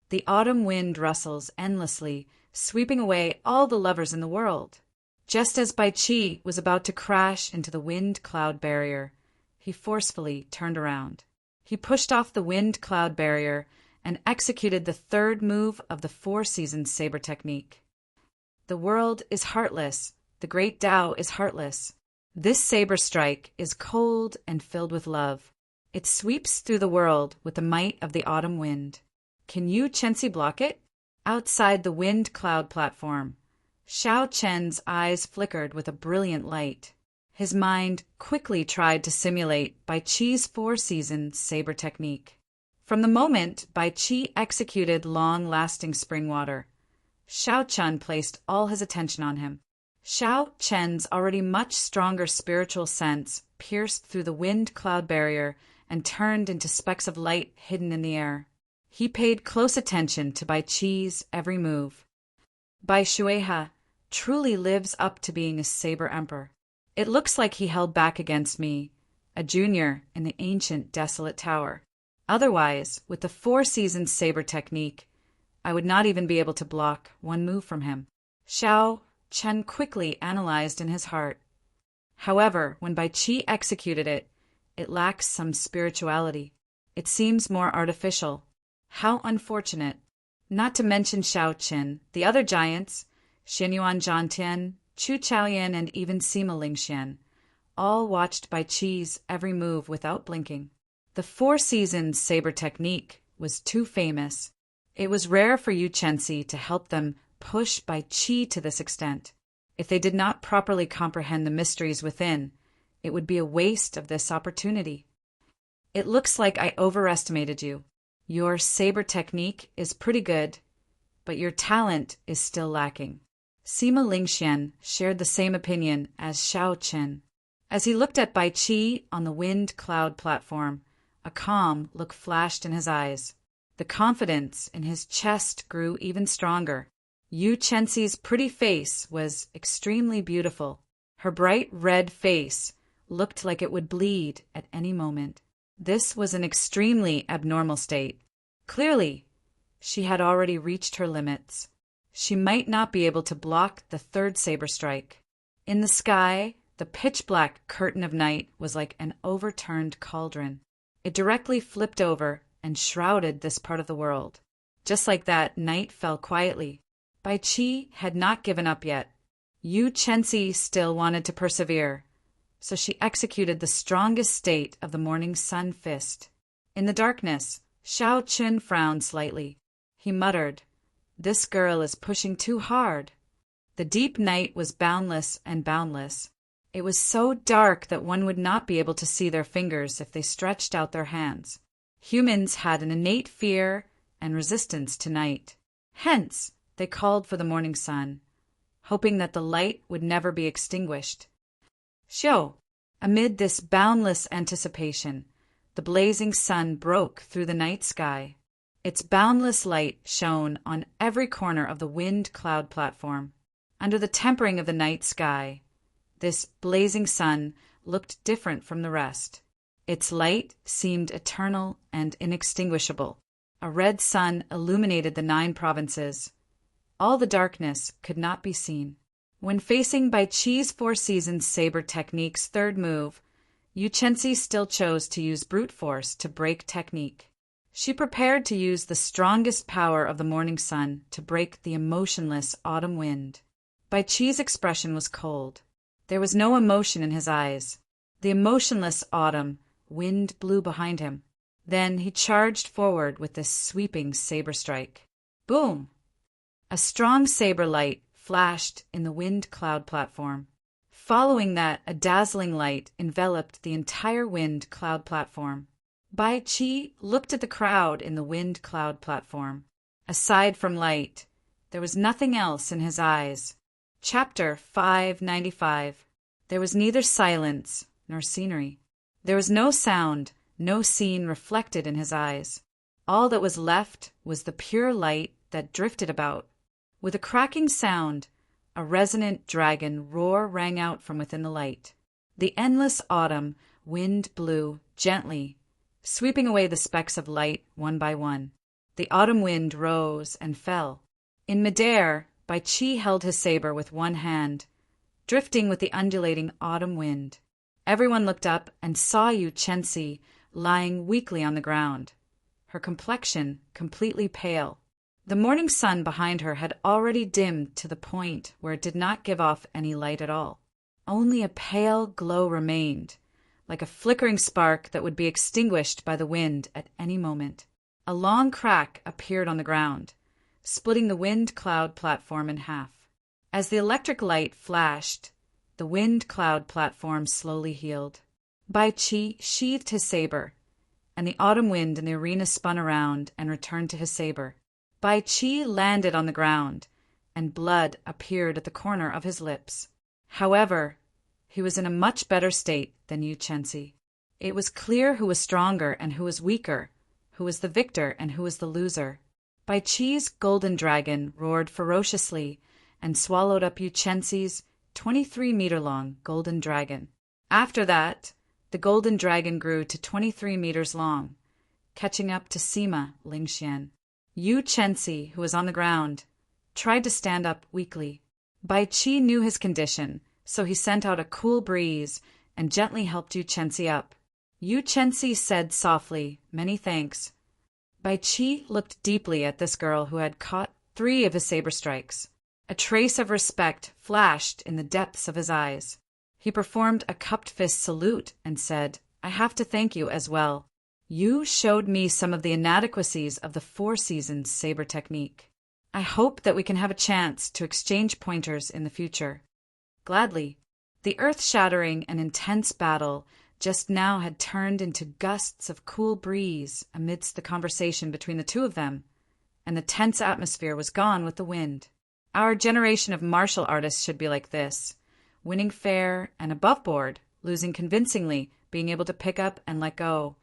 The autumn wind rustles endlessly, sweeping away all the lovers in the world. Just as Bai Qi was about to crash into the wind-cloud barrier, he forcefully turned around. He pushed off the wind-cloud barrier and executed the 3rd move of the 4 Seasons saber technique. The world is heartless. The great Tao is heartless. This saber strike is cold and filled with love. It sweeps through the world with the might of the autumn wind. Can Yu Chensi block it? Outside the wind-cloud platform, Xiao Chen's eyes flickered with a brilliant light. His mind quickly tried to simulate Bai Qi's 4 Seasons saber technique. From the moment Bai Qi executed long-lasting spring water, Xiao Chen placed all his attention on him. Xiao Chen's already much stronger spiritual sense pierced through the wind-cloud barrier and turned into specks of light hidden in the air. He paid close attention to Bai Qi's every move. Bai Shuihe truly lives up to being a saber emperor. It looks like he held back against me, a junior in the ancient desolate tower. Otherwise, with the 4 Seasons saber technique, I would not even be able to block one move from him. Xiao Chen quickly analyzed in his heart. However, when Bai Qi executed it, it lacks some spirituality. It seems more artificial. How unfortunate. Not to mention Xiao Qin, the other giants, Xianyuan Zhantian, Chu Chaoyan, and even Sima Lingxian, all watched Bai Qi's every move without blinking. The 4 Seasons saber technique was too famous. It was rare for Yu Chensi to help them push Bai Qi to this extent. If they did not properly comprehend the mysteries within, it would be a waste of this opportunity. It looks like I overestimated you. Your saber technique is pretty good, but your talent is still lacking. Sima Lingxian shared the same opinion as Xiao Qin. As he looked at Bai Qi on the wind-cloud platform, a calm look flashed in his eyes. The confidence in his chest grew even stronger. Yu Chensi's pretty face was extremely beautiful. Her bright red face looked like it would bleed at any moment. This was an extremely abnormal state. Clearly, she had already reached her limits. She might not be able to block the third saber strike. In the sky, the pitch-black curtain of night was like an overturned cauldron. It directly flipped over and shrouded this part of the world. Just like that, night fell quietly. Bai Qi had not given up yet. Yu Chenxi still wanted to persevere, so she executed the strongest state of the morning sun fist. In the darkness, Xiao Qun frowned slightly. He muttered, "This girl is pushing too hard." The deep night was boundless and boundless. It was so dark that one would not be able to see their fingers if they stretched out their hands. Humans had an innate fear and resistance to night. Hence, they called for the morning sun, hoping that the light would never be extinguished. Xiu, amid this boundless anticipation, the blazing sun broke through the night sky. Its boundless light shone on every corner of the wind cloud platform. Under the tempering of the night sky, this blazing sun looked different from the rest. Its light seemed eternal and inextinguishable. A red sun illuminated the 9 provinces. All the darkness could not be seen. When facing Bai Qi's 4 Seasons saber technique's third move, Yu Chenxi still chose to use brute force to break technique. She prepared to use the strongest power of the morning sun to break the emotionless autumn wind. Bai Qi's expression was cold. There was no emotion in his eyes. The emotionless autumn wind blew behind him. Then he charged forward with this sweeping saber strike. Boom! A strong saber light flashed in the wind cloud platform. Following that, a dazzling light enveloped the entire wind cloud platform. Bai Qi looked at the crowd in the wind cloud platform. Aside from light, there was nothing else in his eyes. Chapter 595. There was neither silence nor scenery. There was no sound, no scene reflected in his eyes. All that was left was the pure light that drifted about. With a cracking sound, a resonant dragon roar rang out from within the light. The endless autumn wind blew gently, sweeping away the specks of light one by one. The autumn wind rose and fell. In midair, Bai Qi held his saber with one hand, drifting with the undulating autumn wind. Everyone looked up and saw Yu Chenxi lying weakly on the ground, her complexion completely pale. The morning sun behind her had already dimmed to the point where it did not give off any light at all. Only a pale glow remained, like a flickering spark that would be extinguished by the wind at any moment. A long crack appeared on the ground, splitting the wind cloud platform in half. As the electric light flashed, the wind cloud platform slowly healed. Bai Qi sheathed his saber, and the autumn wind in the arena spun around and returned to his saber. Bai Qi landed on the ground, and blood appeared at the corner of his lips. However, he was in a much better state than Yu Chenxi. It was clear who was stronger and who was weaker, who was the victor and who was the loser. Bai Qi's golden dragon roared ferociously and swallowed up Yu Chenxi's 23-meter-long golden dragon. After that, the golden dragon grew to 23 meters long, catching up to Sima Lingxian. Yu Chenxi, who was on the ground, tried to stand up weakly. Bai Qi knew his condition, so he sent out a cool breeze and gently helped Yu Chenxi up. Yu Chenxi said softly, "Many thanks." Bai Qi looked deeply at this girl who had caught 3 of his saber strikes. A trace of respect flashed in the depths of his eyes. He performed a cupped fist salute and said, "I have to thank you as well. You showed me some of the inadequacies of the 4 Seasons saber technique. I hope that we can have a chance to exchange pointers in the future." Gladly. The earth-shattering and intense battle just now had turned into gusts of cool breeze amidst the conversation between the 2 of them, and the tense atmosphere was gone with the wind. Our generation of martial artists should be like this, winning fair and above board, losing convincingly, being able to pick up and let go,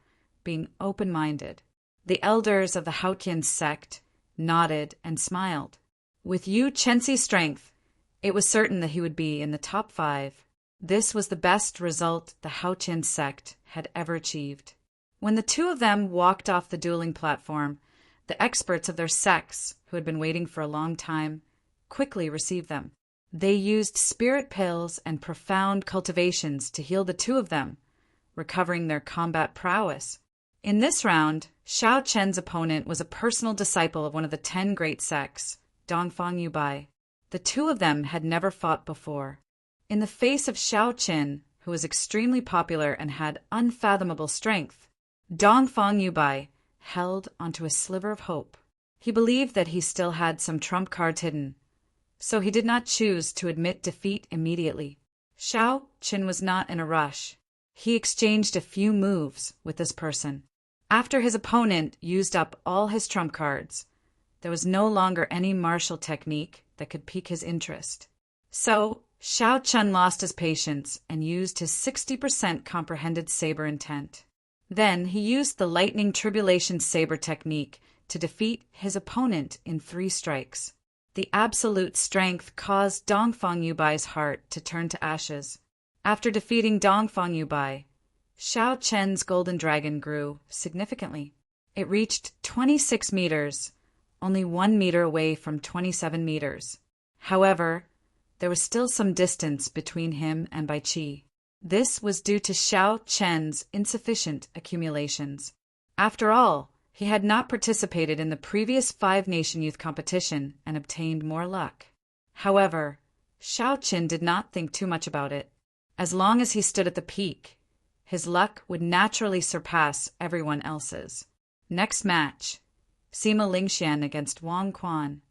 being open-minded. The elders of the Haotian sect nodded and smiled. With Yu Chenxi's strength, it was certain that he would be in the top 5. This was the best result the Haoqian sect had ever achieved. When the two of them walked off the dueling platform, the experts of their sects, who had been waiting for a long time, quickly received them. They used spirit pills and profound cultivations to heal the two of them, recovering their combat prowess. In this round, Xiao Chen's opponent was a personal disciple of one of the 10 great sects, Dongfang Yubai. The two of them had never fought before. In the face of Xiao Chen, who was extremely popular and had unfathomable strength, Dongfang Yubai held onto a sliver of hope. He believed that he still had some trump cards hidden, so he did not choose to admit defeat immediately. Xiao Chen was not in a rush. He exchanged a few moves with this person. After his opponent used up all his trump cards, there was no longer any martial technique that could pique his interest. So, Xiao Chen lost his patience and used his 60% comprehended saber intent. Then he used the lightning tribulation saber technique to defeat his opponent in 3 strikes. The absolute strength caused Dongfang Yubai's heart to turn to ashes. After defeating Dongfang Yubai, Xiao Chen's golden dragon grew significantly. It reached 26 meters, only 1 meter away from 27 meters. However, there was still some distance between him and Bai Qi. This was due to Xiao Chen's insufficient accumulations. After all, he had not participated in the previous 5-nation youth competition and obtained more luck. However, Xiao Chen did not think too much about it. As long as he stood at the peak, his luck would naturally surpass everyone else's. Next match, Sima Lingxian against Wang Quan.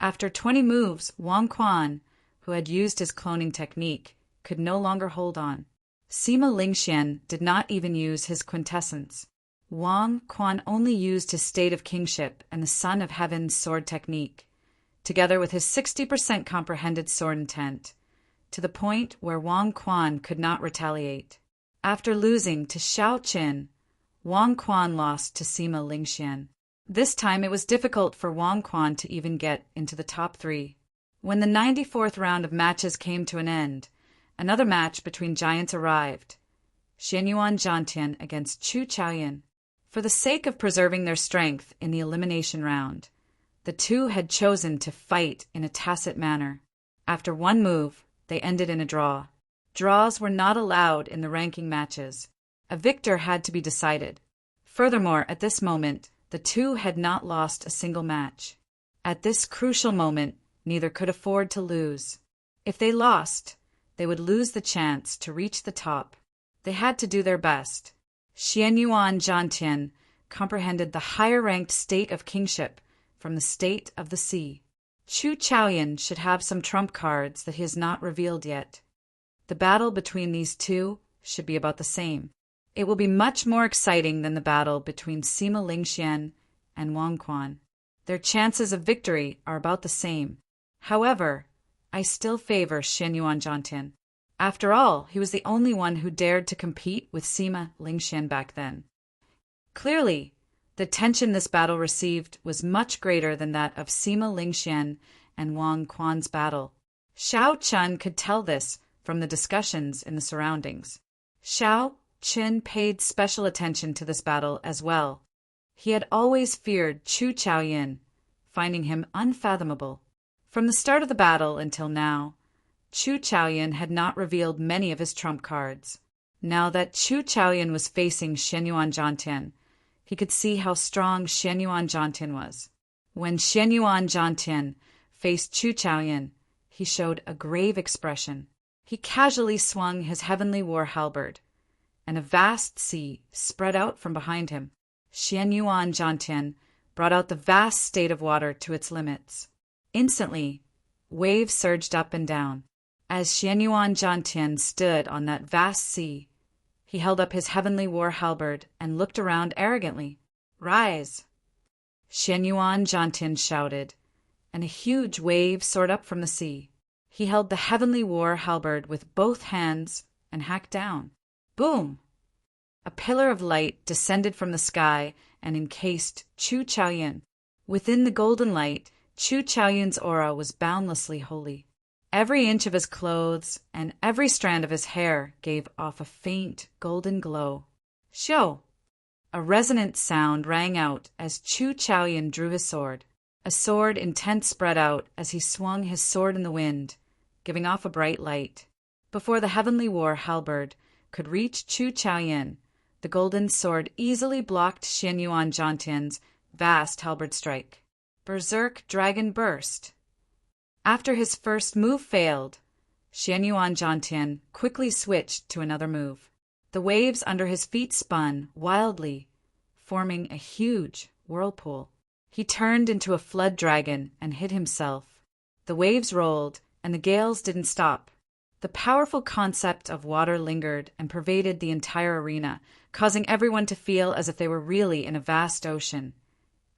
After 20 moves, Wang Quan, who had used his cloning technique, could no longer hold on. Sima Lingxian did not even use his quintessence. Wang Quan only used his state of kingship and the Son of Heaven's sword technique, together with his 60% comprehended sword intent, to the point where Wang Quan could not retaliate. After losing to Xiao Chen, Wang Quan lost to Sima Lingxian. This time it was difficult for Wang Quan to even get into the top 3. When the 94th round of matches came to an end, another match between giants arrived. Xianyuan Jiantian against Chu Chaoyan. For the sake of preserving their strength in the elimination round, the two had chosen to fight in a tacit manner. After 1 move, they ended in a draw. Draws were not allowed in the ranking matches. A victor had to be decided. Furthermore, at this moment, the two had not lost a single match. At this crucial moment, neither could afford to lose. If they lost, they would lose the chance to reach the top. They had to do their best. Xianyuan Jiantian comprehended the higher-ranked state of kingship from the state of the sea. Chu Chaoyan should have some trump cards that he has not revealed yet. The battle between these two should be about the same. It will be much more exciting than the battle between Sima Lingxian and Wang Quan. Their chances of victory are about the same. However, I still favor Xianyuan Jiantian. After all, he was the only one who dared to compete with Sima Lingxian back then. Clearly, the tension this battle received was much greater than that of Sima Lingxian and Wang Quan's battle. Xiao Chen could tell this from the discussions in the surroundings. Xiao Chen paid special attention to this battle as well. He had always feared Chu Chaoyan, finding him unfathomable. From the start of the battle until now, Chu Chaoyan had not revealed many of his trump cards. Now that Chu Chaoyan was facing Xianyuan Jiantian, he could see how strong Xianyuan Jiantian was. When Xianyuan Jiantian faced Chu Chaoyan, he showed a grave expression. He casually swung his heavenly war halberd, and a vast sea spread out from behind him. Xianyuan Jiantian brought out the vast state of water to its limits. Instantly, waves surged up and down. As Xianyuan Jiantian stood on that vast sea, he held up his heavenly war halberd and looked around arrogantly. "Rise!" Xianyuan Jiantian shouted, and a huge wave soared up from the sea. He held the heavenly war halberd with both hands and hacked down. Boom! A pillar of light descended from the sky and encased Chu Chaoyan. Within the golden light, Chu Chaoyan's aura was boundlessly holy. Every inch of his clothes and every strand of his hair gave off a faint golden glow. Shoo! A resonant sound rang out as Chu Chaoyan drew his sword. A sword intent spread out as he swung his sword in the wind, giving off a bright light. Before the heavenly war halberd could reach Chu Chaoyan, the golden sword easily blocked Xianyuan Zhantian's vast halberd strike. Berserk Dragon Burst. After his first move failed, Xianyuan Zhantian quickly switched to another move. The waves under his feet spun wildly, forming a huge whirlpool. He turned into a flood dragon and hid himself. The waves rolled, and the gales didn't stop. The powerful concept of water lingered and pervaded the entire arena, causing everyone to feel as if they were really in a vast ocean.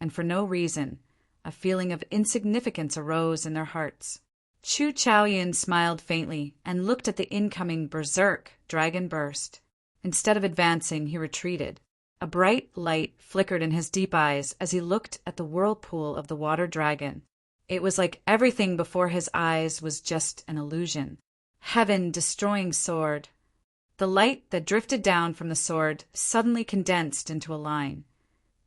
And for no reason, a feeling of insignificance arose in their hearts. Chu Chaoyan smiled faintly and looked at the incoming berserk dragon burst. Instead of advancing, he retreated. A bright light flickered in his deep eyes as he looked at the whirlpool of the water dragon. It was like everything before his eyes was just an illusion. Heaven-destroying sword. The light that drifted down from the sword suddenly condensed into a line,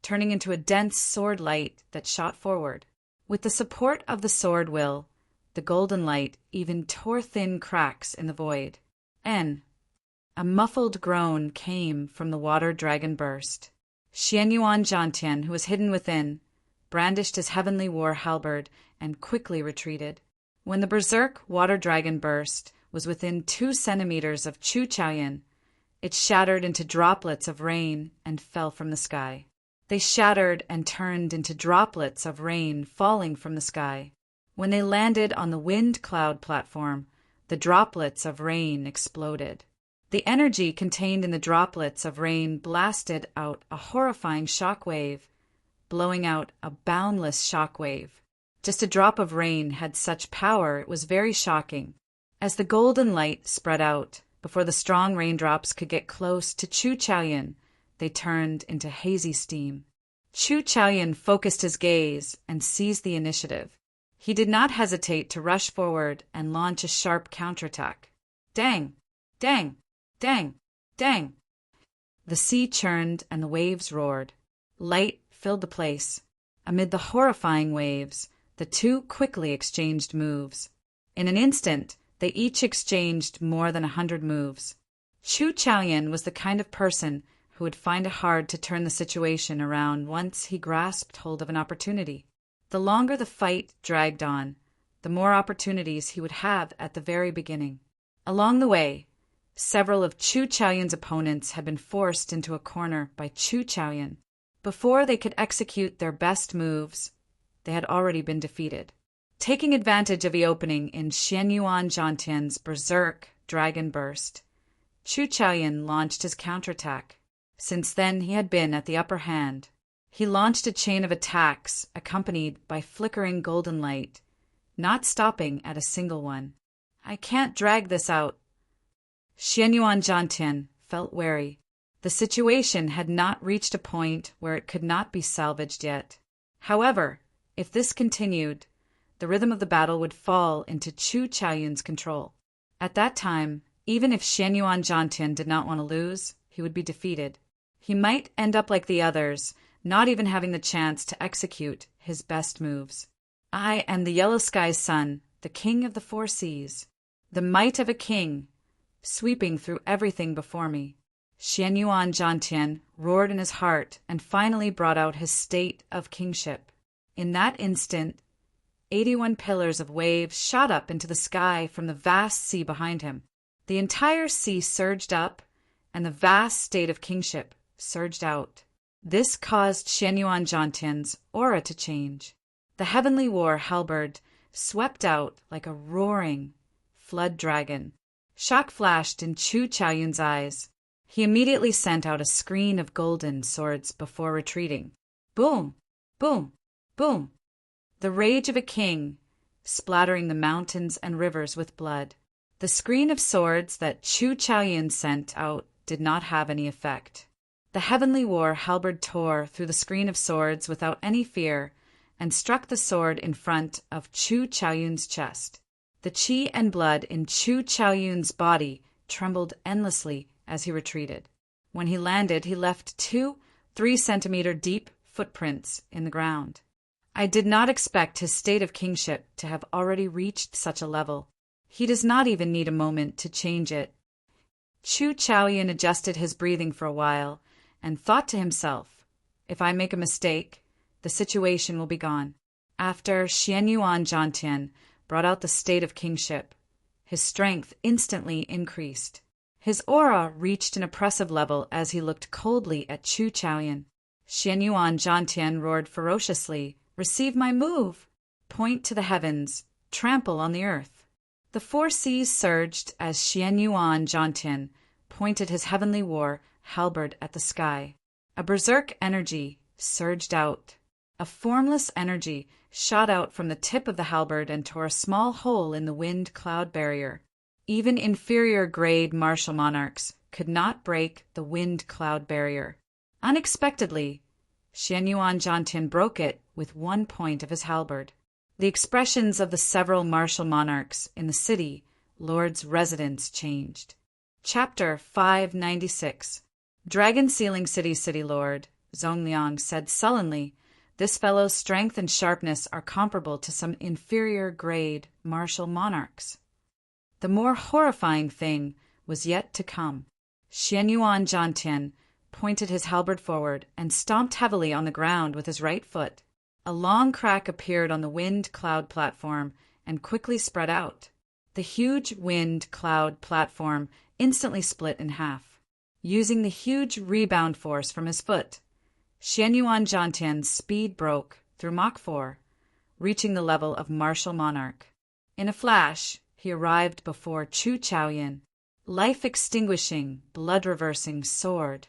turning into a dense sword light that shot forward. With the support of the sword will, the golden light even tore thin cracks in the void. A muffled groan came from the water dragon burst. Xianyuan Zhantian, who was hidden within, brandished his heavenly war halberd and quickly retreated. When the berserk water dragon burst was within 2 centimeters of Chu Chaoyan, it shattered into droplets of rain and fell from the sky. They shattered and turned into droplets of rain falling from the sky. When they landed on the wind cloud platform, the droplets of rain exploded. The energy contained in the droplets of rain blasted out a horrifying shock wave, blowing out a boundless shock wave. Just a drop of rain had such power it was very shocking. As the golden light spread out, before the strong raindrops could get close to Chu Chaoyan, they turned into hazy steam. Chu Chaoyan focused his gaze and seized the initiative. He did not hesitate to rush forward and launch a sharp counterattack. Dang! Dang! Dang! Dang! The sea churned and the waves roared. Light filled the place. Amid the horrifying waves, the two quickly exchanged moves. In an instant, they each exchanged more than 100 moves. Chu Chaoyan was the kind of person who would find it hard to turn the situation around once he grasped hold of an opportunity. The longer the fight dragged on, the more opportunities he would have at the very beginning. Along the way, several of Chu Chaoyan's opponents had been forced into a corner by Chu Chaoyan. Before they could execute their best moves, they had already been defeated. Taking advantage of the opening in Xianyuan Zhantian's berserk dragon burst, Chu Chaoyan launched his counterattack. Since then he had been at the upper hand. He launched a chain of attacks accompanied by flickering golden light, not stopping at a single one. I can't drag this out. Xianyuan Zhantian felt wary. The situation had not reached a point where it could not be salvaged yet. However, if this continued, the rhythm of the battle would fall into Chu Chaoyan's control. At that time, even if Xianyuan Zhantian did not want to lose, he would be defeated. He might end up like the others, not even having the chance to execute his best moves. I am the Yellow Sky's son, the king of the 4 seas, the might of a king, sweeping through everything before me. Xianyuan Zhantian roared in his heart and finally brought out his state of kingship. In that instant, 81 pillars of waves shot up into the sky from the vast sea behind him. The entire sea surged up, and the vast state of kingship surged out. This caused Xianyuan Zhantian's aura to change. The heavenly war halberd swept out like a roaring flood dragon. Shock flashed in Chu Chaoyan's eyes. He immediately sent out a screen of golden swords before retreating. Boom! Boom! Boom! The rage of a king, splattering the mountains and rivers with blood. The screen of swords that Chu Chaoyan sent out did not have any effect. The heavenly war halberd tore through the screen of swords without any fear and struck the sword in front of Chu Chaoyan's chest. The qi and blood in Chu Chaoyun's body trembled endlessly as he retreated. When he landed, he left 2 3-centimeter deep footprints in the ground. I did not expect his state of kingship to have already reached such a level. He does not even need a moment to change it. Chu Chaoyun adjusted his breathing for a while and thought to himself, if I make a mistake, the situation will be gone. After Xianyuan Jiantian brought out the state of kingship, his strength instantly increased. His aura reached an oppressive level as he looked coldly at Chu Chaoyun. Xianyuan Jiantian roared ferociously, "Receive my move! Point to the heavens, trample on the earth." The 4 seas surged as Xianyuan Jiantian pointed his heavenly war halberd at the sky. A berserk energy surged out. A formless energy shot out from the tip of the halberd and tore a small hole in the wind-cloud barrier. Even inferior-grade martial monarchs could not break the wind-cloud barrier. Unexpectedly, Xianyuan Jiantian broke it with 1 point of his halberd. The expressions of the several martial monarchs in the city lord's residence changed. Chapter 596. Dragon Sealing City Lord, Zongliang said sullenly, "This fellow's strength and sharpness are comparable to some inferior-grade martial monarchs." The more horrifying thing was yet to come. Xianyuan Jiantian pointed his halberd forward and stomped heavily on the ground with his right foot. A long crack appeared on the wind-cloud platform and quickly spread out. The huge wind-cloud platform instantly split in half. Using the huge rebound force from his foot, Xianyuan Jiantian's speed broke through Mach 4, reaching the level of martial monarch. In a flash, he arrived before Chu Chaoyun, life-extinguishing, blood-reversing sword.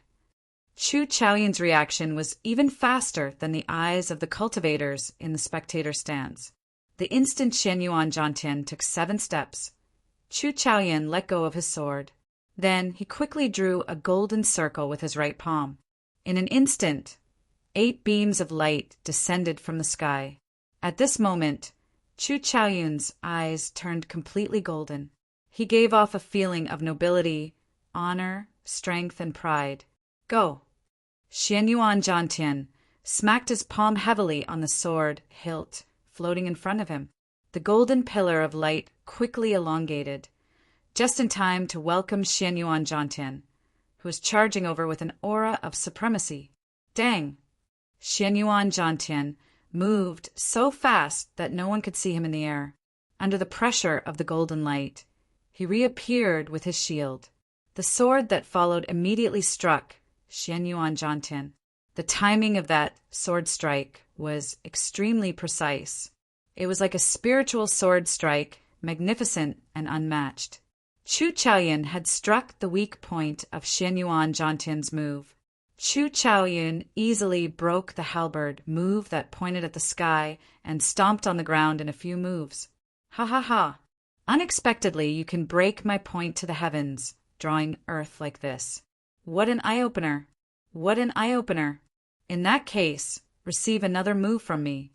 Chu Chaoyun's reaction was even faster than the eyes of the cultivators in the spectator stands. The instant Xianyuan Jiantian took 7 steps, Chu Chaoyun let go of his sword. Then he quickly drew a golden circle with his right palm. In an instant, 8 beams of light descended from the sky. At this moment, Chu Chaoyun's eyes turned completely golden. He gave off a feeling of nobility, honor, strength, and pride. "Go!" Xianyuan Jiantian smacked his palm heavily on the sword hilt floating in front of him. The golden pillar of light quickly elongated, just in time to welcome Xianyuan Jiantian, who was charging over with an aura of supremacy. Dang! Xianyuan Jiantian moved so fast that no one could see him in the air. Under the pressure of the golden light, he reappeared with his shield. The sword that followed immediately struck Xianyuan Jiantian. The timing of that sword strike was extremely precise. It was like a spiritual sword strike, magnificent and unmatched. Chu Chaoyun had struck the weak point of Xianyuan Jiantian's move. Chu Chaoyun easily broke the halberd move that pointed at the sky and stomped on the ground in a few moves. "Ha ha ha! Unexpectedly you can break my point to the heavens, drawing earth like this. What an eye-opener! What an eye-opener! In that case, receive another move from me."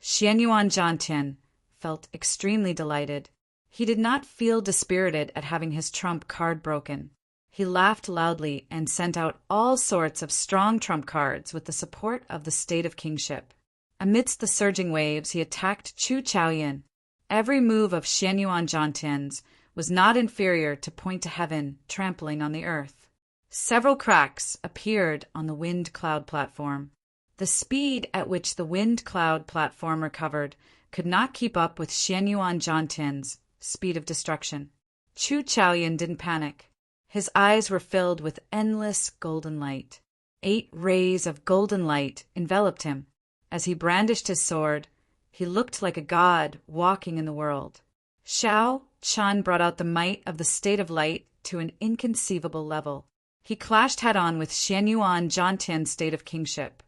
Xianyuan Jiantian felt extremely delighted. He did not feel dispirited at having his trump card broken. He laughed loudly and sent out all sorts of strong trump cards with the support of the state of kingship. Amidst the surging waves, he attacked Chu Chaoyun. Every move of Xianyuan Jiantian's was not inferior to point to heaven, trampling on the earth. Several cracks appeared on the wind-cloud platform. The speed at which the wind-cloud platform recovered could not keep up with Xianyuan Jiantian's speed of destruction. Chu Chaoyun didn't panic. His eyes were filled with endless golden light. 8 rays of golden light enveloped him. As he brandished his sword, he looked like a god walking in the world. Xiao Chun brought out the might of the state of light to an inconceivable level. He clashed head-on with Xianyuan Jiantian's state of kingship,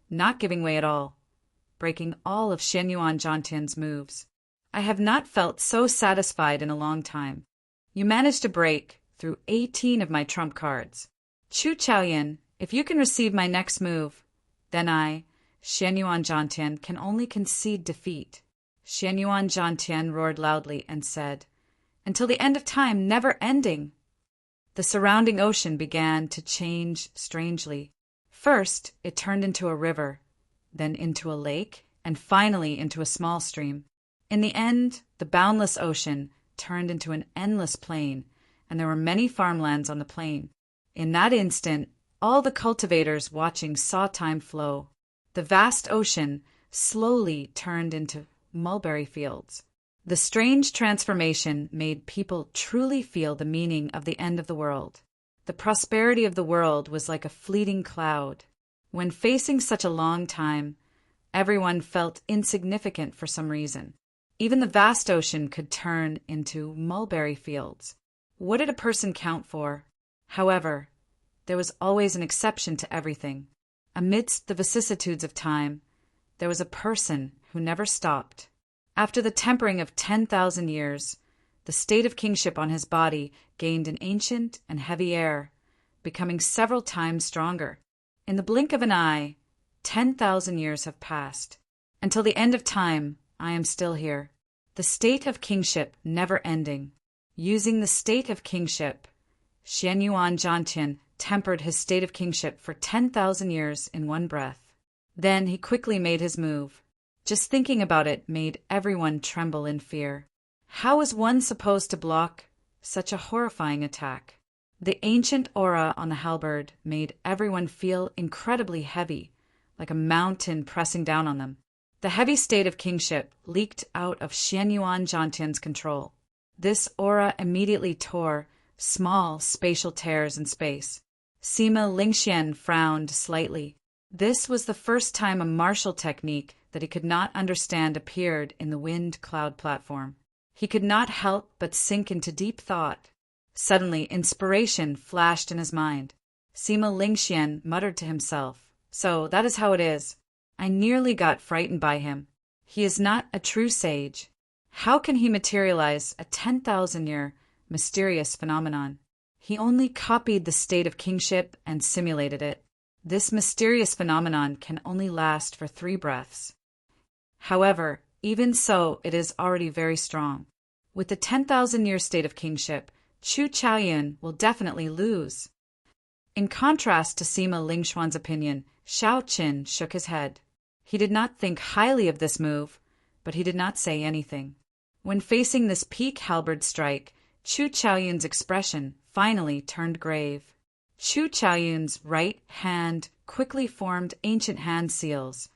not giving way at all, breaking all of Xianyuan Jiantian's moves. I have not felt so satisfied in a long time. You managed to break through 18 of my trump cards. Chu Chaoyun, if you can receive my next move, then I, Xianyuan Jiantian, can only concede defeat. Xianyuan Zhantian roared loudly and said, "Until the end of time, never ending!" The surrounding ocean began to change strangely. First, it turned into a river, then into a lake, and finally into a small stream. In the end, the boundless ocean turned into an endless plain, and there were many farmlands on the plain. In that instant, all the cultivators watching saw time flow. The vast ocean slowly turned into mulberry fields. The strange transformation made people truly feel the meaning of the end of the world. The prosperity of the world was like a fleeting cloud. When facing such a long time, everyone felt insignificant for some reason. Even the vast ocean could turn into mulberry fields. What did a person count for? However, there was always an exception to everything. Amidst the vicissitudes of time, there was a person who never stopped. After the tempering of 10,000 years, the state of kingship on his body gained an ancient and heavy air, becoming several times stronger. In the blink of an eye, 10,000 years have passed. Until the end of time, I am still here. The state of kingship never ending. Using the state of kingship, Xianyuan Zhantian tempered his state of kingship for 10,000 years in one breath. Then he quickly made his move. Just thinking about it made everyone tremble in fear. How was one supposed to block such a horrifying attack? The ancient aura on the halberd made everyone feel incredibly heavy, like a mountain pressing down on them. The heavy state of kingship leaked out of Xianyuan Zhantian's control. This aura immediately tore small spatial tears in space. Sima Lingxian frowned slightly. This was the first time a martial technique that he could not understand appeared in the wind cloud platform. He could not help but sink into deep thought. Suddenly, inspiration flashed in his mind. Sima Lingxian muttered to himself, "So that is how it is. I nearly got frightened by him. He is not a true sage. How can he materialize a 10,000-year mysterious phenomenon? He only copied the state of kingship and simulated it. This mysterious phenomenon can only last for 3 breaths. However, even so, it is already very strong. With the 10,000-year state of kingship, Chu Chaoyun will definitely lose." In contrast to Sima Lingxuan's opinion, Shao Qin shook his head. He did not think highly of this move, but he did not say anything. When facing this peak halberd strike, Chu Chaoyun's expression finally turned grave. Chu Chaoyun's right hand quickly formed ancient hand seals,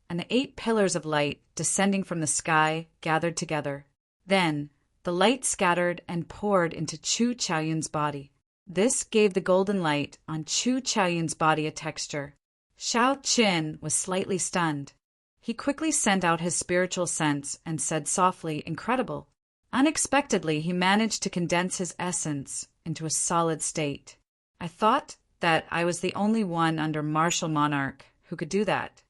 and the 8 pillars of light descending from the sky gathered together. Then, the light scattered and poured into Chu Chaoyun's body. This gave the golden light on Chu Chaoyun's body a texture. Shao Qin was slightly stunned. He quickly sent out his spiritual sense and said softly, "Incredible." Unexpectedly, he managed to condense his essence into a solid state. I thought that I was the only one under martial monarch who could do that.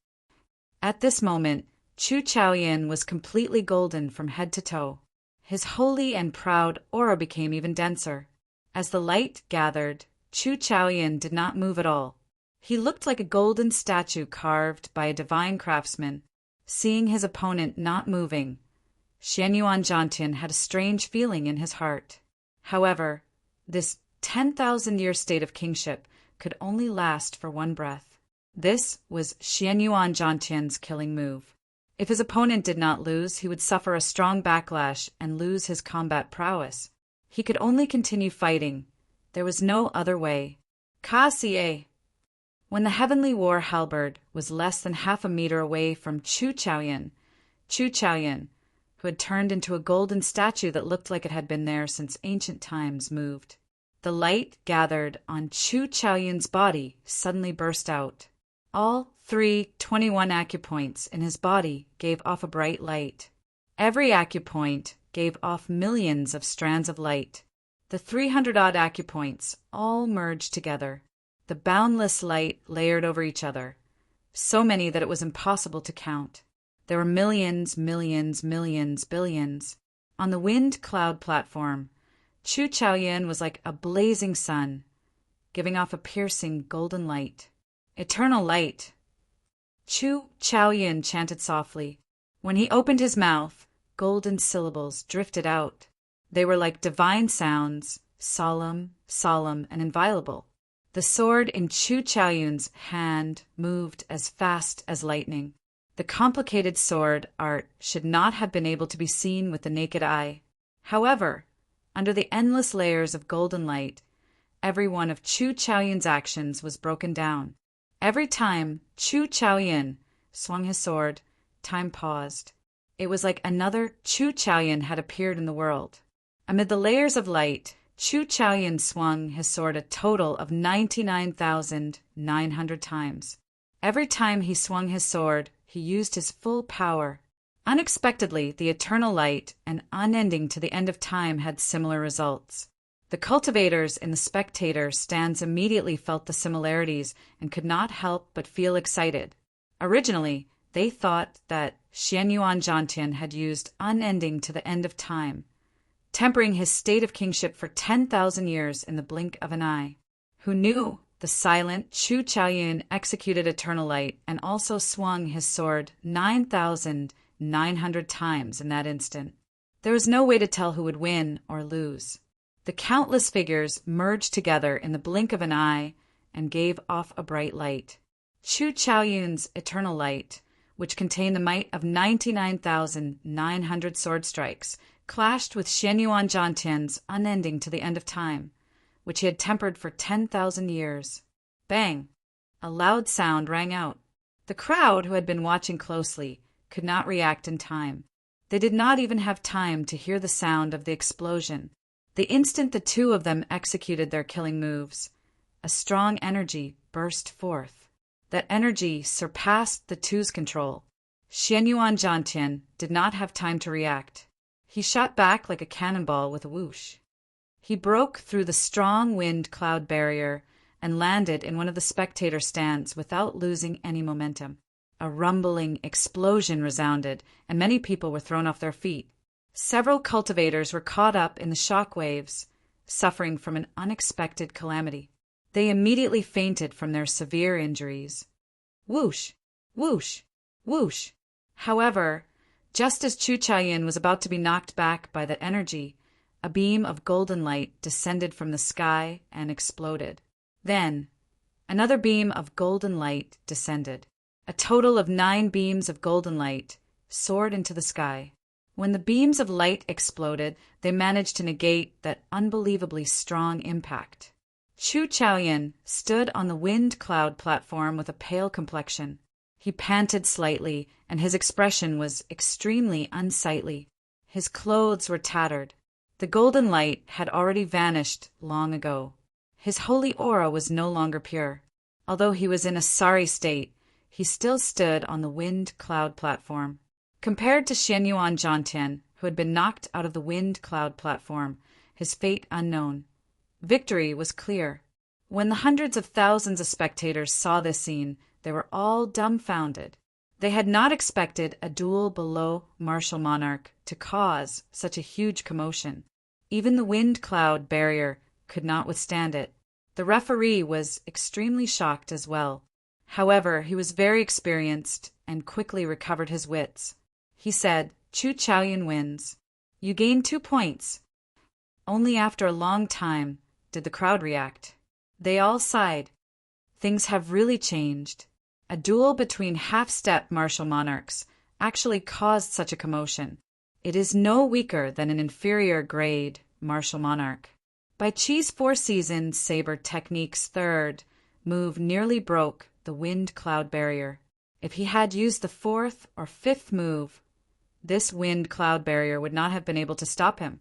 At this moment, Chu Chaoyun was completely golden from head to toe. His holy and proud aura became even denser. As the light gathered, Chu Chaoyun did not move at all. He looked like a golden statue carved by a divine craftsman. Seeing his opponent not moving, Xianyuan Zhantian had a strange feeling in his heart. However, this 10,000-year state of kingship could only last for 1 breath. This was Xianyuan Zhantian's killing move. If his opponent did not lose, he would suffer a strong backlash and lose his combat prowess. He could only continue fighting. There was no other way. Ka-sie! When the heavenly war halberd was less than half a meter away from Chu Chaoyun, who had turned into a golden statue that looked like it had been there since ancient times, moved. The light gathered on Chu Chaoyun's body suddenly burst out. All 321 acupoints in his body gave off a bright light. Every acupoint gave off millions of strands of light. The 300-odd acupoints all merged together. The boundless light layered over each other, so many that it was impossible to count. There were millions, millions, millions, billions. On the wind cloud platform, Chu Chaoyun was like a blazing sun, giving off a piercing golden light. Eternal light! Chu Chaoyun chanted softly. When he opened his mouth, golden syllables drifted out. They were like divine sounds, solemn, solemn, and inviolable. The sword in Chu Chaoyun's hand moved as fast as lightning. The complicated sword art should not have been able to be seen with the naked eye. However, under the endless layers of golden light, every one of Chu Chaoyun's actions was broken down. Every time Chu Chaoyun swung his sword, time paused. It was like another Chu Chaoyun had appeared in the world. Amid the layers of light, Chu Chaoyun swung his sword a total of 99,900 times. Every time he swung his sword, he used his full power. Unexpectedly, the eternal light and unending to the end of time had similar results. The cultivators in the spectator stands immediately felt the similarities and could not help but feel excited. Originally, they thought that Xianyuan Zhantian had used unending to the end of time, tempering his state of kingship for 10,000 years in the blink of an eye. Who knew? The silent Chu Chaoyun executed eternal light and also swung his sword 9,900 times in that instant. There was no way to tell who would win or lose. The countless figures merged together in the blink of an eye and gave off a bright light. Chu Chaoyun's eternal light, which contained the might of 99,900 sword strikes, clashed with Xianyuan Zhantian's unending to the end of time, which he had tempered for 10,000 years. Bang! A loud sound rang out. The crowd, who had been watching closely, could not react in time. They did not even have time to hear the sound of the explosion. The instant the two of them executed their killing moves, a strong energy burst forth. That energy surpassed the two's control. Xianyuan Zhantian did not have time to react. He shot back like a cannonball with a whoosh. He broke through the strong wind cloud barrier and landed in one of the spectator stands without losing any momentum. A rumbling explosion resounded, and many people were thrown off their feet. Several cultivators were caught up in the shock waves, suffering from an unexpected calamity. They immediately fainted from their severe injuries. Whoosh! Whoosh! Whoosh! However, just as Chu Chaoyun was about to be knocked back by that energy, a beam of golden light descended from the sky and exploded. Then, another beam of golden light descended. A total of 9 beams of golden light soared into the sky. When the beams of light exploded, they managed to negate that unbelievably strong impact. Chu Chaoyun stood on the wind cloud platform with a pale complexion. He panted slightly, and his expression was extremely unsightly. His clothes were tattered. The golden light had already vanished long ago. His holy aura was no longer pure. Although he was in a sorry state, he still stood on the wind cloud platform. Compared to Xianyuan Zhantian, who had been knocked out of the wind cloud platform, his fate unknown, victory was clear. When the hundreds of thousands of spectators saw this scene, they were all dumbfounded. They had not expected a duel below Martial Monarch to cause such a huge commotion. Even the wind cloud barrier could not withstand it. The referee was extremely shocked as well. However, he was very experienced and quickly recovered his wits. He said, "Chu Chaoyun wins. You gain 2 points." Only after a long time did the crowd react. They all sighed. Things have really changed. A duel between half-step martial monarchs actually caused such a commotion. It is no weaker than an inferior grade martial monarch. Bai Qi's 4-season saber technique's third move nearly broke the wind cloud barrier. If he had used the 4th or 5th move, this wind cloud barrier would not have been able to stop him.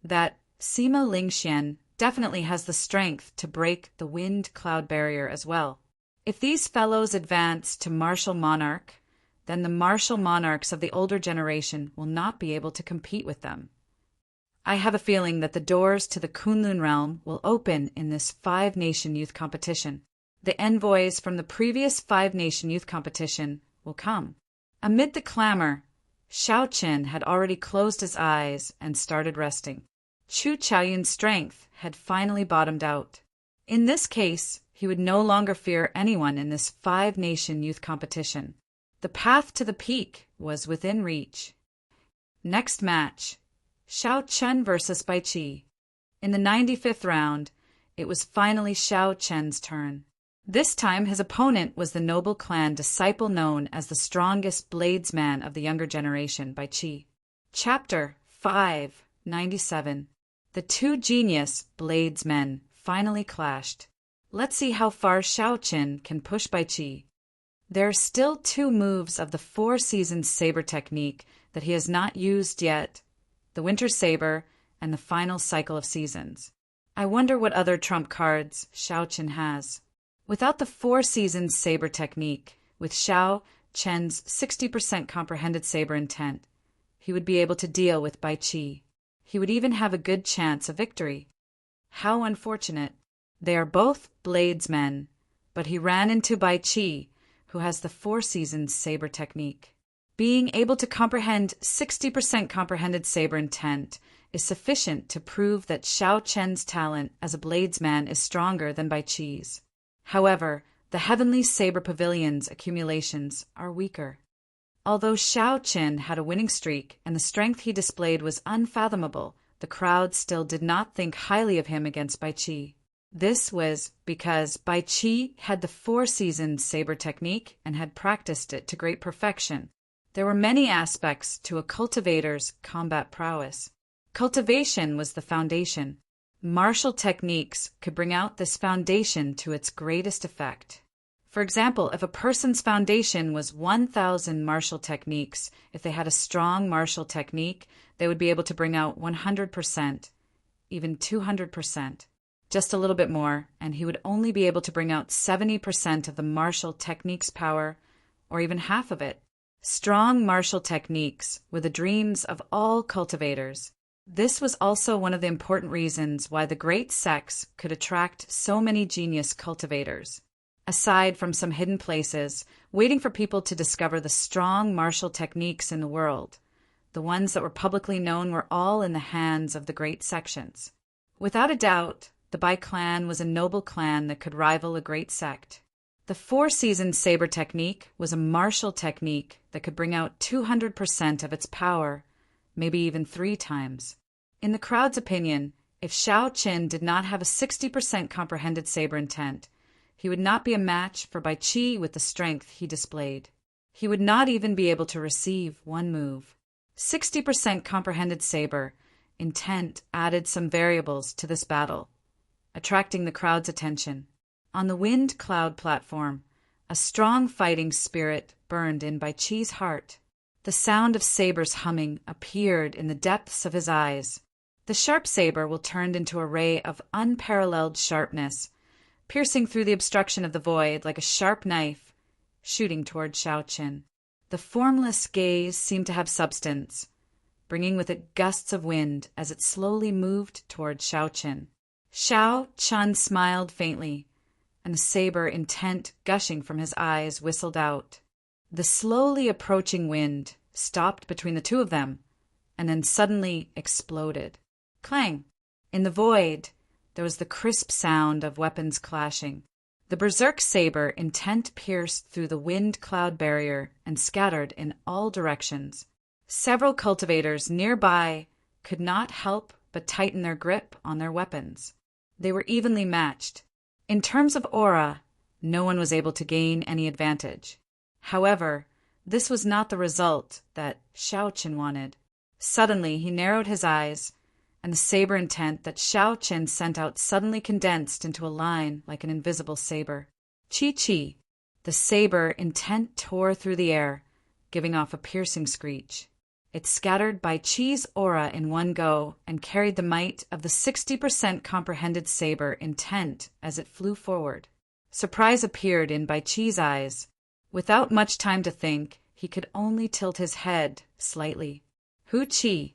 That Sima Lingxian definitely has the strength to break the wind cloud barrier as well. If these fellows advance to martial monarch, then the martial monarchs of the older generation will not be able to compete with them. I have a feeling that the doors to the Kunlun realm will open in this 5-nation youth competition. The envoys from the previous 5-nation youth competition will come. Amid the clamor, Shao Qin had already closed his eyes and started resting. Chu Chaoyun's strength had finally bottomed out. In this case, he would no longer fear anyone in this 5-nation youth competition. The path to the peak was within reach. Next match, Xiao Chen versus Bai Qi. In the 95th round, it was finally Xiao Chen's turn. This time his opponent was the noble clan disciple known as the strongest bladesman of the younger generation, Bai Qi. Chapter 597. The two genius bladesmen finally clashed. Let's see how far Xiao Chen can push Bai Qi. There are still two moves of the Four Seasons saber technique that he has not used yet, the Winter Saber and the final cycle of seasons. I wonder what other trump cards Xiao Chen has. Without the Four Seasons saber technique, with Xiao Chen's 60% comprehended saber intent, he would be able to deal with Bai Qi. He would even have a good chance of victory. How unfortunate. They are both bladesmen, but he ran into Bai Qi, who has the Four Seasons saber technique. Being able to comprehend 60% comprehended saber intent is sufficient to prove that Xiao Chen's talent as a bladesman is stronger than Bai Qi's. However, the Heavenly Saber Pavilion's accumulations are weaker. Although Xiao Chen had a winning streak and the strength he displayed was unfathomable, the crowd still did not think highly of him against Bai Qi. This was because Bai Qi had the Four Seasons saber technique and had practiced it to great perfection. There were many aspects to a cultivator's combat prowess. Cultivation was the foundation. Martial techniques could bring out this foundation to its greatest effect. For example, if a person's foundation was 1,000 martial techniques, if they had a strong martial technique, they would be able to bring out 100%, even 200%. Just a little bit more, and he would only be able to bring out 70% of the martial technique's power, or even half of it. Strong martial techniques were the dreams of all cultivators. This was also one of the important reasons why the great sects could attract so many genius cultivators. Aside from some hidden places, waiting for people to discover the strong martial techniques in the world, the ones that were publicly known were all in the hands of the great sections. Without a doubt, the Bai clan was a noble clan that could rival a great sect. The Four Seasons saber technique was a martial technique that could bring out 200% of its power, maybe even 3 times. In the crowd's opinion, if Xiao Chen did not have a 60% comprehended saber intent, he would not be a match for Bai Qi with the strength he displayed. He would not even be able to receive one move. 60% comprehended saber intent added some variables to this battle, attracting the crowd's attention. On the Wind Cloud platform, a strong fighting spirit burned in Bai Qi's heart. The sound of sabers humming appeared in the depths of his eyes. The sharp saber will turn into a ray of unparalleled sharpness, piercing through the obstruction of the void like a sharp knife, shooting toward Xiao Chen. The formless gaze seemed to have substance, bringing with it gusts of wind as it slowly moved toward Xiao Chen. Xiao Chen smiled faintly, and the saber intent gushing from his eyes whistled out. The slowly approaching wind stopped between the two of them, and then suddenly exploded. Clang! In the void, there was the crisp sound of weapons clashing. The berserk saber intent pierced through the wind-cloud barrier and scattered in all directions. Several cultivators nearby could not help but tighten their grip on their weapons. They were evenly matched. In terms of aura, no one was able to gain any advantage. However, this was not the result that Xiao Chen wanted. Suddenly, he narrowed his eyes, and the saber intent that Xiao Chen sent out suddenly condensed into a line like an invisible saber. Chi-chi! The saber intent tore through the air, giving off a piercing screech. It scattered Bai Qi's aura in one go and carried the might of the 60% comprehended saber intent as it flew forward. Surprise appeared in Bai Qi's eyes. Without much time to think, he could only tilt his head slightly. Hu Qi!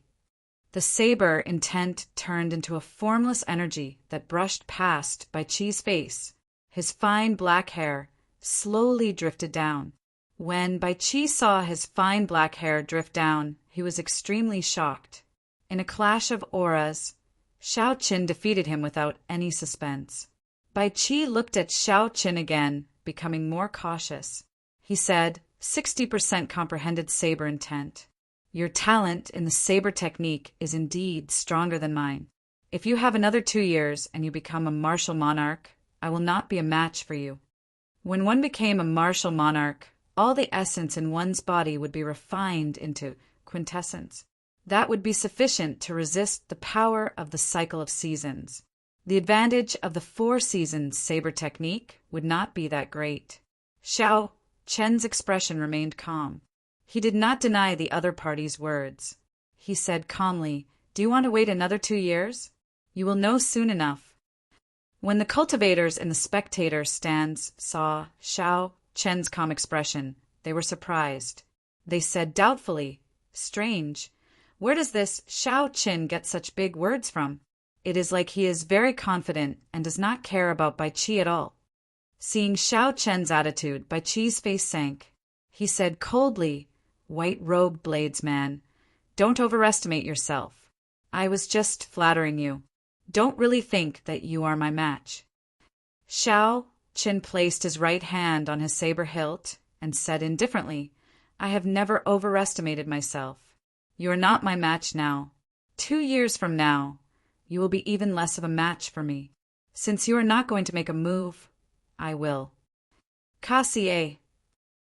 The saber intent turned into a formless energy that brushed past Bai Qi's face. His fine black hair slowly drifted down. When Bai Qi saw his fine black hair drift down, he was extremely shocked. In a clash of auras, Xiao Chen defeated him without any suspense. Bai Qi looked at Xiao Chen again, becoming more cautious. He said, 60% comprehended saber intent. Your talent in the saber technique is indeed stronger than mine. If you have another 2 years and you become a martial monarch, I will not be a match for you. When one became a martial monarch, all the essence in one's body would be refined into quintessence. That would be sufficient to resist the power of the cycle of seasons. The advantage of the 4 seasons saber technique would not be that great. Xiao Chen's expression remained calm. He did not deny the other party's words. He said calmly, "Do you want to wait another 2 years? You will know soon enough." When the cultivators in the spectator stands saw Xiao Chen's calm expression, they were surprised. They said doubtfully, "Strange. Where does this Xiao Chen get such big words from? It is like he is very confident and does not care about Bai Qi at all." Seeing Xiao Chen's attitude, Bai Qi's face sank. He said coldly, "White-robed bladesman, don't overestimate yourself. I was just flattering you. Don't really think that you are my match." Xiao Chen placed his right hand on his saber hilt and said indifferently, "I have never overestimated myself. You are not my match now. 2 years from now, you will be even less of a match for me. Since you are not going to make a move, I will." Cassier.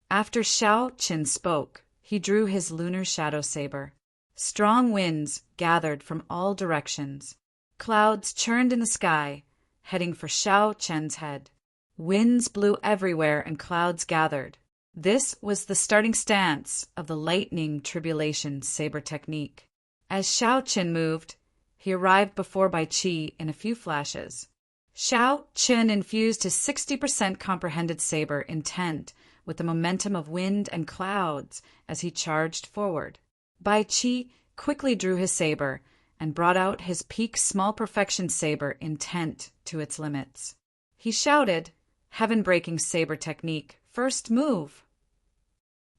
After Xiao Chen spoke, he drew his lunar shadow saber. Strong winds gathered from all directions. Clouds churned in the sky, heading for Xiao Chen's head. Winds blew everywhere and clouds gathered. This was the starting stance of the lightning tribulation saber technique. As Xiao Chen moved, he arrived before Bai Qi in a few flashes. Xiao Chen infused his 60% comprehended saber intent with the momentum of wind and clouds as he charged forward. Bai Qi quickly drew his saber and brought out his peak small perfection saber intent to its limits. He shouted, heaven-breaking saber technique, "First move!"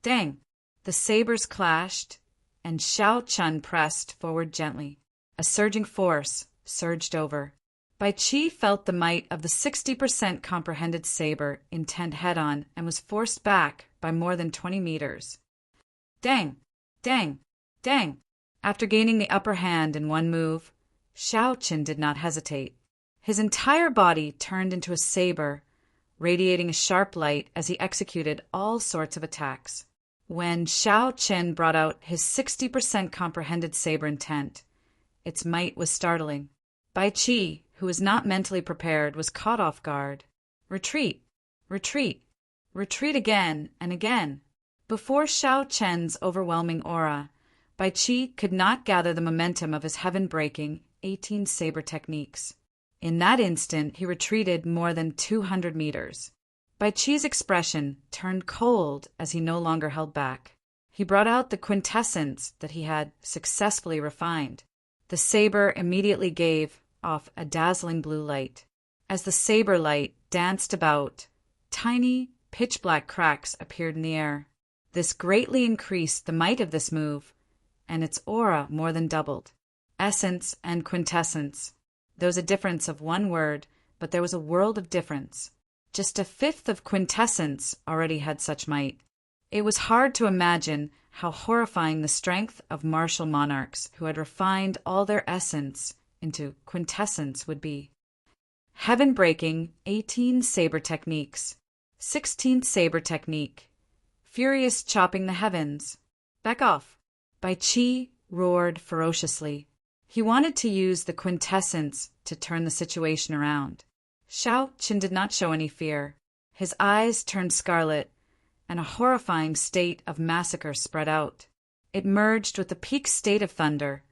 Dang! The sabers clashed, and Xiao Chen pressed forward gently. A surging force surged over. Bai Qi felt the might of the 60% comprehended saber intent head-on and was forced back by more than 20 meters. Dang! Dang! Dang! After gaining the upper hand in one move, Xiao Chen did not hesitate. His entire body turned into a saber, radiating a sharp light as he executed all sorts of attacks. When Xiao Chen brought out his 60% comprehended saber intent, its might was startling. Bai Qi, who was not mentally prepared, was caught off guard. Retreat! Retreat! Retreat again and again. Before Xiao Chen's overwhelming aura, Bai Qi could not gather the momentum of his heaven-breaking 18 saber techniques. In that instant, he retreated more than 200 meters. Bai Qi's expression turned cold as he no longer held back. He brought out the quintessence that he had successfully refined. The saber immediately gave off a dazzling blue light. As the saber light danced about, tiny, pitch-black cracks appeared in the air. This greatly increased the might of this move, and its aura more than doubled. Essence and quintessence. There was a difference of one word, but there was a world of difference. Just a fifth of quintessence already had such might. It was hard to imagine how horrifying the strength of martial monarchs who had refined all their essence into quintessence would be. Heaven-breaking 18 saber techniques. 16th saber technique. Furious chopping the heavens. Back off. Bai Qi roared ferociously. He wanted to use the quintessence to turn the situation around. Xiao Chen did not show any fear. His eyes turned scarlet, and a horrifying state of massacre spread out. It merged with the peak state of thunder,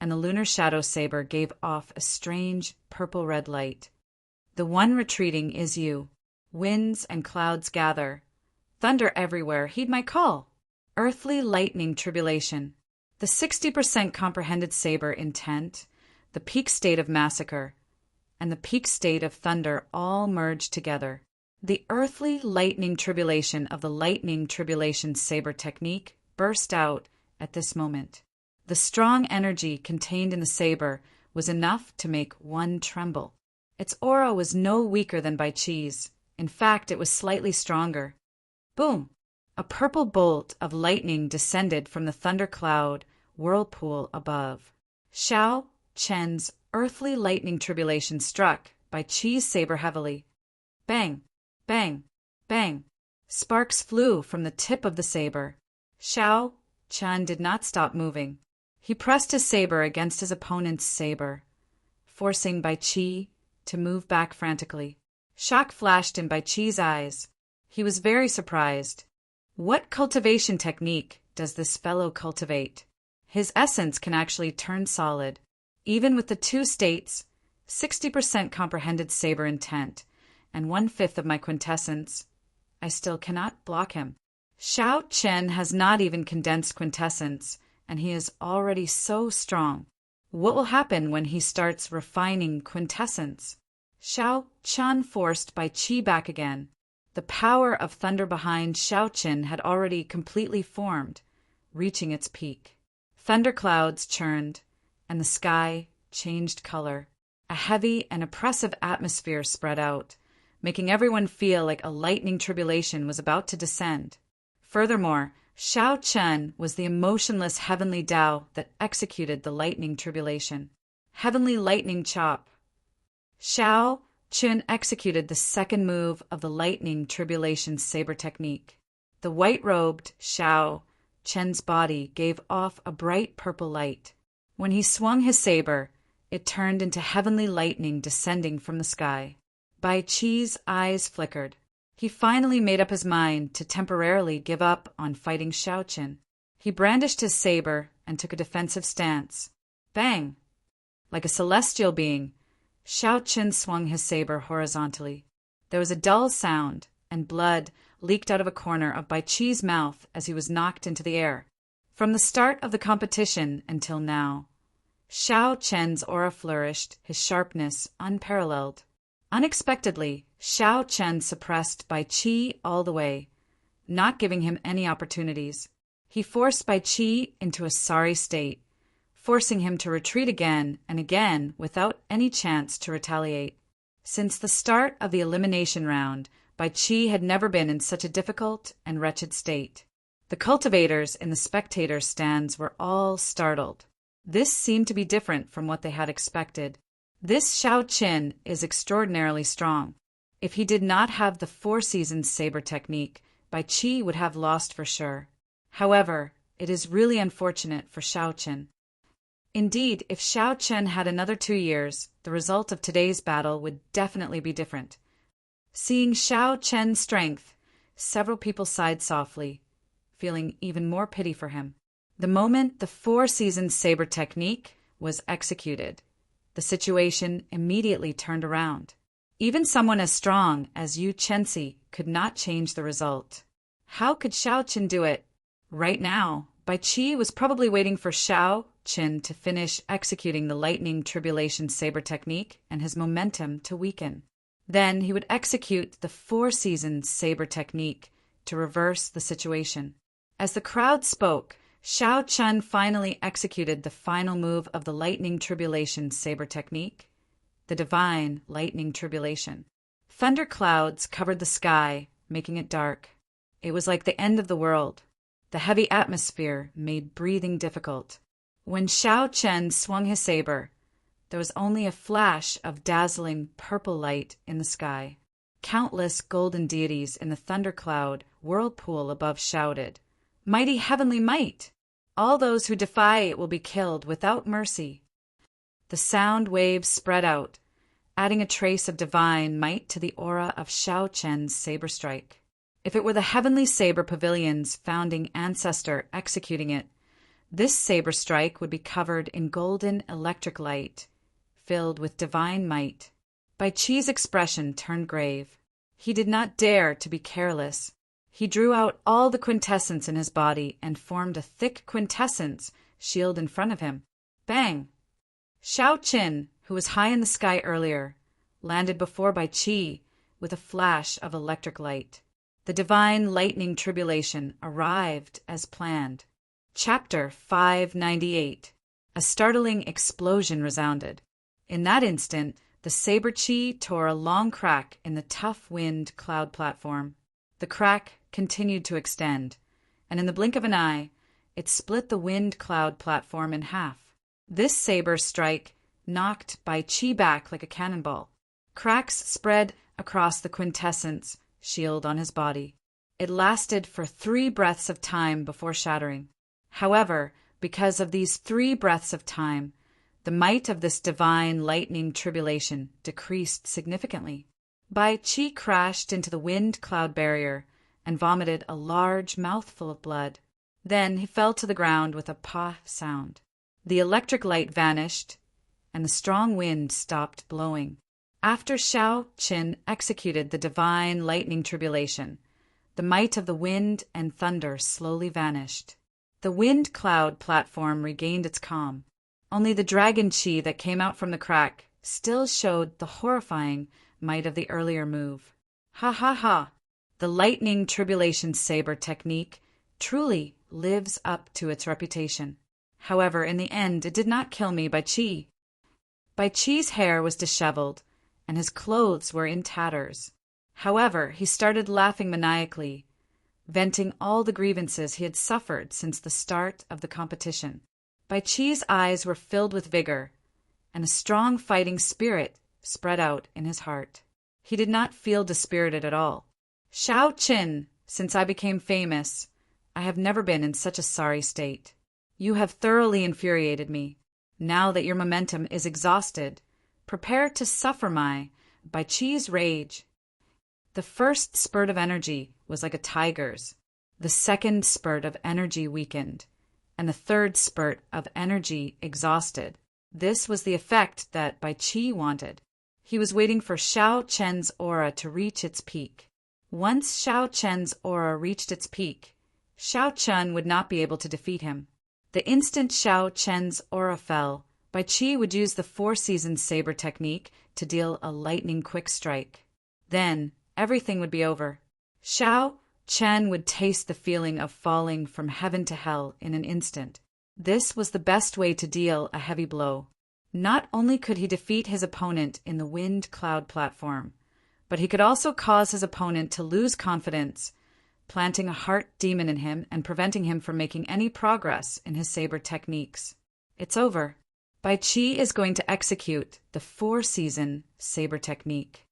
and the lunar shadow saber gave off a strange purple-red light. The one retreating is you. Winds and clouds gather. Thunder everywhere, heed my call. Earthly lightning tribulation. The 60% comprehended saber intent, the peak state of massacre, and the peak state of thunder all merged together. The earthly lightning tribulation of the lightning tribulation saber technique burst out at this moment. The strong energy contained in the saber was enough to make one tremble. Its aura was no weaker than Bai Qi's. In fact, it was slightly stronger. Boom! A purple bolt of lightning descended from the thundercloud whirlpool above. Xiao Chen's earthly lightning tribulation struck Bai Qi's saber heavily. Bang! Bang! Bang! Sparks flew from the tip of the saber. Xiao Chen did not stop moving. He pressed his saber against his opponent's saber, forcing Bai Qi to move back frantically. Shock flashed in Bai Qi's eyes. He was very surprised. What cultivation technique does this fellow cultivate? His essence can actually turn solid. Even with the two states, 60% comprehended saber intent, and 1/5 of my quintessence, I still cannot block him. Xiao Chen has not even condensed quintessence, and he is already so strong. What will happen when he starts refining quintessence? Xiao Chen forced Bai Qi back again. The power of thunder behind Xiao Chen had already completely formed, reaching its peak. Thunderclouds churned, and the sky changed color. A heavy and oppressive atmosphere spread out, making everyone feel like a lightning tribulation was about to descend. Furthermore, Xiao Chen was the emotionless heavenly Tao that executed the lightning tribulation. Heavenly lightning chop. Xiao Chen executed the second move of the lightning tribulation saber technique. The white-robed Xiao Chen's body gave off a bright purple light. When he swung his saber, it turned into heavenly lightning descending from the sky. Bai Qi's eyes flickered. He finally made up his mind to temporarily give up on fighting Xiao Chen. He brandished his saber and took a defensive stance. Bang! Like a celestial being, Xiao Chen swung his saber horizontally. There was a dull sound, and blood leaked out of a corner of Bai Qi's mouth as he was knocked into the air. From the start of the competition until now, Xiao Chen's aura flourished, his sharpness unparalleled. Unexpectedly, Xiao Chen suppressed Bai Qi all the way, not giving him any opportunities. He forced Bai Qi into a sorry state, forcing him to retreat again and again without any chance to retaliate. Since the start of the elimination round, Bai Qi had never been in such a difficult and wretched state. The cultivators in the spectators' stands were all startled. This seemed to be different from what they had expected. This Xiao Chen is extraordinarily strong. If he did not have the Four Seasons saber technique, Bai Qi would have lost for sure. However, it is really unfortunate for Xiao Chen. Indeed, if Xiao Chen had another 2 years, the result of today's battle would definitely be different. Seeing Xiao Chen's strength, several people sighed softly, feeling even more pity for him. The moment the Four Seasons saber technique was executed, the situation immediately turned around. Even someone as strong as Yu Chenxi could not change the result. How could Xiao Chen do it? Right now, Bai Qi was probably waiting for Xiao Chen to finish executing the lightning tribulation saber technique and his momentum to weaken. Then he would execute the Four Seasons saber technique to reverse the situation. As the crowd spoke, Xiao Chen finally executed the final move of the lightning tribulation saber technique, the divine lightning tribulation. Thunder clouds covered the sky, making it dark. It was like the end of the world. The heavy atmosphere made breathing difficult. When Xiao Chen swung his saber, there was only a flash of dazzling purple light in the sky. Countless golden deities in the thundercloud whirlpool above shouted, "Mighty heavenly might! All those who defy it will be killed without mercy." The sound waves spread out, adding a trace of divine might to the aura of Xiao Chen's saber strike. If it were the Heavenly Saber Pavilion's founding ancestor executing it, this saber strike would be covered in golden electric light, filled with divine might. Bai Qi's expression turned grave. He did not dare to be careless. He drew out all the quintessence in his body and formed a thick quintessence shield in front of him. Bang! Xiao Chen, who was high in the sky earlier, landed before Bai Qi with a flash of electric light. The divine lightning tribulation arrived as planned. Chapter 598. A startling explosion resounded. In that instant, the saber chi tore a long crack in the tough wind cloud platform. The crack continued to extend, and in the blink of an eye, it split the wind cloud platform in half. This saber strike knocked Bai Qi back like a cannonball. Cracks spread across the quintessence shield on his body. It lasted for 3 breaths of time before shattering. However, because of these 3 breaths of time, the might of this divine lightning tribulation decreased significantly. Bai Qi crashed into the wind cloud barrier and vomited a large mouthful of blood. Then he fell to the ground with a pah sound. The electric light vanished, and the strong wind stopped blowing. After Xiao Qin executed the divine lightning tribulation, the might of the wind and thunder slowly vanished. The wind cloud platform regained its calm. Only the dragon chi that came out from the crack still showed the horrifying might of the earlier move. Ha ha ha! The lightning tribulation saber technique truly lives up to its reputation. However, in the end, it did not kill me Bai Qi. Bai Qi's hair was disheveled, and his clothes were in tatters. However, he started laughing maniacally, venting all the grievances he had suffered since the start of the competition. Bai Qi's eyes were filled with vigor, and a strong fighting spirit spread out in his heart. He did not feel dispirited at all. Xiao Qin, since I became famous, I have never been in such a sorry state. You have thoroughly infuriated me. Now that your momentum is exhausted, prepare to suffer Bai Qi's rage. The first spurt of energy was like a tiger's. The second spurt of energy weakened, and the third spurt of energy exhausted. This was the effect that Bai Qi wanted. He was waiting for Xiao Chen's aura to reach its peak. Once Xiao Chen's aura reached its peak, Xiao Chen would not be able to defeat him. The instant Xiao Chen's aura fell, Bai Qi would use the 4-season saber technique to deal a lightning-quick strike. Then, everything would be over. Xiao Chen would taste the feeling of falling from heaven to hell in an instant. This was the best way to deal a heavy blow. Not only could he defeat his opponent in the wind cloud platform, but he could also cause his opponent to lose confidence, planting a heart demon in him and preventing him from making any progress in his saber techniques. It's over. Bai Qi is going to execute the 4-season saber technique.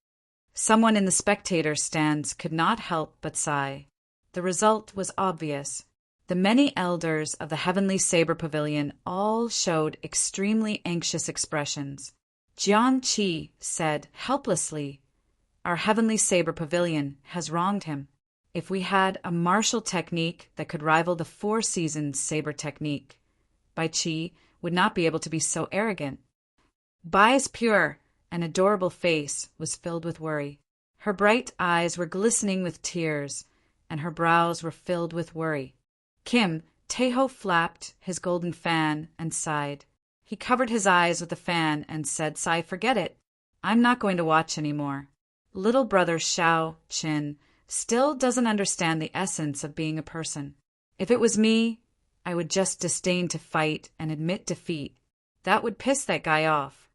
Someone in the spectator stands could not help but sigh. The result was obvious. The many elders of the Heavenly Saber Pavilion all showed extremely anxious expressions. Jiang Qi said helplessly, "Our Heavenly Saber Pavilion has wronged him. If we had a martial technique that could rival the 4-season saber technique, Bai Qi would not be able to be so arrogant." Bai's pure and adorable face was filled with worry. Her bright eyes were glistening with tears, and her brows were filled with worry. Kim Taeho flapped his golden fan and sighed. He covered his eyes with the fan and said, "Sigh, forget it. I'm not going to watch anymore." Little brother Xiao Qin still doesn't understand the essence of being a person. If it was me, I would just disdain to fight and admit defeat. That would piss that guy off.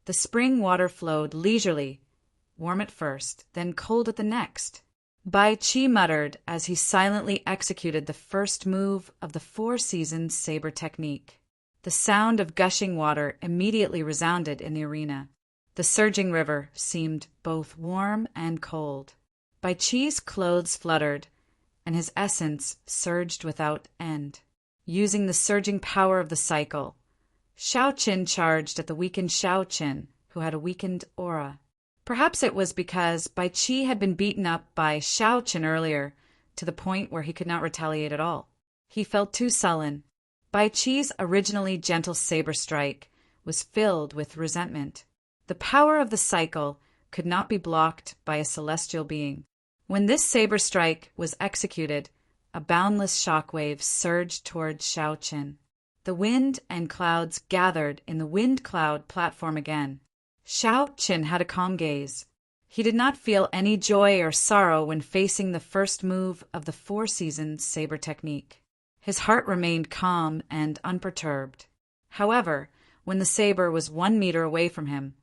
The spring water flowed leisurely, warm at first, then cold at the next. Bai Qi muttered as he silently executed the first move of the 4-season saber technique. The sound of gushing water immediately resounded in the arena. The surging river seemed both warm and cold. Bai Qi's clothes fluttered, and his essence surged without end. Using the surging power of the cycle, Xiao Qin charged at the weakened Xiao Qin, who had a weakened aura. Perhaps it was because Bai Qi had been beaten up by Xiao Qin earlier, to the point where he could not retaliate at all. He felt too sullen. Bai Qi's originally gentle saber strike was filled with resentment. The power of the cycle could not be blocked by a celestial being. When this saber strike was executed, a boundless shockwave surged toward Xiao Qin. The wind and clouds gathered in the wind cloud platform again. Xiao Qin had a calm gaze. He did not feel any joy or sorrow when facing the first move of the 4-season saber technique. His heart remained calm and unperturbed. However, when the saber was 1 meter away from him,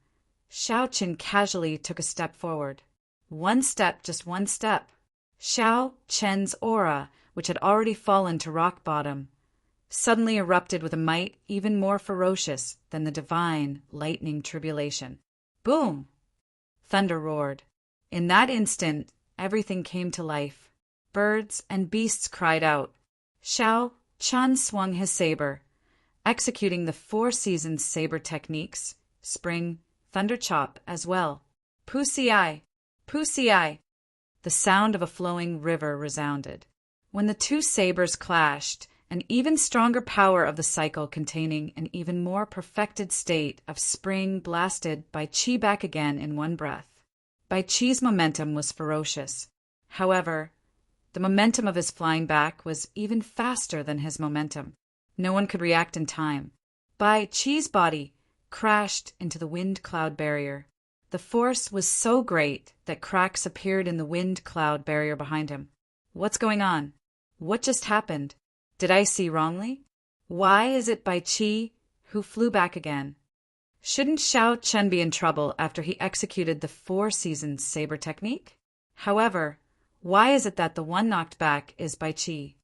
Xiao Qin casually took a step forward. 1 step, just 1 step. Xiao Chen's aura, which had already fallen to rock bottom, suddenly erupted with a might even more ferocious than the divine lightning tribulation. Boom! Thunder roared. In that instant, everything came to life. Birds and beasts cried out. Xiao Chen swung his saber, executing the 4 seasons saber techniques, spring, thunder chop as well. Pu-si-ai! Pu-si-ai! The sound of a flowing river resounded. When the 2 sabers clashed, an even stronger power of the cycle containing an even more perfected state of spring blasted Bai Qi back again in one breath. Bai Qi's momentum was ferocious. However, the momentum of his flying back was even faster than his momentum. No one could react in time. Bai Qi's body crashed into the wind-cloud barrier. The force was so great that cracks appeared in the wind-cloud barrier behind him. What's going on? What just happened? Did I see wrongly? Why is it Bai Qi who flew back again? Shouldn't Xiao Chen be in trouble after he executed the 4 seasons saber technique? However, why is it that the one knocked back is Bai Qi?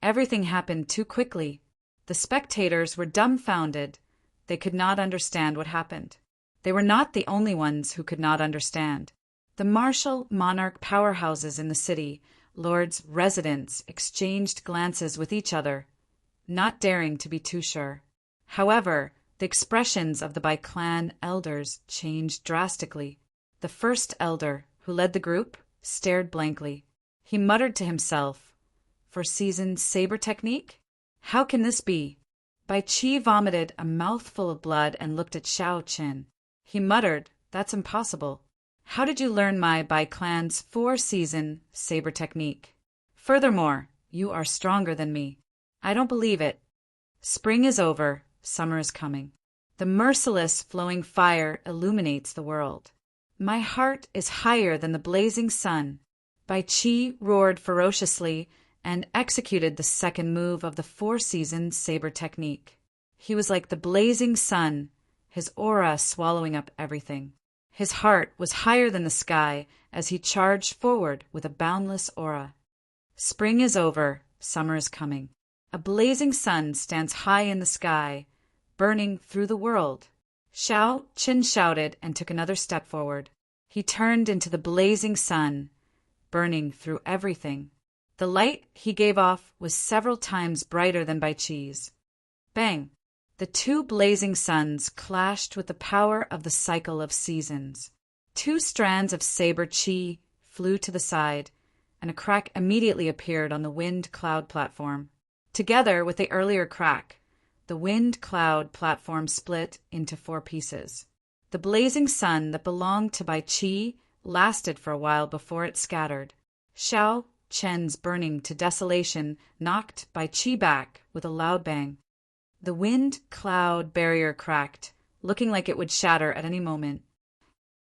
Everything happened too quickly. The spectators were dumbfounded. They could not understand what happened. They were not the only ones who could not understand. The martial monarch powerhouses in the city, lords' residents, exchanged glances with each other, not daring to be too sure. However, the expressions of the Bai clan elders changed drastically. The first elder, who led the group, stared blankly. He muttered to himself, "For seasoned saber technique? How can this be?" Bai Qi vomited a mouthful of blood and looked at Xiao Chen. He muttered, "That's impossible. How did you learn my Bai clan's 4-season saber technique? Furthermore, you are stronger than me. I don't believe it. Spring is over, summer is coming. The merciless flowing fire illuminates the world. My heart is higher than the blazing sun." Bai Qi roared ferociously and executed the second move of the 4-season saber technique. He was like the blazing sun, his aura swallowing up everything. His heart was higher than the sky as he charged forward with a boundless aura. Spring is over, summer is coming. A blazing sun stands high in the sky, burning through the world. Xiao Chen shouted and took another step forward. He turned into the blazing sun, burning through everything. The light he gave off was several times brighter than Bai Qi's. Bang! The 2 blazing suns clashed with the power of the cycle of seasons. 2 strands of saber qi flew to the side, and a crack immediately appeared on the wind-cloud platform. Together with the earlier crack, the wind-cloud platform split into 4 pieces. The blazing sun that belonged to Bai Qi lasted for a while before it scattered. Xiao Chen's burning to desolation knocked Bai Qi back with a loud bang. The wind-cloud barrier cracked, looking like it would shatter at any moment.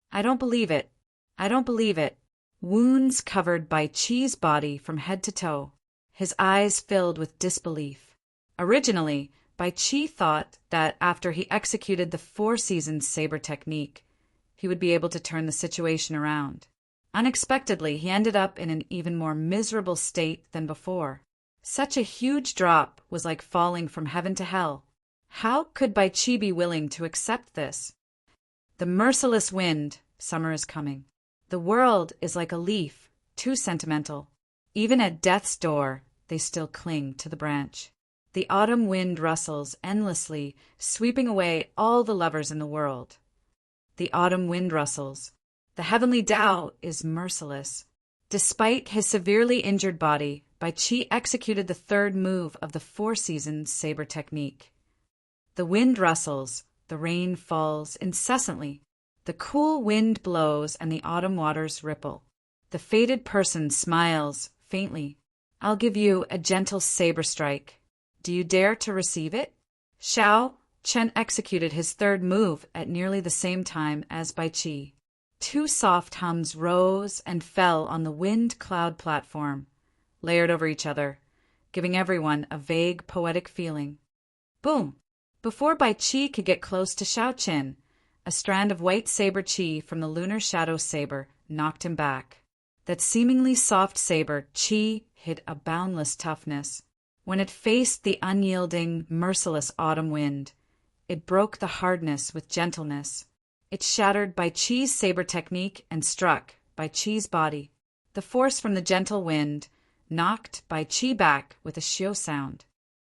I don't believe it. I don't believe it. Wounds covered Bai Qi's body from head to toe. His eyes filled with disbelief. Originally, Bai Qi thought that after he executed the 4-season saber technique, he would be able to turn the situation around. Unexpectedly, he ended up in an even more miserable state than before. Such a huge drop was like falling from heaven to hell. How could Bai Qi be willing to accept this? The merciless wind, summer is coming. The world is like a leaf, too sentimental. Even at death's door, they still cling to the branch. The autumn wind rustles endlessly, sweeping away all the lovers in the world. The autumn wind rustles. The heavenly Tao is merciless. Despite his severely injured body, Bai Qi executed the 3rd move of the 4-season saber technique. The wind rustles, the rain falls incessantly. The cool wind blows and the autumn waters ripple. The fated person smiles faintly. I'll give you a gentle saber strike. Do you dare to receive it? Xiao Chen executed his 3rd move at nearly the same time as Bai Qi. 2 soft hums rose and fell on the wind-cloud platform, layered over each other, giving everyone a vague poetic feeling. Boom! Before Bai Qi could get close to Xiao Chen, a strand of white saber qi from the lunar shadow saber knocked him back. That seemingly soft saber, Qi, hid a boundless toughness. When it faced the unyielding, merciless autumn wind, it broke the hardness with gentleness. It shattered Bai Qi's saber technique and struck Bai Qi's body. The force from the gentle wind knocked Bai Qi back with a xiu sound.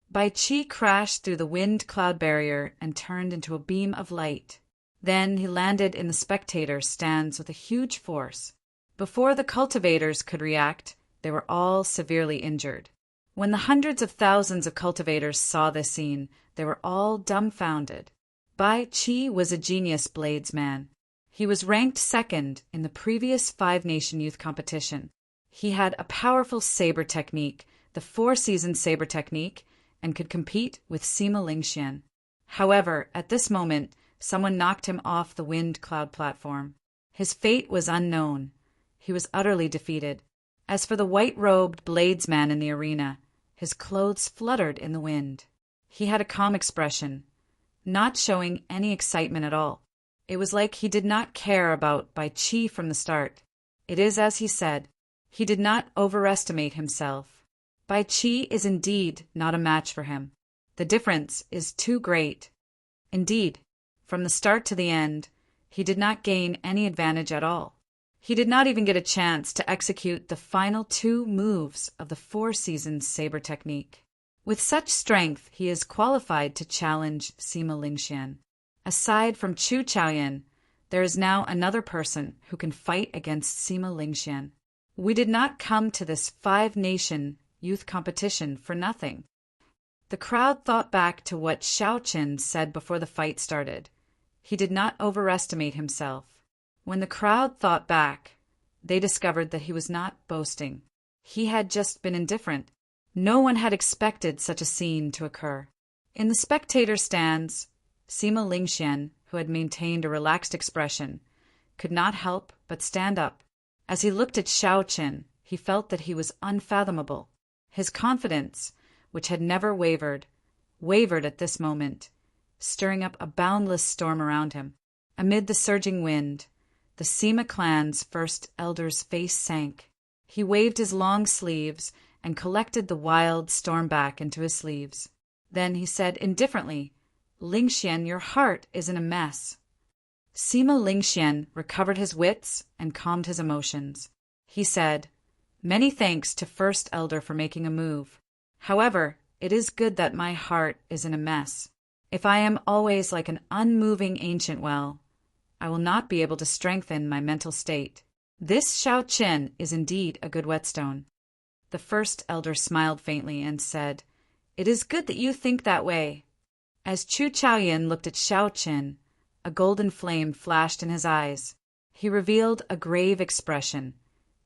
Bai Qi crashed through the wind-cloud barrier and turned into a beam of light. Then he landed in the spectators' stands with a huge force. Before the cultivators could react, they were all severely injured. When the hundreds of thousands of cultivators saw this scene, they were all dumbfounded. Bai Qi was a genius bladesman. He was ranked second in the previous five-nation youth competition. He had a powerful saber technique, the four-season saber technique, and could compete with Sima Lingxian. However, at this moment, someone knocked him off the wind-cloud platform. His fate was unknown. He was utterly defeated. As for the white-robed bladesman in the arena, his clothes fluttered in the wind. He had a calm expression, not showing any excitement at all. It was like he did not care about Bai Qi from the start. It is as he said. He did not overestimate himself. Bai Qi is indeed not a match for him. The difference is too great. Indeed, from the start to the end, he did not gain any advantage at all. He did not even get a chance to execute the final two moves of the four-season saber technique. With such strength, he is qualified to challenge Sima Lingxian. Aside from Chu Chaoyan, there is now another person who can fight against Sima Lingxian. We did not come to this five-nation youth competition for nothing. The crowd thought back to what Xiaoqin said before the fight started. He did not overestimate himself. When the crowd thought back, they discovered that he was not boasting. He had just been indifferent. No one had expected such a scene to occur. In the spectator stands, Sima Lingxian, who had maintained a relaxed expression, could not help but stand up. As he looked at Xiaoqin, he felt that he was unfathomable. His confidence, which had never wavered at this moment, stirring up a boundless storm around him. Amid the surging wind, the Sima clan's first elder's face sank. He waved his long sleeves and collected the wild storm back into his sleeves. Then he said indifferently, "Lingxian, your heart is in a mess." Sima Lingxian recovered his wits and calmed his emotions. He said, "Many thanks to First Elder for making a move. However, it is good that my heart is in a mess. If I am always like an unmoving ancient well, I will not be able to strengthen my mental state. This Xiaoqin is indeed a good whetstone." The First Elder smiled faintly and said, "It is good that you think that way." As Chu Chaoyan looked at Xiaoqin, a golden flame flashed in his eyes. He revealed a grave expression.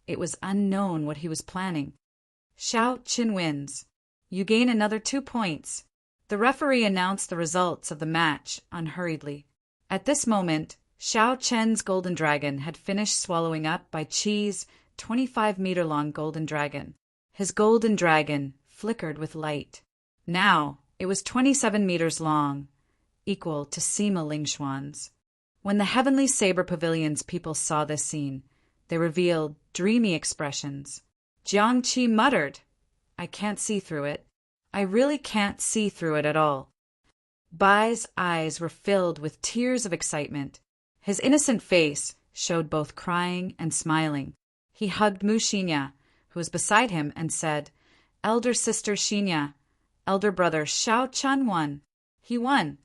It was unknown what he was planning. "Xiaoqin wins. You gain another 2 points." The referee announced the results of the match unhurriedly. At this moment, Xiaoqin's golden dragon had finished swallowing up Bai Qi's 25-meter-long golden dragon. His golden dragon flickered with light. Now it was 27 meters long, equal to Sima Lingxian's. When the Heavenly Saber Pavilion's people saw this scene, they revealed dreamy expressions. Jiang Qi muttered, "I can't see through it. I really can't see through it at all." Bai's eyes were filled with tears of excitement. His innocent face showed both crying and smiling. He hugged Mu Xinya, who was beside him, and said, "Elder sister Xinya, elder brother Xiaoqin won. He won."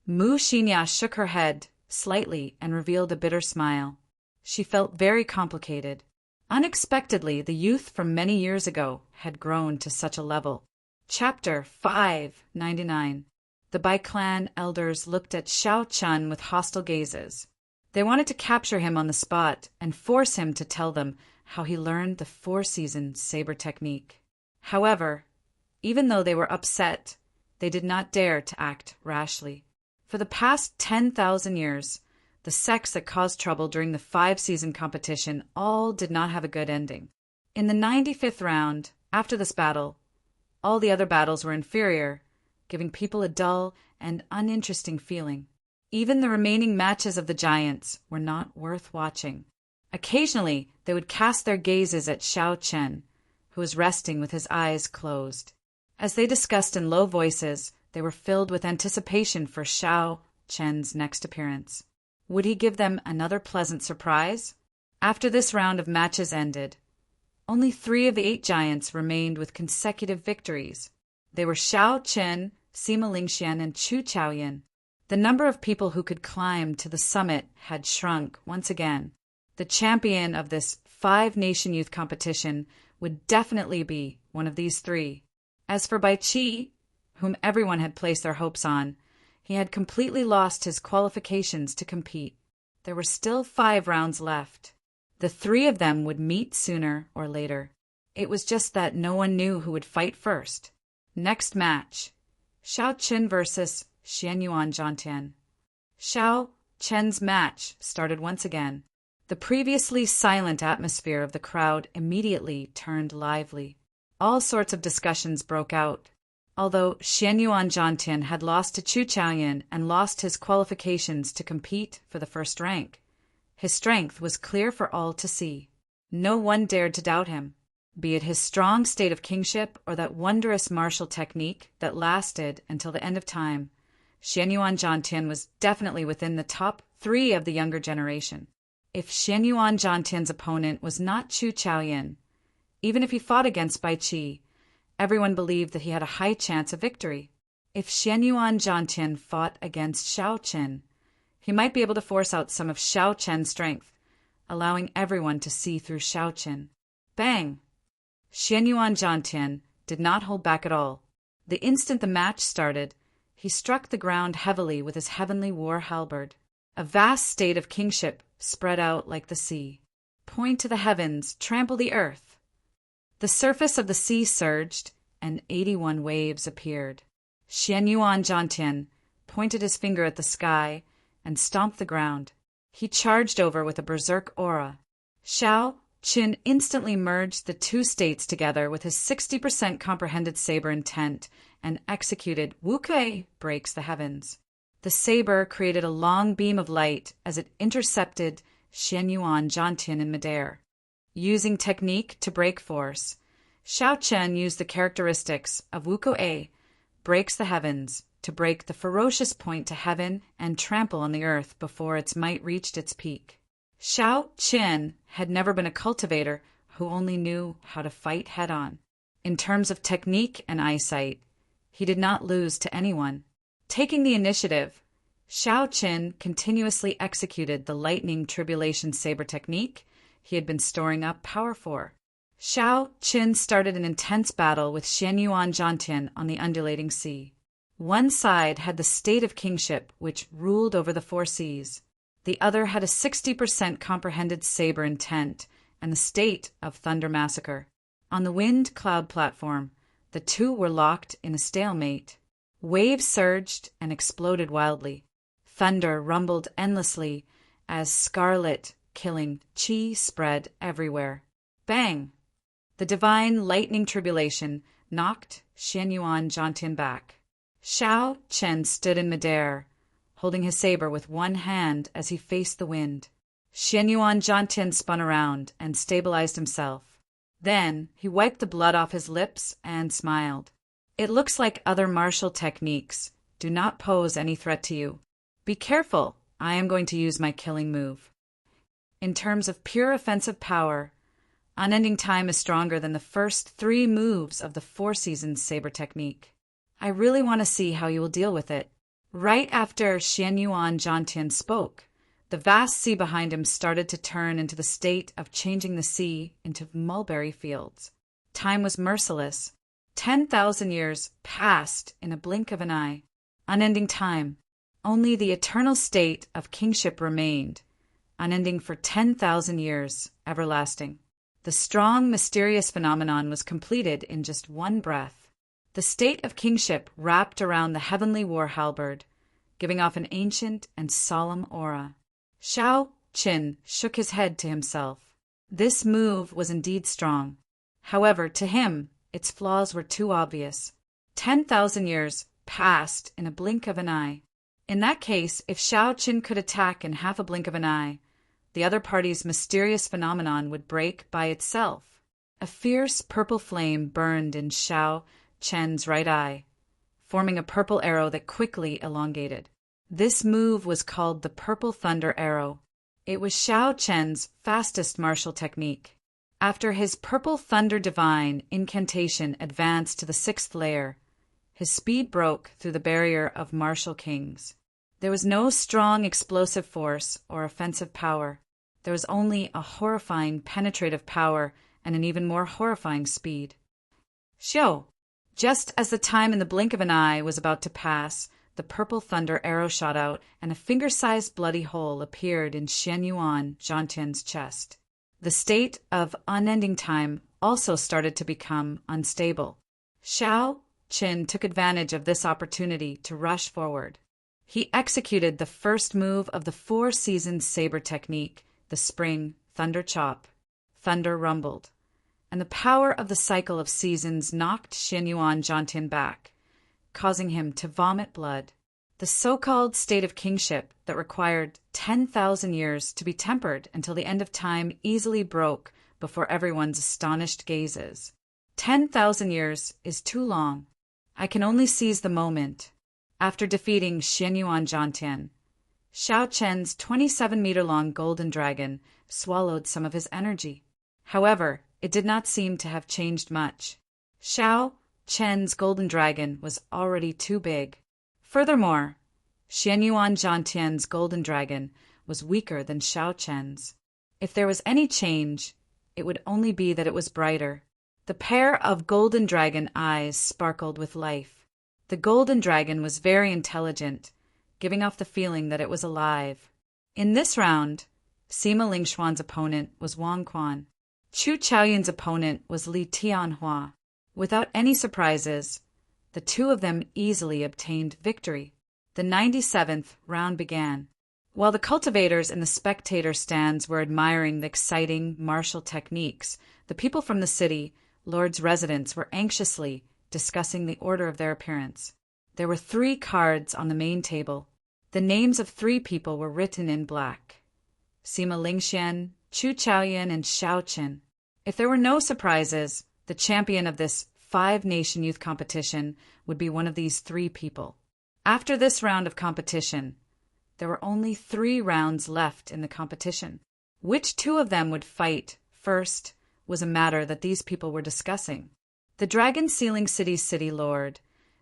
Mu Xinya shook her head slightly and revealed a bitter smile. She felt very complicated. Unexpectedly, the youth from many years ago had grown to such a level. Chapter 599. The Bai clan elders looked at Xiaoqin with hostile gazes. They wanted to capture him on the spot and force him to tell them how he learned the four-season saber technique. However, even though they were upset, they did not dare to act rashly. For the past 10,000 years, the sects that caused trouble during the five-season competition all did not have a good ending. In the 95th round, after this battle, all the other battles were inferior, giving people a dull and uninteresting feeling. Even the remaining matches of the giants were not worth watching. Occasionally, they would cast their gazes at Xiao Chen, who was resting with his eyes closed. As they discussed in low voices, they were filled with anticipation for Xiao Chen's next appearance. Would he give them another pleasant surprise? After this round of matches ended, only 3 of the 8 giants remained with consecutive victories. They were Xiao Chen, Sima Lingxian, and Chu Chaoyin. The number of people who could climb to the summit had shrunk once again. The champion of this 5-nation youth competition would definitely be one of these 3. As for Bai Qi, whom everyone had placed their hopes on, he had completely lost his qualifications to compete. There were still 5 rounds left. The 3 of them would meet sooner or later. It was just that no one knew who would fight first. Next match, Xiao Chen versus Xianyuan Zhantian. Xiao Chen's match started once again. The previously silent atmosphere of the crowd immediately turned lively. All sorts of discussions broke out. Although Xianyuan Zhantian had lost to Chu Chaoyin and lost his qualifications to compete for the first rank, his strength was clear for all to see. No one dared to doubt him. Be it his strong state of kingship or that wondrous martial technique that lasted until the end of time, Xianyuan Zhantian was definitely within the top 3 of the younger generation. If Xianyuan Zhantian's opponent was not Chu Chaoyin, even if he fought against Bai Qi, everyone believed that he had a high chance of victory. If Xianyuan Zhantian fought against Xiao Chen, he might be able to force out some of Xiao Chen's strength, allowing everyone to see through Xiao Chen. Bang! Xianyuan Zhantian did not hold back at all. The instant the match started, he struck the ground heavily with his heavenly war halberd. A vast state of kingship spread out like the sea. Point to the heavens, trample the earth. The surface of the sea surged, and 81 waves appeared. Xianyuan Zhantian pointed his finger at the sky and stomped the ground. He charged over with a berserk aura. Xiao Chen instantly merged the 2 states together with his 60% comprehended saber intent and executed Wuke breaks the heavens. The saber created a long beam of light as it intercepted Xianyuan Zhantian in midair. Using technique to break force, Xiao Chen used the characteristics of Wuke breaks the heavens to break the ferocious point to heaven and trample on the earth before its might reached its peak. Xiao Chen had never been a cultivator who only knew how to fight head-on. In terms of technique and eyesight, he did not lose to anyone. Taking the initiative, Xiao Chen continuously executed the lightning tribulation saber technique he had been storing up power for. Xiao Chen started an intense battle with Xianyuan Zhantian on the undulating sea. One side had the state of kingship which ruled over the 4 seas. The other had a 60% comprehended saber intent and the state of thunder massacre. On the wind cloud platform, the 2 were locked in a stalemate. Waves surged and exploded wildly. Thunder rumbled endlessly as scarlet, killing qi spread everywhere. Bang! The divine lightning tribulation knocked Xianyuan Zhantian back. Xiao Chen stood in midair, holding his saber with one hand as he faced the wind. Xianyuan Zhantian spun around and stabilized himself. Then he wiped the blood off his lips and smiled. It looks like other martial techniques do not pose any threat to you. Be careful, I am going to use my killing move. In terms of pure offensive power, Unending Time is stronger than the first 3 moves of the 4 Seasons saber technique. I really want to see how you will deal with it. Right after Xianyuan Zhantian spoke, the vast sea behind him started to turn into the state of changing the sea into mulberry fields. Time was merciless. 10,000 years passed in a blink of an eye. Unending time. Only the eternal state of kingship remained, unending for 10,000 years, everlasting. The strong, mysterious phenomenon was completed in just one breath. The state of kingship wrapped around the heavenly war halberd, giving off an ancient and solemn aura. Xiao Chen shook his head to himself. This move was indeed strong. However, to him, its flaws were too obvious. 10,000 years passed in a blink of an eye. In that case, if Xiao Chen could attack in half a blink of an eye, the other party's mysterious phenomenon would break by itself. A fierce purple flame burned in Xiao Chen's right eye, forming a purple arrow that quickly elongated. This move was called the Purple Thunder Arrow. It was Xiao Chen's fastest martial technique. After his Purple Thunder Divine incantation advanced to the 6th layer, his speed broke through the barrier of martial kings. There was no strong explosive force or offensive power. There was only a horrifying penetrative power and an even more horrifying speed. Xiao! Just as the time in the blink of an eye was about to pass, the Purple Thunder arrow shot out, and a finger-sized bloody hole appeared in Xianyuan Zhantian's chest. The state of unending time also started to become unstable. Xiao Qin took advantage of this opportunity to rush forward. He executed the first move of the 4-season saber technique, the Spring Thunder Chop. Thunder rumbled, and the power of the cycle of seasons knocked Xianyuan Zhantian back, causing him to vomit blood. The so-called state of kingship that required 10,000 years to be tempered until the end of time easily broke before everyone's astonished gazes. 10,000 years is too long. I can only seize the moment. After defeating Xianyuan Zhantian, Xiao Chen's 27-meter-long golden dragon swallowed some of his energy. However, it did not seem to have changed much. Xiao Chen's golden dragon was already too big. Furthermore, Xianyuan Zhantian's golden dragon was weaker than Xiao Chen's. If there was any change, it would only be that it was brighter. The pair of golden dragon eyes sparkled with life. The golden dragon was very intelligent, giving off the feeling that it was alive. In this round, Sima Lingshuan's opponent was Wang Quan. Chu Chaoyun's opponent was Li Tianhua. Without any surprises, the two of them easily obtained victory. The 97th round began. While the cultivators in the spectator stands were admiring the exciting martial techniques, the people from the city, lords' residents, were anxiously discussing the order of their appearance. There were 3 cards on the main table. The names of 3 people were written in black: Sima Lingxian, Chu Chaoyun, and Xiao Qin. If there were no surprises, the champion of this 5-nation youth competition would be one of these 3 people. After this round of competition, there were only 3 rounds left in the competition. Which 2 of them would fight first was a matter that these people were discussing. The Dragon Sealing City's city lord,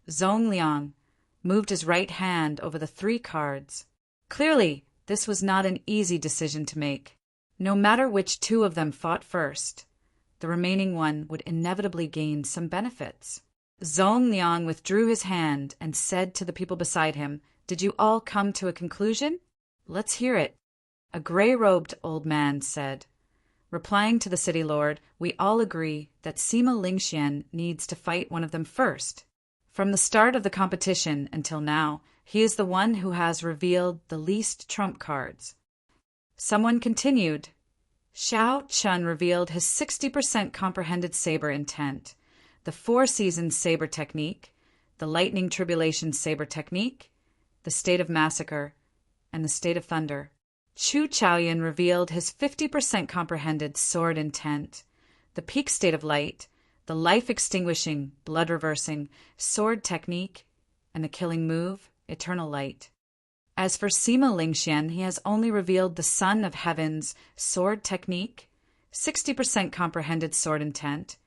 Zhong Liang, moved his right hand over the 3 cards. Clearly, this was not an easy decision to make. No matter which 2 of them fought first, the remaining one would inevitably gain some benefits. Zhong Liang withdrew his hand and said to the people beside him, "Did you all come to a conclusion? Let's hear it." A gray-robed old man said, replying to the city lord, "We all agree that Sima Lingxian needs to fight one of them first. From the start of the competition until now, he is the one who has revealed the least trump cards." Someone continued, "Xiao Chun revealed his 60% comprehended saber intent, the 4-season saber technique, the lightning tribulation saber technique, the state of massacre, and the state of thunder. Chu Chaoyun revealed his 50% comprehended sword intent, the peak state of light, the life-extinguishing, blood-reversing sword technique, and the killing move, eternal light. As for Sima Lingxian, he has only revealed the Son of Heaven's sword technique, 60% comprehended sword intent,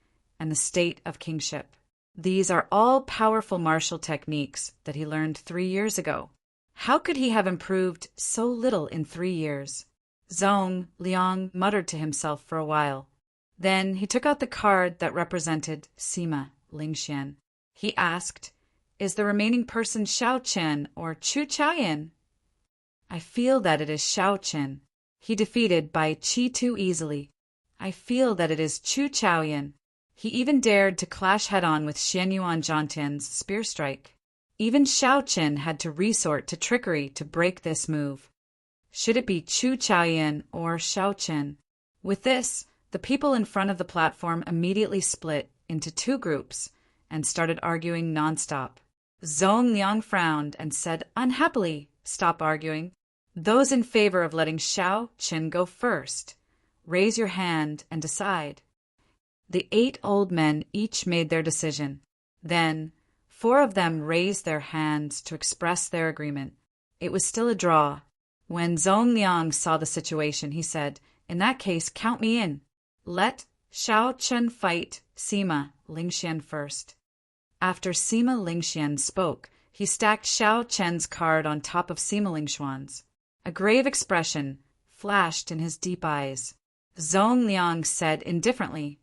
and the state of kingship. These are all powerful martial techniques that he learned 3 years ago. How could he have improved so little in 3 years?" Zhong Liang muttered to himself for a while. Then he took out the card that represented Sima Lingxian. He asked, "Is the remaining person Xiao Chen or Chu Chaoyun?" "I feel that it is Xiao Chen. He defeated Bai Qi too easily. I feel that it is Chu Chaoyun. He even dared to clash head-on with Xianyuan Zhantian's spear strike. Even Xiao Chen had to resort to trickery to break this move. Should it be Chu Chaoyun or Xiao Chen?" With this, the people in front of the platform immediately split into 2 groups and started arguing nonstop. Zhong Liang frowned and said unhappily, "Stop arguing. Those in favor of letting Xiao Qin go first, raise your hand and decide. The 8 old men each made their decision. Then, 4 of them raised their hands to express their agreement. It was still a draw. When Zhong Liang saw the situation, he said, "In that case, count me in. Let Xiao Qin fight Sima Lingxian first." After Sima Lingxian spoke, he stacked Xiao Qin's card on top of Sima Lingxuan's. A grave expression flashed in his deep eyes. Zhong Liang said indifferently,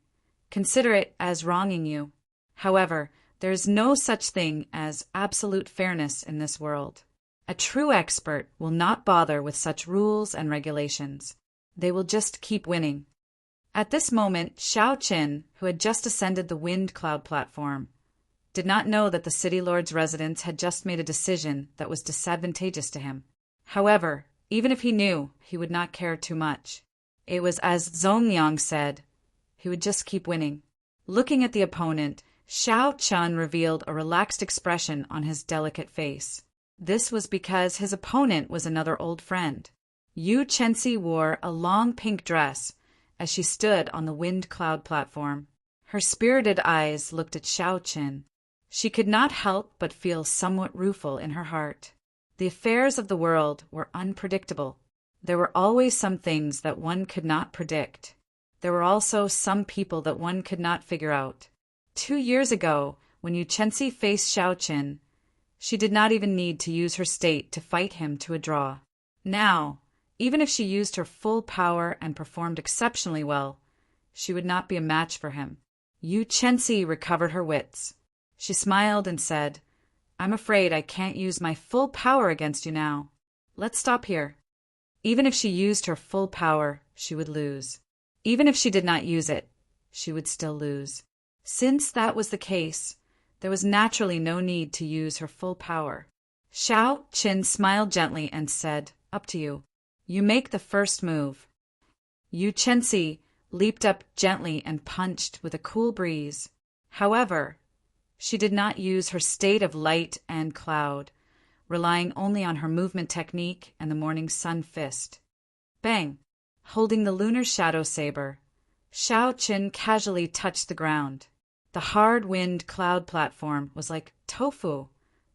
"Consider it as wronging you. However, there is no such thing as absolute fairness in this world. A true expert will not bother with such rules and regulations. They will just keep winning." At this moment, Xiao Qin, who had just ascended the wind cloud platform, did not know that the city lord's residents had just made a decision that was disadvantageous to him. However, even if he knew, he would not care too much. It was as Zhong Liang said, he would just keep winning. Looking at the opponent, Xiao Qin revealed a relaxed expression on his delicate face. This was because his opponent was another old friend. Yu Chenxi wore a long pink dress as she stood on the wind cloud platform. Her spirited eyes looked at Xiao Qin. She could not help but feel somewhat rueful in her heart. The affairs of the world were unpredictable. There were always some things that one could not predict. There were also some people that one could not figure out. 2 years ago, when Yu Chenxi faced Xiao Qin, she did not even need to use her state to fight him to a draw. Now, even if she used her full power and performed exceptionally well, she would not be a match for him. Yu Chenxi recovered her wits. She smiled and said, "I'm afraid I can't use my full power against you now. Let's stop here." Even if she used her full power, she would lose. Even if she did not use it, she would still lose. Since that was the case, there was naturally no need to use her full power. Xiao Qin smiled gently and said, "Up to you. You make the first move." Yu Chenxi leaped up gently and punched with a cool breeze. However, she did not use her state of light and cloud, relying only on her movement technique and the morning sun fist. Bang! Holding the lunar shadow saber, Xiao Qin casually touched the ground. The hard wind cloud platform was like tofu,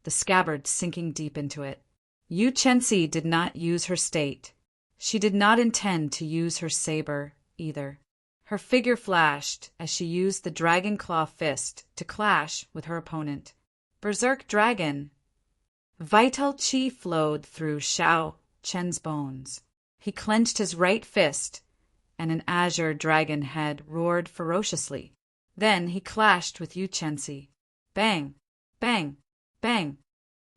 the scabbard sinking deep into it. Yu Chenxi did not use her state. She did not intend to use her saber either. Her figure flashed as she used the dragon claw fist to clash with her opponent. Berserk Dragon! Vital qi flowed through Xiao Qin's bones. He clenched his right fist, and an azure dragon head roared ferociously. Then he clashed with Yu Chenxi. Bang! Bang! Bang!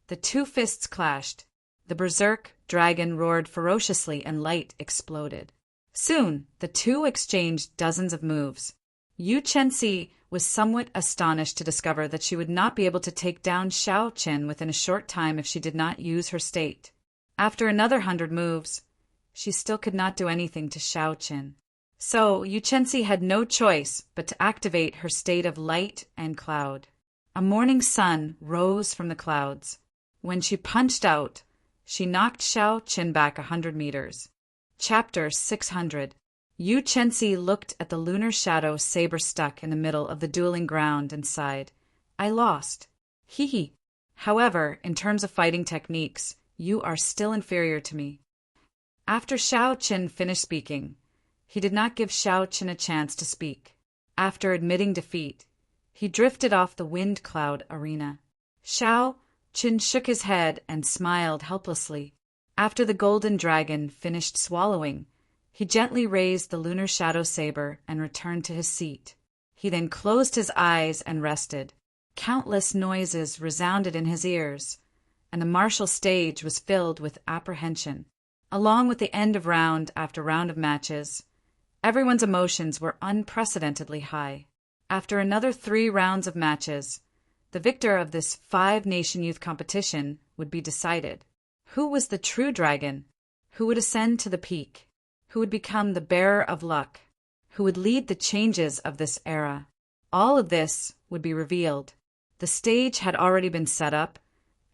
The 2 fists clashed. The berserk dragon roared ferociously and light exploded. Soon, the 2 exchanged dozens of moves. Yu Chenxi was somewhat astonished to discover that she would not be able to take down Xiao Qin within a short time if she did not use her state. After another 100 moves, she still could not do anything to Xiao Qin. So Yu Chenxi had no choice but to activate her state of light and cloud. A morning sun rose from the clouds. When she punched out, she knocked Xiao Qin back 100 meters. Chapter 600. Yu Chenxi looked at the lunar shadow saber stuck in the middle of the dueling ground and sighed. "I lost. Hee hee. However, in terms of fighting techniques, you are still inferior to me." After Xiao Qin finished speaking, he did not give Xiao Qin a chance to speak. After admitting defeat, he drifted off the wind cloud arena. Xiao Qin shook his head and smiled helplessly. After the golden dragon finished swallowing, he gently raised the lunar shadow saber and returned to his seat. He then closed his eyes and rested. Countless noises resounded in his ears, and the martial stage was filled with apprehension. Along with the end of round after round of matches, everyone's emotions were unprecedentedly high. After another 3 rounds of matches, the victor of this 5-nation youth competition would be decided. Who was the true dragon? Who would ascend to the peak? Who would become the bearer of luck? Who would lead the changes of this era? All of this would be revealed. The stage had already been set up,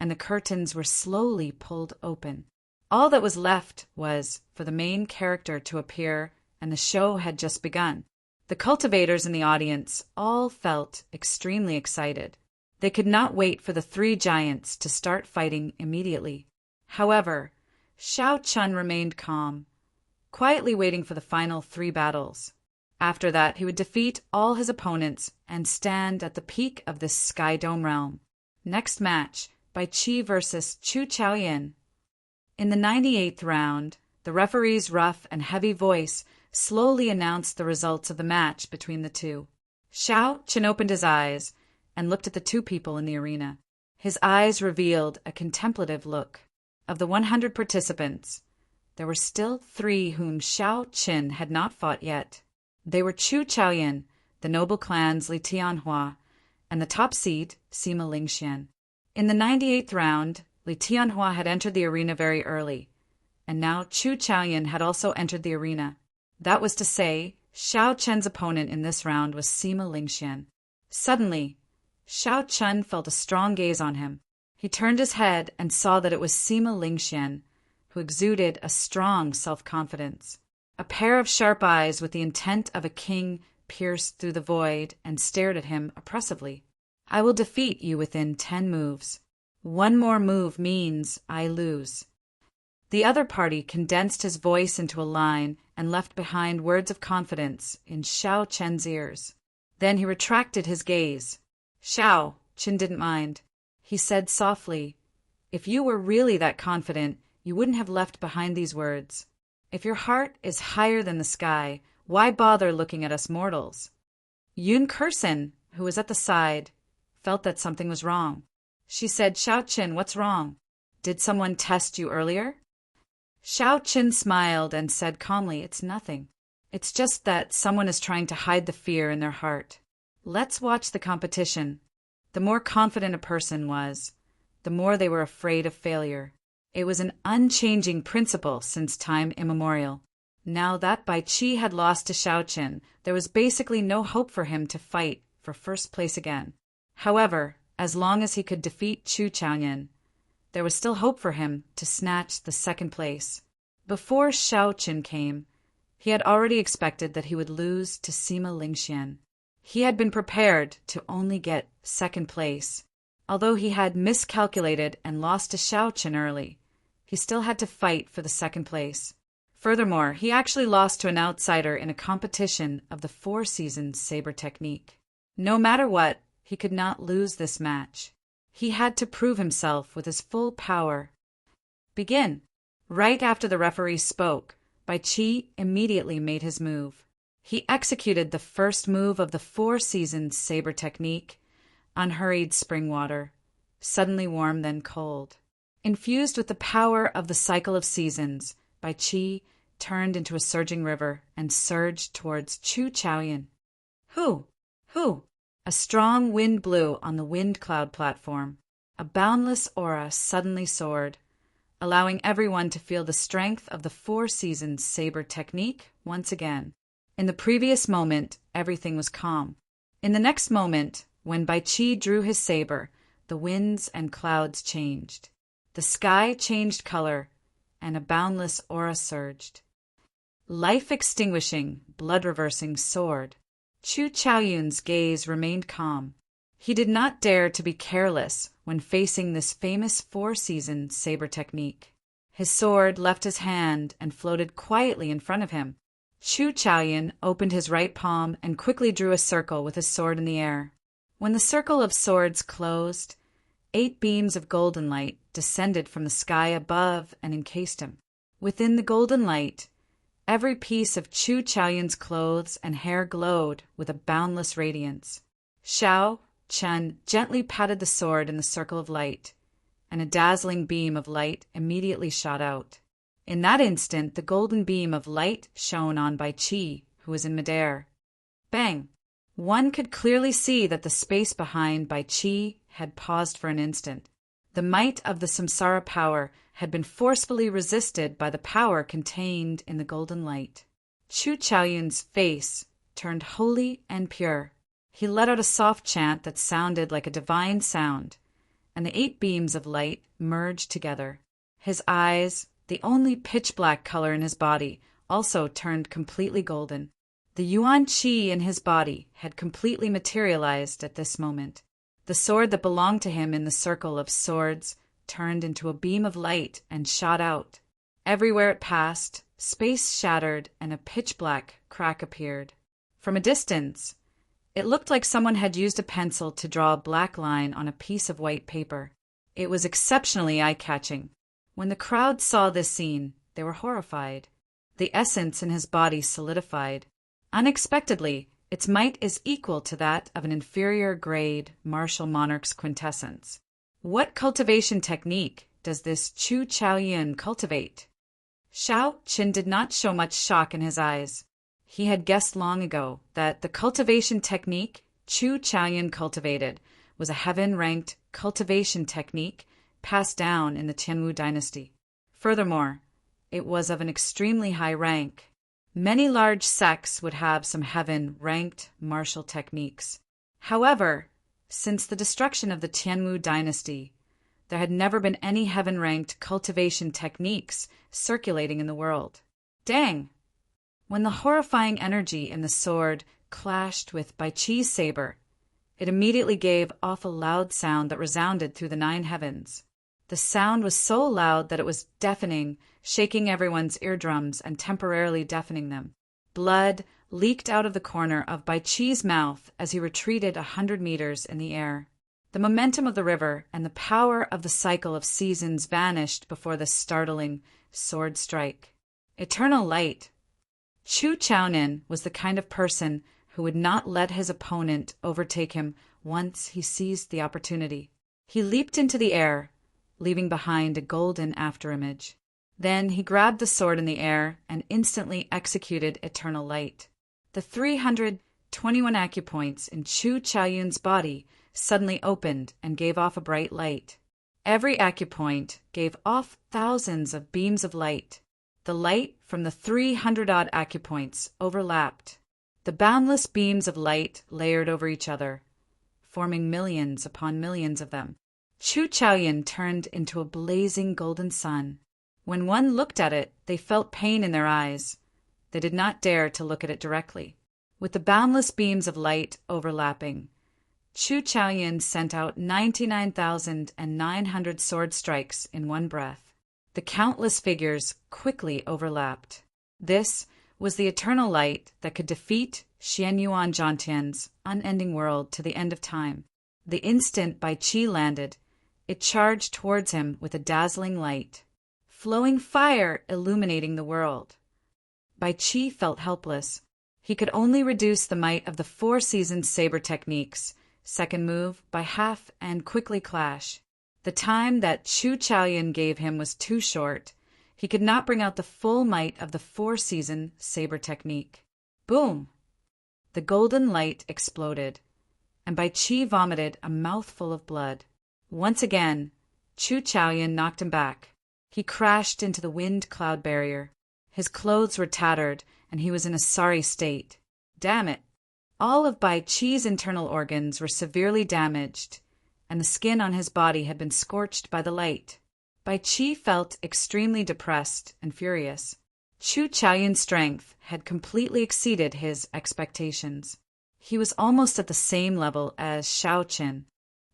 and the curtains were slowly pulled open. All that was left was for the main character to appear, and the show had just begun. The cultivators in the audience all felt extremely excited. They could not wait for the three giants to start fighting immediately. However, Xiao Chun remained calm, quietly waiting for the final three battles. After that, he would defeat all his opponents and stand at the peak of this Sky Dome realm. Next match, Bai Qi versus Chu Chaoyan. In the 98th round, the referee's rough and heavy voice slowly announced the results of the match between the two. Xiao Qin opened his eyes and looked at the two people in the arena. His eyes revealed a contemplative look. Of the 100 participants, there were still 3 whom Xiao Qin had not fought yet. They were Chu Chaoyan, the noble clans Li Tianhua, and the top seed, Sima Lingxian. In the 98th round, Li Tianhua had entered the arena very early, and now Chu Chaoyan had also entered the arena. That was to say, Xiao Chen's opponent in this round was Sima Lingxian. Suddenly, Xiao Chen felt a strong gaze on him. He turned his head and saw that it was Sima Lingxian, who exuded a strong self-confidence. A pair of sharp eyes with the intent of a king pierced through the void and stared at him oppressively. "I will defeat you within 10 moves. 1 more move means I lose." The other party condensed his voice into a line and left behind words of confidence in Xiao Chen's ears. Then he retracted his gaze. Xiao Chen didn't mind. He said softly, "If you were really that confident, you wouldn't have left behind these words. If your heart is higher than the sky, why bother looking at us mortals?" Yun Kursen, who was at the side, felt that something was wrong. She said, "Xiao Qin, what's wrong? Did someone test you earlier?" Xiao Qin smiled and said calmly, "It's nothing. It's just that someone is trying to hide the fear in their heart. Let's watch the competition." The more confident a person was, the more they were afraid of failure. It was an unchanging principle since time immemorial. Now that Bai Qi had lost to Xiao Qin, there was basically no hope for him to fight for first place again. However, as long as he could defeat Chu Chaoyan, there was still hope for him to snatch the second place. Before Xiao Qin came, he had already expected that he would lose to Sima Lingxian. He had been prepared to only get second place. Although he had miscalculated and lost to Xiao Qin early, he still had to fight for the second place. Furthermore, he actually lost to an outsider in a competition of the 4 seasons saber technique. No matter what, he could not lose this match. He had to prove himself with his full power. "Begin." Right after the referee spoke, Bai Qi immediately made his move. He executed the first move of the 4 seasons saber technique, unhurried spring water, suddenly warm then cold. Infused with the power of the cycle of seasons, Bai Qi turned into a surging river and surged towards Chu Chaoyan. "Who? Who?" A strong wind blew on the wind cloud platform. A boundless aura suddenly soared, allowing everyone to feel the strength of the 4 seasons saber technique once again. In the previous moment, everything was calm. In the next moment, when Bai Qi drew his saber, the winds and clouds changed. The sky changed color, and a boundless aura surged. Life-extinguishing, blood-reversing sword. Chu Chaoyun's gaze remained calm. He did not dare to be careless when facing this famous 4 seasons saber technique. His sword left his hand and floated quietly in front of him. Chu Chaoyan opened his right palm and quickly drew a circle with his sword in the air. When the circle of swords closed, 8 beams of golden light descended from the sky above and encased him. Within the golden light, every piece of Chu Chaoyan's clothes and hair glowed with a boundless radiance. Xiao Chen gently patted the sword in the circle of light, and a dazzling beam of light immediately shot out. In that instant, the golden beam of light shone on Bai Qi, who was in midair. Bang! One could clearly see that the space behind Bai Qi had paused for an instant. The might of the samsara power had been forcefully resisted by the power contained in the golden light. Chu Chaoyun's face turned holy and pure. He let out a soft chant that sounded like a divine sound, and the 8 beams of light merged together. His eyes, The only pitch-black color in his body also turned completely golden. The Yuan Qi in his body had completely materialized at this moment. The sword that belonged to him in the circle of swords turned into a beam of light and shot out. Everywhere it passed, space shattered and a pitch-black crack appeared. From a distance, it looked like someone had used a pencil to draw a black line on a piece of white paper. It was exceptionally eye-catching. When the crowd saw this scene, they were horrified. The essence in his body solidified. Unexpectedly, its might is equal to that of an inferior-grade martial monarch's quintessence. What cultivation technique does this Chu Chaoyun cultivate? Shao Qin did not show much shock in his eyes. He had guessed long ago that the cultivation technique Chu Chaoyun cultivated was a heaven-ranked cultivation technique passed down in the Tianwu dynasty. Furthermore, it was of an extremely high rank. Many large sects would have some heaven-ranked martial techniques. However, since the destruction of the Tianwu dynasty, there had never been any heaven-ranked cultivation techniques circulating in the world. Dang! When the horrifying energy in the sword clashed with Bai Qi's saber, it immediately gave off a loud sound that resounded through the 9 heavens. The sound was so loud that it was deafening, shaking everyone's eardrums and temporarily deafening them. Blood leaked out of the corner of Bai Qi's mouth as he retreated 100 meters in the air. The momentum of the river and the power of the cycle of seasons vanished before this startling sword strike. Eternal light. Chu Chaonin was the kind of person who would not let his opponent overtake him once he seized the opportunity. He leaped into the air, leaving behind a golden afterimage. Then he grabbed the sword in the air and instantly executed eternal light. The 321 acupoints in Chu Chaoyun's body suddenly opened and gave off a bright light. Every acupoint gave off thousands of beams of light. The light from the 300-odd acupoints overlapped. The boundless beams of light layered over each other, forming millions upon millions of them. Chu Chaoyun turned into a blazing golden sun. When one looked at it, they felt pain in their eyes. They did not dare to look at it directly. With the boundless beams of light overlapping, Chu Chaoyun sent out 99,900 sword strikes in one breath. The countless figures quickly overlapped. This was the eternal light that could defeat Xian Yuan Zhantian's unending world to the end of time. The instant Bai Qi landed, it charged towards him with a dazzling light, flowing fire illuminating the world. Bai Qi felt helpless. He could only reduce the might of the 4 seasons saber techniques, second move, by half and quickly clash. The time that Chu Chaoyun gave him was too short. He could not bring out the full might of the 4-season saber technique. Boom! The golden light exploded, and Bai Qi vomited a mouthful of blood. Once again, Chu Chaoyun knocked him back. He crashed into the wind cloud barrier. His clothes were tattered, and he was in a sorry state. Damn it! All of Bai Qi's internal organs were severely damaged, and the skin on his body had been scorched by the light. Bai Qi felt extremely depressed and furious. Chu Chaoyun's strength had completely exceeded his expectations. He was almost at the same level as Shao Qin.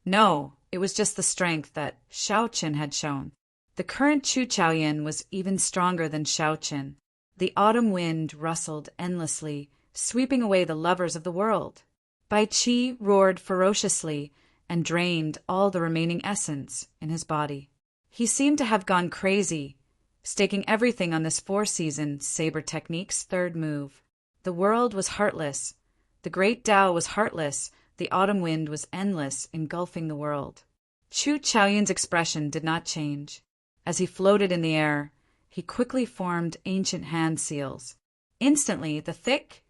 No, it was just the strength that Shao Qin had shown. The current Chu Chaoyun was even stronger than Shao Qin. The autumn wind rustled endlessly, sweeping away the lovers of the world. Bai Qi roared ferociously and drained all the remaining essence in his body. He seemed to have gone crazy, staking everything on this 4-season saber technique's 3rd move. The world was heartless. The great Tao was heartless. The autumn wind was endless, engulfing the world. Chu Chaoyun's expression did not change. As he floated in the air, he quickly formed ancient hand seals. Instantly, the thick,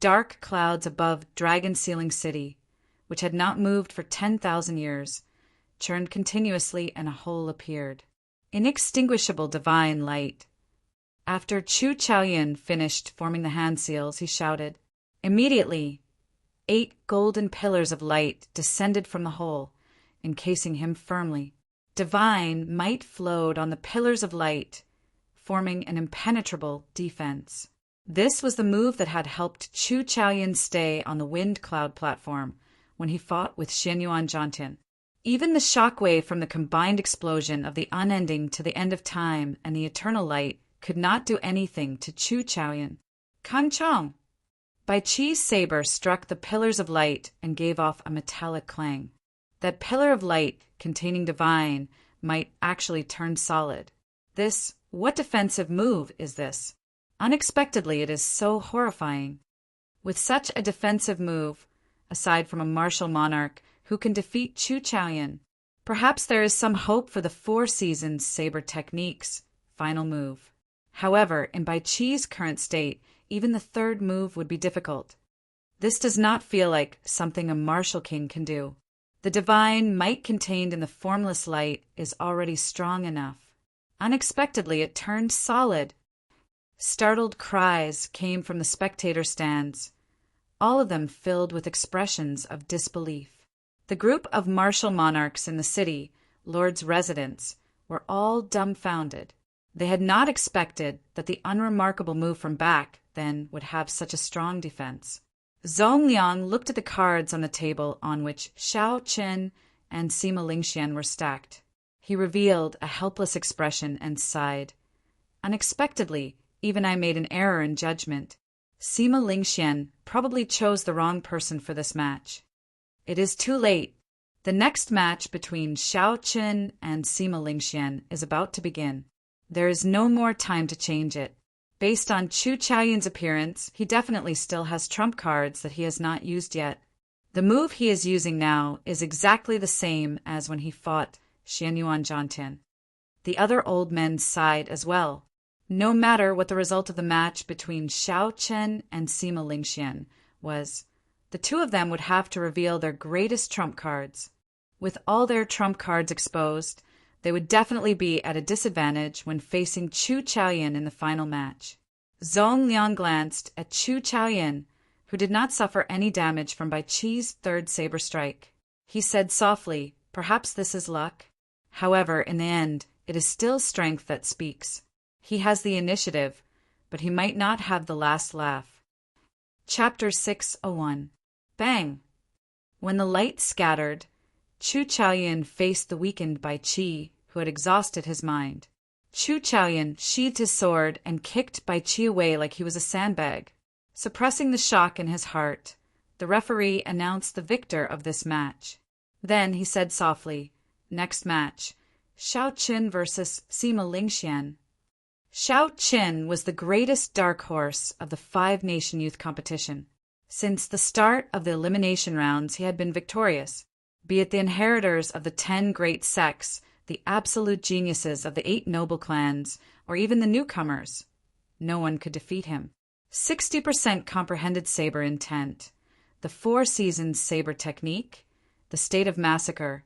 dark clouds above Dragon Ceiling City, which had not moved for 10,000 years, churned continuously and a hole appeared. Inextinguishable divine light. After Chu Chaoyun finished forming the hand seals, he shouted. Immediately, 8 golden pillars of light descended from the hole, encasing him firmly. Divine might flowed on the pillars of light, forming an impenetrable defense. This was the move that had helped Chu Chaoyan stay on the wind cloud platform when he fought with Xianyuan Jiantian. Even the shockwave from the combined explosion of the unending to the end of time and the eternal light could not do anything to Chu Chaoyan. Kang Chong! Bai Chi's saber struck the pillars of light and gave off a metallic clang. That pillar of light containing divine might actually turn solid. What defensive move is this? Unexpectedly, it is so horrifying. With such a defensive move, aside from a martial monarch who can defeat Chu Chaoyan, perhaps there is some hope for the 4 seasons saber technique's final move. However, in Bai Chi's current state, even the 3rd move would be difficult. This does not feel like something a martial king can do. The divine might contained in the formless light is already strong enough. Unexpectedly, it turned solid. Startled cries came from the spectator stands, all of them filled with expressions of disbelief. The group of martial monarchs in the city, lords' residents, were all dumbfounded. They had not expected that the unremarkable move from back then would have such a strong defense. Zhong Liang looked at the cards on the table on which Xiao Chen and Sima Lingxian were stacked. He revealed a helpless expression and sighed. Unexpectedly, even I made an error in judgment. Sima Lingxian probably chose the wrong person for this match. It is too late. The next match between Xiao Chen and Sima Lingxian is about to begin. There is no more time to change it. Based on Chu Chaoyan's appearance, he definitely still has trump cards that he has not used yet. The move he is using now is exactly the same as when he fought Xianyuan Jiantian. The other old men sighed as well. No matter what the result of the match between Xiao Chen and Sima Lingxian was, the 2 of them would have to reveal their greatest trump cards. With all their trump cards exposed, they would definitely be at a disadvantage when facing Chu Chaoyan in the final match. Zhong Liang glanced at Chu Chaoyan, who did not suffer any damage from Bai Chi's 3rd saber strike. He said softly, "Perhaps this is luck." However, in the end, it is still strength that speaks. He has the initiative, but he might not have the last laugh. Chapter 601. Bang! When the light scattered, Chu Chaoyan faced the weakened Bai Chi, who had exhausted his mind. Chu Chaoyan sheathed his sword and kicked Bai Chi away like he was a sandbag. Suppressing the shock in his heart, the referee announced the victor of this match. Then he said softly, "Next match, Xiao Qin versus Sima Lingxian." Xiao Qin was the greatest dark horse of the 5-nation youth competition. Since the start of the elimination rounds, he had been victorious. Be it the inheritors of the 10 great sects, the absolute geniuses of the 8 noble clans, or even the newcomers, no one could defeat him. 60% comprehended saber intent, the 4 seasons saber technique, the state of massacre,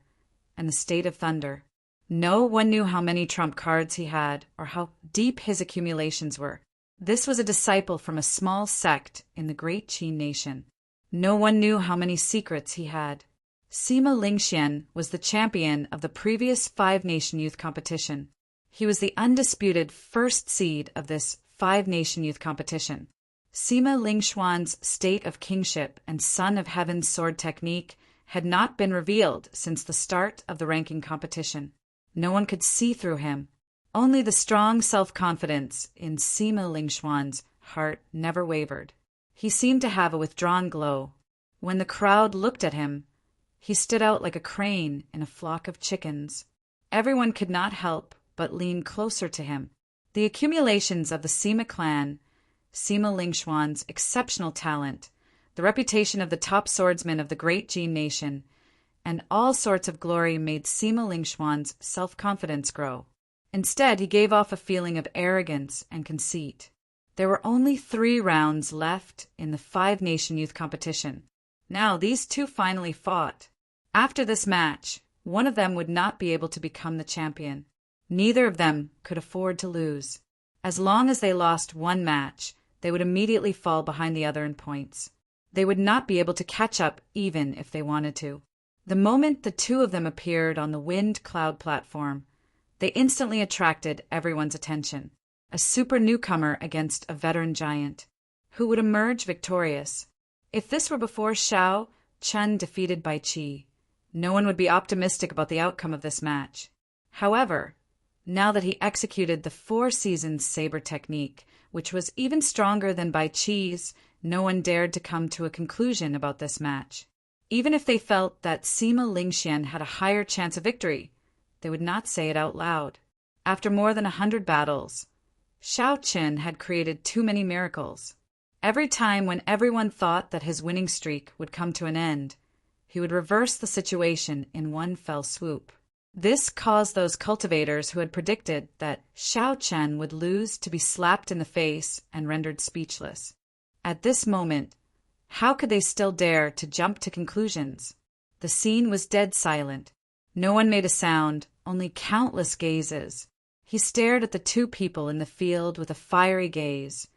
and the state of thunder. No one knew how many trump cards he had or how deep his accumulations were. This was a disciple from a small sect in the great Qin nation. No one knew how many secrets he had. Sima Lingxian was the champion of the previous 5-nation youth competition. He was the undisputed first seed of this 5-nation youth competition. Sima Lingxuan's state of kingship and Son of Heaven's sword technique had not been revealed since the start of the ranking competition. No one could see through him. Only the strong self-confidence in Sima Lingxuan's heart never wavered. He seemed to have a withdrawn glow. When the crowd looked at him, he stood out like a crane in a flock of chickens. Everyone could not help but lean closer to him. The accumulations of the Sima clan, Sima Lingxuan's exceptional talent, the reputation of the top swordsman of the great Jin nation, and all sorts of glory made Sima Lingxuan's self-confidence grow. Instead, he gave off a feeling of arrogance and conceit. There were only 3 rounds left in the 5-nation youth competition. Now these 2 finally fought. After this match, one of them would not be able to become the champion. Neither of them could afford to lose. As long as they lost one match, they would immediately fall behind the other in points. They would not be able to catch up even if they wanted to. The moment the 2 of them appeared on the wind cloud platform, they instantly attracted everyone's attention. a super newcomer against a veteran giant. Who would emerge victorious? If this were before Xiao Chen defeated Bai Qi, no one would be optimistic about the outcome of this match. However, now that he executed the Four Seasons saber technique, which was even stronger than Bai Qi's, no one dared to come to a conclusion about this match. Even if they felt that Sima Lingxian had a higher chance of victory, they would not say it out loud. After more than 100 battles, Xiao Qin had created too many miracles. Every time when everyone thought that his winning streak would come to an end, he would reverse the situation in one fell swoop. This caused those cultivators who had predicted that Xiao Chen would lose to be slapped in the face and rendered speechless. At this moment, how could they still dare to jump to conclusions? The scene was dead silent. No one made a sound, only countless gazes. He stared at the two people in the field with a fiery gaze,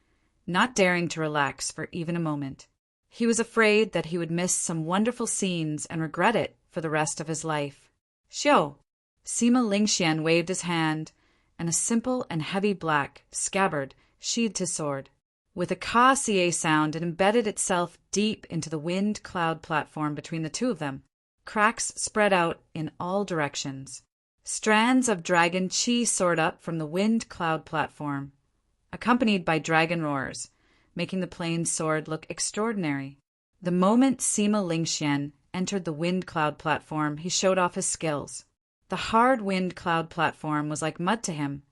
not daring to relax for even a moment. He was afraid that he would miss some wonderful scenes and regret it for the rest of his life. Xiao! Sima Lingxian waved his hand, and a simple and heavy black scabbard sheathed his sword. With a ka-cie sound, it embedded itself deep into the wind cloud platform between the two of them. Cracks spread out in all directions. Strands of dragon chi soared up from the wind cloud platform, accompanied by dragon roars, making the plane's sword look extraordinary. The moment Sima Lingxian entered the wind cloud platform, he showed off his skills. The hard wind cloud platform was like mud to him,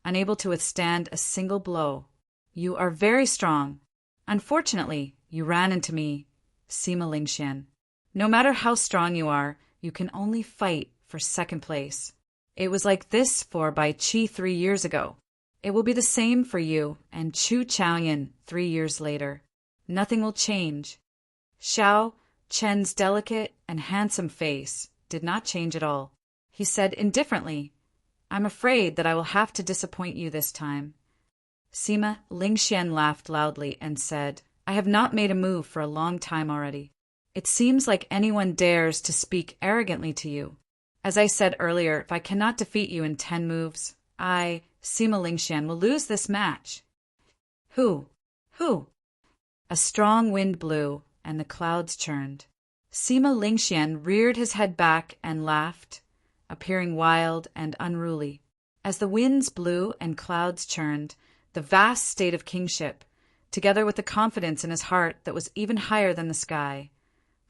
unable to withstand a single blow. You are very strong. Unfortunately, you ran into me, Sima Lingxian. No matter how strong you are, you can only fight for second place. It was like this for Bai Qi 3 years ago. It will be the same for you and Chu Chaoyan 3 years later. Nothing will change. Xiao Chen's delicate and handsome face did not change at all. He said indifferently, "I'm afraid that I will have to disappoint you this time." Sima Lingxian laughed loudly and said, "I have not made a move for a long time already. It seems like anyone dares to speak arrogantly to you. As I said earlier, if I cannot defeat you in 10 moves, I, Sima Lingxian, will lose this match." Who? A strong wind blew, and the clouds churned. Sima Lingxian reared his head back and laughed, appearing wild and unruly. As the winds blew and clouds churned, the vast state of kingship, together with the confidence in his heart that was even higher than the sky,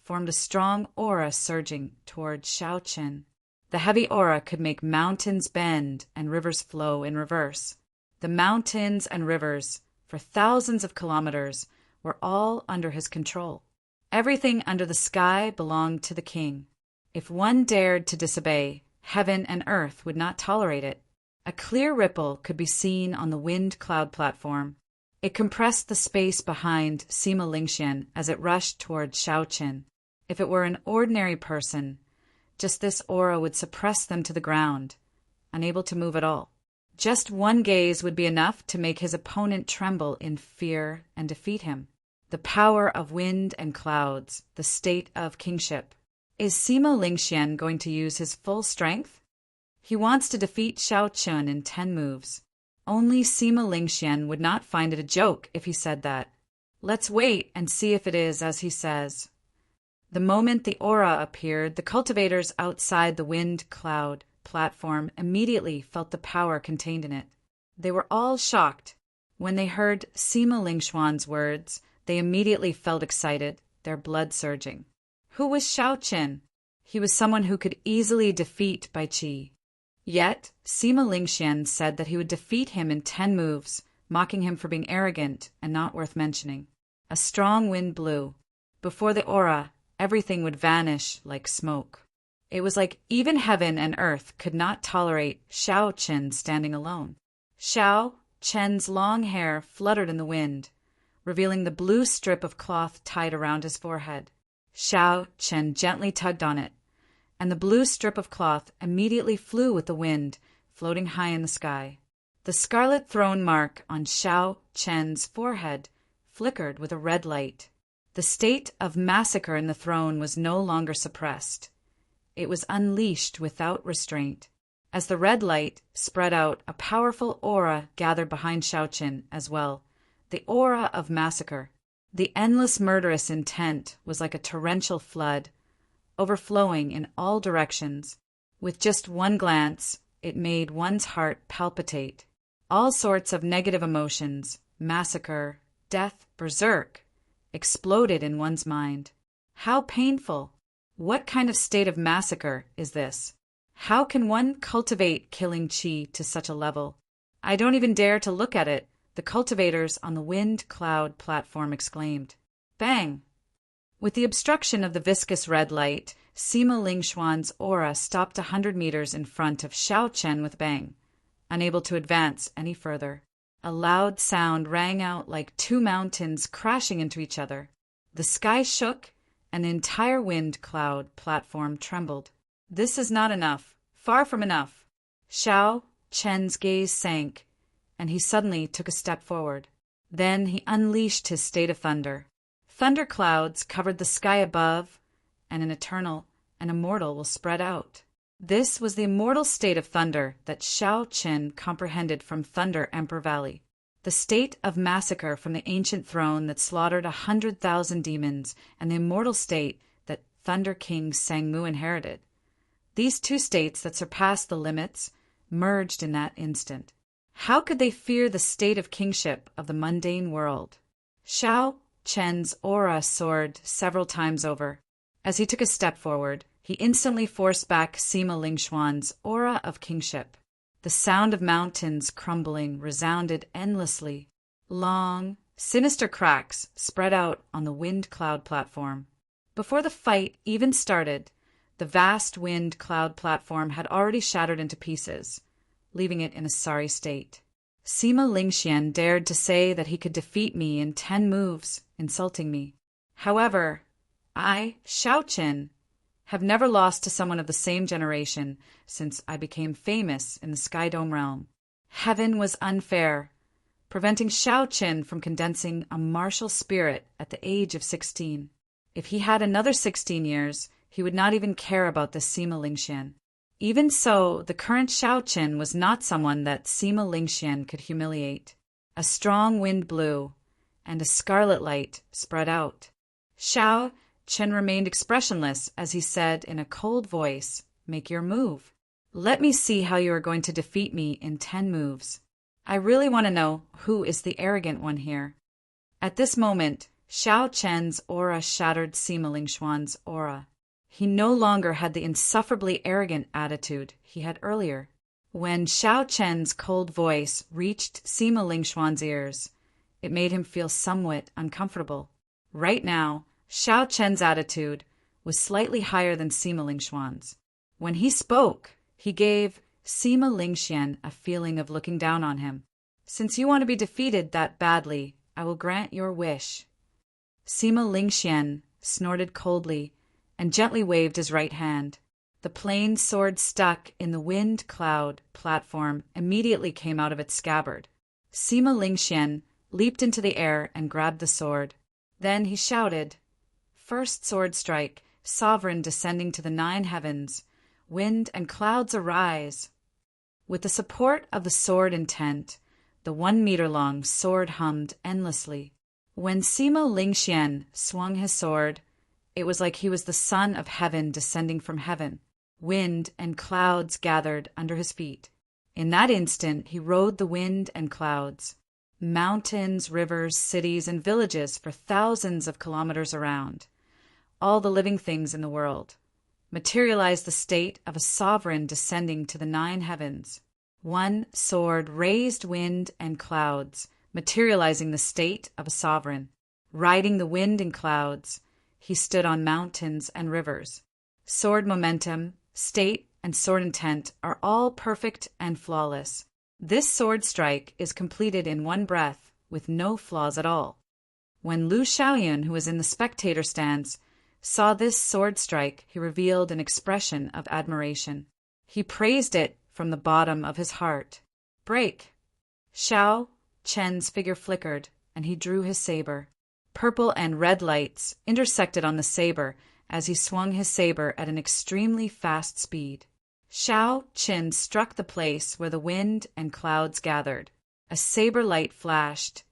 formed a strong aura surging toward Xiao Chen. The heavy aura could make mountains bend and rivers flow in reverse. The mountains and rivers, for thousands of kilometers, were all under his control. Everything under the sky belonged to the king. If one dared to disobey, heaven and earth would not tolerate it. A clear ripple could be seen on the wind cloud platform. It compressed the space behind Sima Lingxian as it rushed toward Xiao Chen. If it were an ordinary person, just this aura would suppress them to the ground, unable to move at all. Just one gaze would be enough to make his opponent tremble in fear and defeat him. The power of wind and clouds, the state of kingship. Is Sima Lingxian going to use his full strength? He wants to defeat Xiao Chen in 10 moves. Only Sima Lingxian would not find it a joke if he said that. Let's wait and see if it is as he says. The moment the aura appeared, the cultivators outside the wind cloud platform immediately felt the power contained in it. They were all shocked. When they heard Sima Lingxian's words, they immediately felt excited, their blood surging. Who was Xiao Chen? He was someone who could easily defeat Bai Qi. Yet, Sima Lingxian said that he would defeat him in 10 moves, mocking him for being arrogant and not worth mentioning. A strong wind blew. Before the aura, everything would vanish like smoke. It was like even heaven and earth could not tolerate Xiao Chen standing alone. Xiao Chen's long hair fluttered in the wind, revealing the blue strip of cloth tied around his forehead. Xiao Chen gently tugged on it, and the blue strip of cloth immediately flew with the wind, floating high in the sky. The scarlet throne mark on Xiao Chen's forehead flickered with a red light. The state of massacre in the throne was no longer suppressed. It was unleashed without restraint. As the red light spread out, a powerful aura gathered behind Xiaoqin as well, the aura of massacre. The endless murderous intent was like a torrential flood, overflowing in all directions. With just one glance, it made one's heart palpitate. All sorts of negative emotions, massacre, death, berserk, exploded in one's mind. How painful! What kind of state of massacre is this? How can one cultivate killing qi to such a level? I don't even dare to look at it, the cultivators on the wind cloud platform exclaimed. Bang! With the obstruction of the viscous red light, Sima Lingxuan's aura stopped 100 meters in front of Xiaoqian with bang, unable to advance any further. A loud sound rang out like two mountains crashing into each other. The sky shook, and the entire wind cloud platform trembled. This is not enough. Far from enough. Xiao Chen's gaze sank, and he suddenly took a step forward. Then he unleashed his state of thunder. Thunder clouds covered the sky above, and an immortal will spread out. This was the immortal state of thunder that Xiao Chen comprehended from Thunder Emperor Valley, the state of massacre from the ancient throne that slaughtered 100,000 demons, and the immortal state that Thunder King Sangmu inherited. These two states that surpassed the limits merged in that instant. How could they fear the state of kingship of the mundane world? Xiao Chen's aura soared several times over. As he took a step forward, he instantly forced back Sima Lingxuan's aura of kingship. The sound of mountains crumbling resounded endlessly. Long, sinister cracks spread out on the wind cloud platform. Before the fight even started, the vast wind cloud platform had already shattered into pieces, leaving it in a sorry state. Sima Lingxian dared to say that he could defeat me in 10 moves, insulting me. However, I, Xiaoqin, have never lost to someone of the same generation since I became famous in the Sky Dome realm. Heaven was unfair, preventing Xiaoqin from condensing a martial spirit at the age of 16. If he had another 16 years, he would not even care about this Sima Lingxian. Even so, the current Xiaoqin was not someone that Sima Lingxian could humiliate. A strong wind blew, and a scarlet light spread out. Xiao Chen remained expressionless as he said in a cold voice, "Make your move. Let me see how you are going to defeat me in 10 moves. I really want to know who is the arrogant one here." At this moment, Xiao Chen's aura shattered Sima Lingxuan's aura. He no longer had the insufferably arrogant attitude he had earlier. When Xiao Chen's cold voice reached Sima Lingxuan's ears, it made him feel somewhat uncomfortable. Right now, Xiao Chen's attitude was slightly higher than Sima Lingxuan's. When he spoke, he gave Sima Lingxian a feeling of looking down on him. "Since you want to be defeated that badly, I will grant your wish." Sima Lingxian snorted coldly and gently waved his right hand. The plain sword stuck in the wind cloud platform immediately came out of its scabbard. Sima Lingxian leaped into the air and grabbed the sword. Then he shouted, "First sword strike, sovereign descending to the 9 heavens, wind and clouds arise." With the support of the sword intent, the 1-meter-long sword hummed endlessly. When Sima Lingxian swung his sword, it was like he was the son of heaven descending from heaven. Wind and clouds gathered under his feet. In that instant, he rode the wind and clouds. Mountains, rivers, cities, and villages for thousands of kilometers around, all the living things in the world, materialized the state of a sovereign descending to the 9 heavens. One sword raised wind and clouds, materializing the state of a sovereign. Riding the wind and clouds, he stood on mountains and rivers. Sword momentum, state, and sword intent are all perfect and flawless. This sword strike is completed in one breath, with no flaws at all. When Lu Xiaoyun, who was in the spectator stance, saw this sword strike, he revealed an expression of admiration. He praised it from the bottom of his heart. "Break!" Xiao Chen's figure flickered, and he drew his saber. Purple and red lights intersected on the saber as he swung his saber at an extremely fast speed. Shao Qin struck the place where the wind and clouds gathered. A saber light flashed,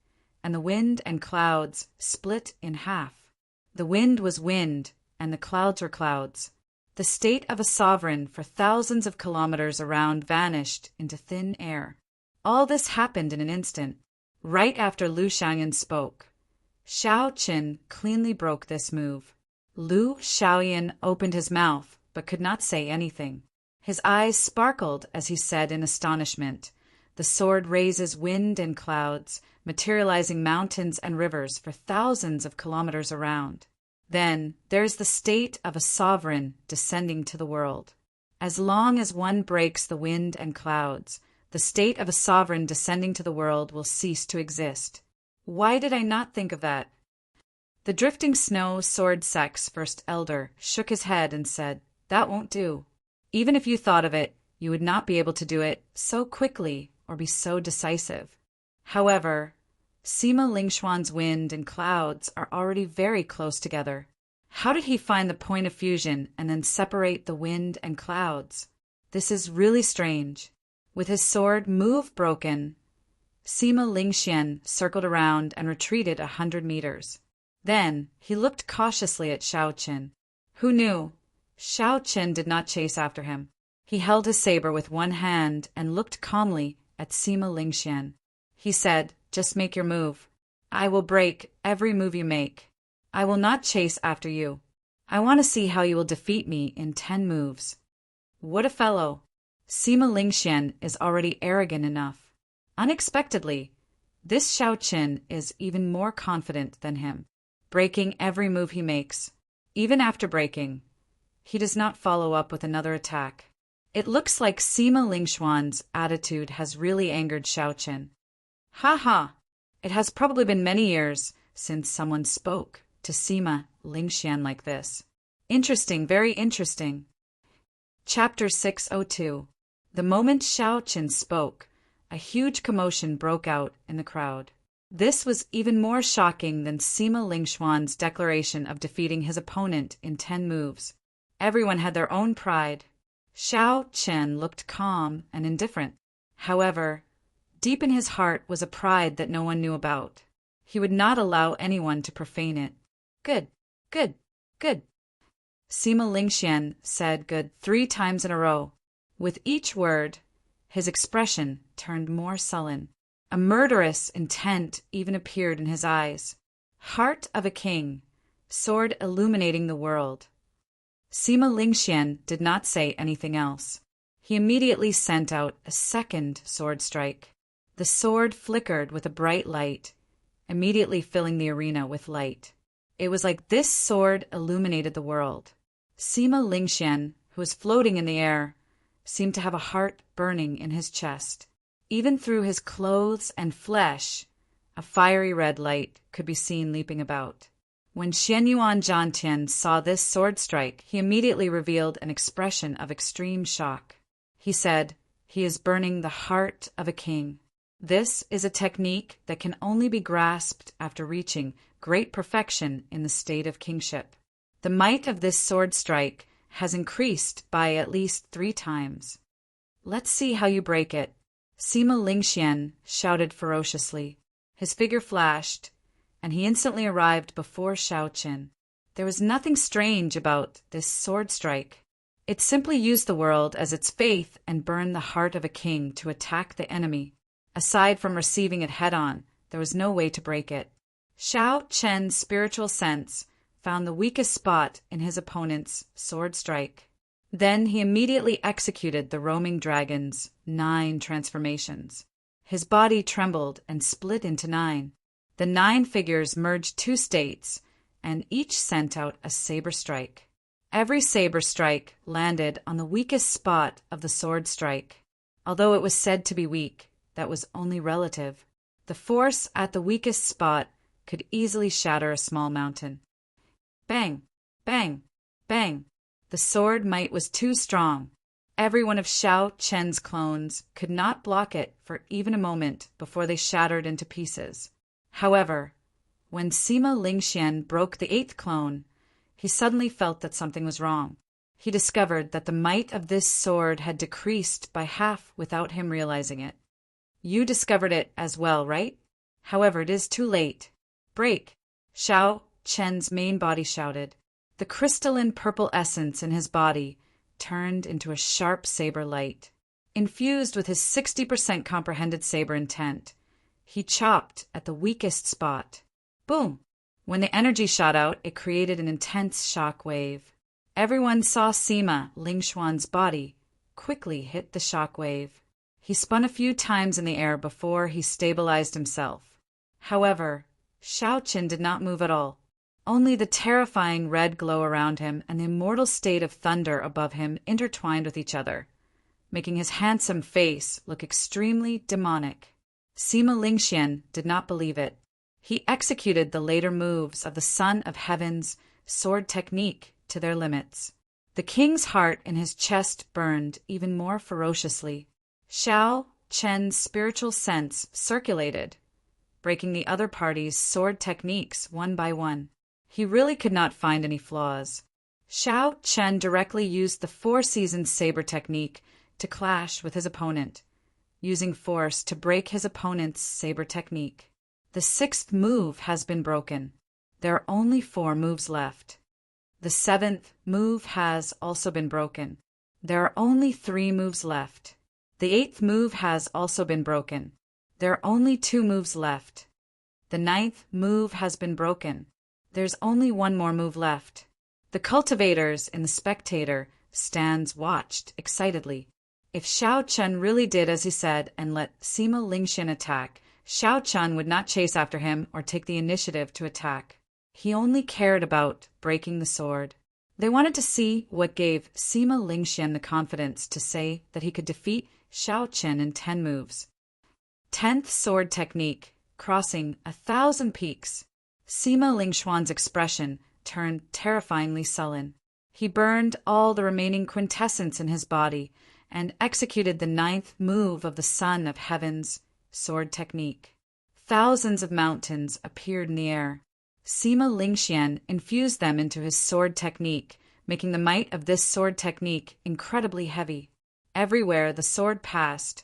and the wind and clouds split in half. The wind was wind, and the clouds were clouds. The state of a sovereign for thousands of kilometers around vanished into thin air. All this happened in an instant, right after Lu Xiaoyan spoke. Shao Qin cleanly broke this move. Lu Xiaoyan opened his mouth, but could not say anything. His eyes sparkled as he said in astonishment, "The sword raises wind and clouds, materializing mountains and rivers for thousands of kilometers around. Then there's the state of a sovereign descending to the world. As long as one breaks the wind and clouds, the state of a sovereign descending to the world will cease to exist. Why did I not think of that?" The drifting snow sword sect's first elder shook his head and said, "That won't do. Even if you thought of it, you would not be able to do it so quickly or be so decisive. However, Sima Lingxuan's wind and clouds are already very close together. How did he find the point of fusion and then separate the wind and clouds? This is really strange." With his sword move broken, Sima Lingxian circled around and retreated 100 meters. Then he looked cautiously at Shao Qin. Who knew? Shao Qin did not chase after him. He held his saber with one hand and looked calmly at Sima Lingxian. He said, "Just make your move. I will break every move you make. I will not chase after you. I want to see how you will defeat me in 10 moves. What a fellow! Sima Lingxian is already arrogant enough. Unexpectedly, this Shao Qin is even more confident than him, breaking every move he makes. Even after breaking, he does not follow up with another attack. It looks like Sima Lingxuan's attitude has really angered Shao Qin. Ha ha! It has probably been many years since someone spoke to Sima Lingxian like this. Interesting, very interesting." Chapter 602. The moment Shao Qin spoke, a huge commotion broke out in the crowd. This was even more shocking than Sima Lingxuan's declaration of defeating his opponent in 10 moves. Everyone had their own pride. Shao Qin looked calm and indifferent. However, deep in his heart was a pride that no one knew about. He would not allow anyone to profane it. "Good, good, good." Sima Lingxian said good 3 times in a row. With each word, his expression turned more sullen. A murderous intent even appeared in his eyes. Heart of a king, sword illuminating the world. Sima Lingxian did not say anything else. He immediately sent out a second sword strike. The sword flickered with a bright light, immediately filling the arena with light. It was like this sword illuminated the world. Sima Lingxian, who was floating in the air, seemed to have a heart burning in his chest. Even through his clothes and flesh, a fiery red light could be seen leaping about. When Xianyuan Zhantian saw this sword strike, he immediately revealed an expression of extreme shock. He said, "He is burning the heart of a king." This is a technique that can only be grasped after reaching great perfection in the state of kingship. The might of this sword strike has increased by at least 3 times. "Let's see how you break it." Sima Lingxian shouted ferociously. His figure flashed, and he instantly arrived before Shao Qin. There was nothing strange about this sword strike. It simply used the world as its faith and burned the heart of a king to attack the enemy. Aside from receiving it head-on, there was no way to break it. Shao Qin's spiritual sense found the weakest spot in his opponent's sword strike. Then he immediately executed the roaming dragon's 9 transformations. His body trembled and split into 9. The 9 figures merged 2 states, and each sent out a saber strike. Every saber strike landed on the weakest spot of the sword strike. Although it was said to be weak, that was only relative. The force at the weakest spot could easily shatter a small mountain. Bang! Bang! Bang! The sword might was too strong. Every one of Shao Qin's clones could not block it for even a moment before they shattered into pieces. However, when Sima Lingxian broke the 8th clone, he suddenly felt that something was wrong. he discovered that the might of this sword had decreased by half without him realizing it. You discovered it as well, right? However, it is too late. Break! Xiao Chen's main body shouted. The crystalline purple essence in his body turned into a sharp saber light. Infused with his 60% comprehended saber intent, he chopped at the weakest spot. Boom! When the energy shot out, it created an intense shock wave. Everyone saw Sima Lingshuan's body quickly hit the shock wave. He spun a few times in the air before he stabilized himself. However, Xiao Qin did not move at all. Only the terrifying red glow around him and the immortal state of thunder above him intertwined with each other, making his handsome face look extremely demonic. Sima Lingxian did not believe it. He executed the later moves of the Son of Heaven's sword technique to their limits. The king's heart in his chest burned even more ferociously. Xiao Chen's spiritual sense circulated, breaking the other party's sword techniques one by one. He really could not find any flaws. Xiao Chen directly used the four-season saber technique to clash with his opponent, using force to break his opponent's saber technique. The sixth move has been broken. There are only 4 moves left. The 7th move has also been broken. There are only 3 moves left. The 8th move has also been broken. There are only 2 moves left. The 9th move has been broken. There's only 1 more move left. The cultivators in the spectator stands watched excitedly. If Xiao Chen really did as he said and let Sima Lingxian attack, Xiao Chen would not chase after him or take the initiative to attack. He only cared about breaking the sword. They wanted to see what gave Sima Lingxian the confidence to say that he could defeat Xiao Chen in 10 moves. 10th sword technique, crossing 1,000 peaks. Sima Lingshuan's expression turned terrifyingly sullen. He burned all the remaining quintessence in his body and executed the 9th move of the Son of Heaven's sword technique. Thousands of mountains appeared in the air. Sima Lingxian infused them into his sword technique, making the might of this sword technique incredibly heavy. Everywhere the sword passed,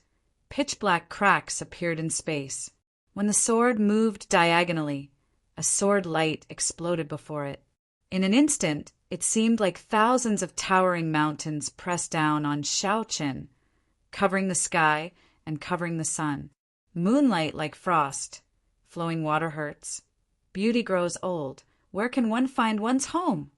pitch-black cracks appeared in space. When the sword moved diagonally, a sword light exploded before it. In an instant, it seemed like thousands of towering mountains pressed down on Xiao Qin, covering the sky and covering the sun. Moonlight like frost. Flowing water hurts. Beauty grows old. Where can one find one's home?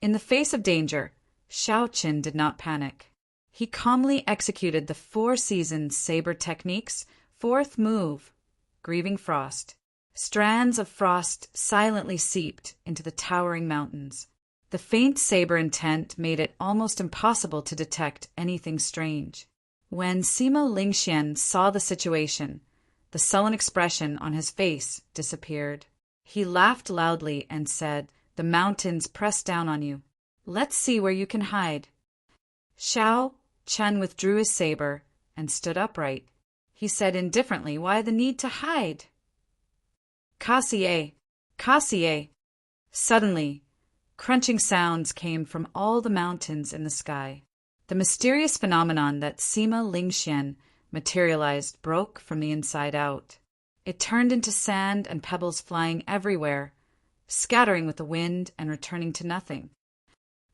In the face of danger, Xiao Qin did not panic. He calmly executed the 4-season saber technique's 4th move, Grieving Frost. Strands of frost silently seeped into the towering mountains. The faint saber intent made it almost impossible to detect anything strange. When Sima Lingxian saw the situation, the sullen expression on his face disappeared. He laughed loudly and said, "The mountains press down on you. Let's see where you can hide." Xiao Chen withdrew his saber and stood upright. He said indifferently, "Why the need to hide?" "Kassier! Kassier!" Suddenly, crunching sounds came from all the mountains in the sky. The mysterious phenomenon that Sima Lingxian materialized broke from the inside out. It turned into sand and pebbles flying everywhere, scattering with the wind and returning to nothing.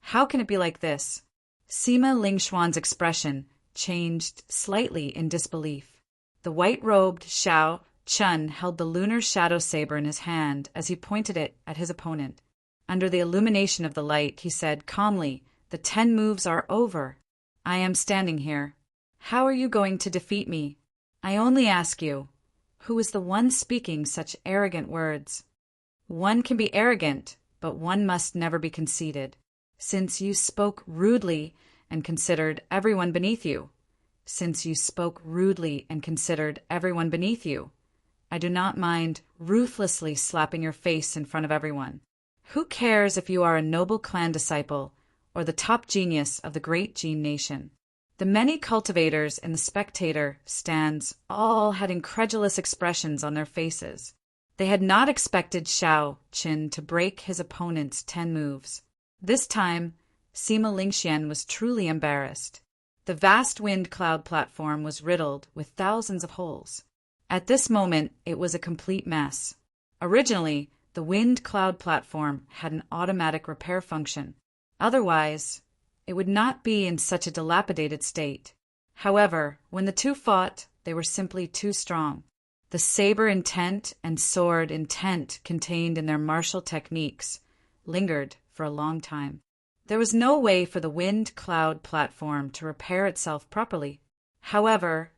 How can it be like this? Sima Lingshuan's expression changed slightly in disbelief. The white-robed Xiao Chen held the lunar shadow saber in his hand as he pointed it at his opponent. Under the illumination of the light, he said calmly, "The 10 moves are over. I am standing here. How are you going to defeat me? I only ask you, who is the one speaking such arrogant words? One can be arrogant, but one must never be conceited. Since you spoke rudely and considered everyone beneath you, I do not mind ruthlessly slapping your face in front of everyone. Who cares if you are a noble clan disciple or the top genius of the great Jin nation?" The many cultivators in the spectator stands all had incredulous expressions on their faces. They had not expected Xiao Qin to break his opponent's 10 moves. This time, Sima Lingxian was truly embarrassed. The vast wind cloud platform was riddled with thousands of holes. At this moment, it was a complete mess. Originally, the wind cloud platform had an automatic repair function. Otherwise, it would not be in such a dilapidated state. However, when the two fought, they were simply too strong. The saber intent and sword intent contained in their martial techniques lingered for a long time. There was no way for the wind cloud platform to repair itself properly. However,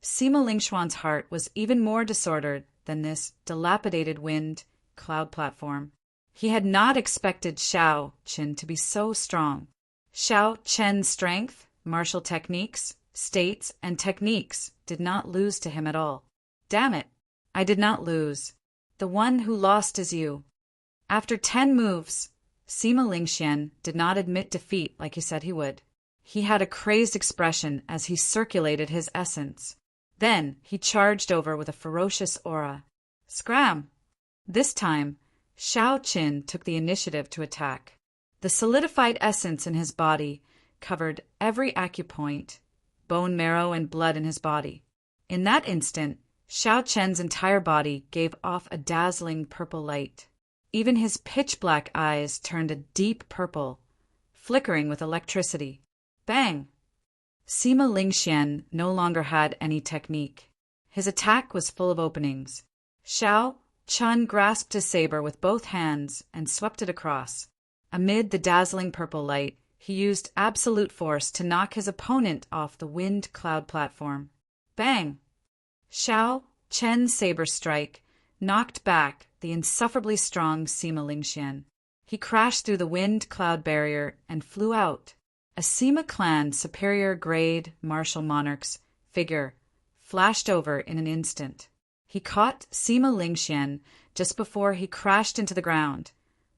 Sima Lingxuan's heart was even more disordered than this dilapidated wind cloud platform. He had not expected Xiao Qin to be so strong. Xiao Chen's strength, martial techniques, states, and techniques did not lose to him at all. Damn it, I did not lose. The one who lost is you. After 10 moves, Sima Lingxian did not admit defeat like he said he would. He had a crazed expression as he circulated his essence. Then he charged over with a ferocious aura. Scram! This time, Xiao Qin took the initiative to attack. The solidified essence in his body covered every acupoint, bone marrow, and blood in his body. In that instant, Xiao Chen's entire body gave off a dazzling purple light. Even his pitch-black eyes turned a deep purple, flickering with electricity. Bang! Sima Lingxian no longer had any technique. His attack was full of openings. Xiao Chun grasped his saber with both hands and swept it across. Amid the dazzling purple light, he used absolute force to knock his opponent off the wind cloud platform. Bang! Xiao Chen's saber strike knocked back the insufferably strong Sima Lingxian. He crashed through the wind cloud barrier and flew out. A Sima clan superior grade martial monarch's figure flashed over in an instant. He caught Sima Lingxian just before he crashed into the ground,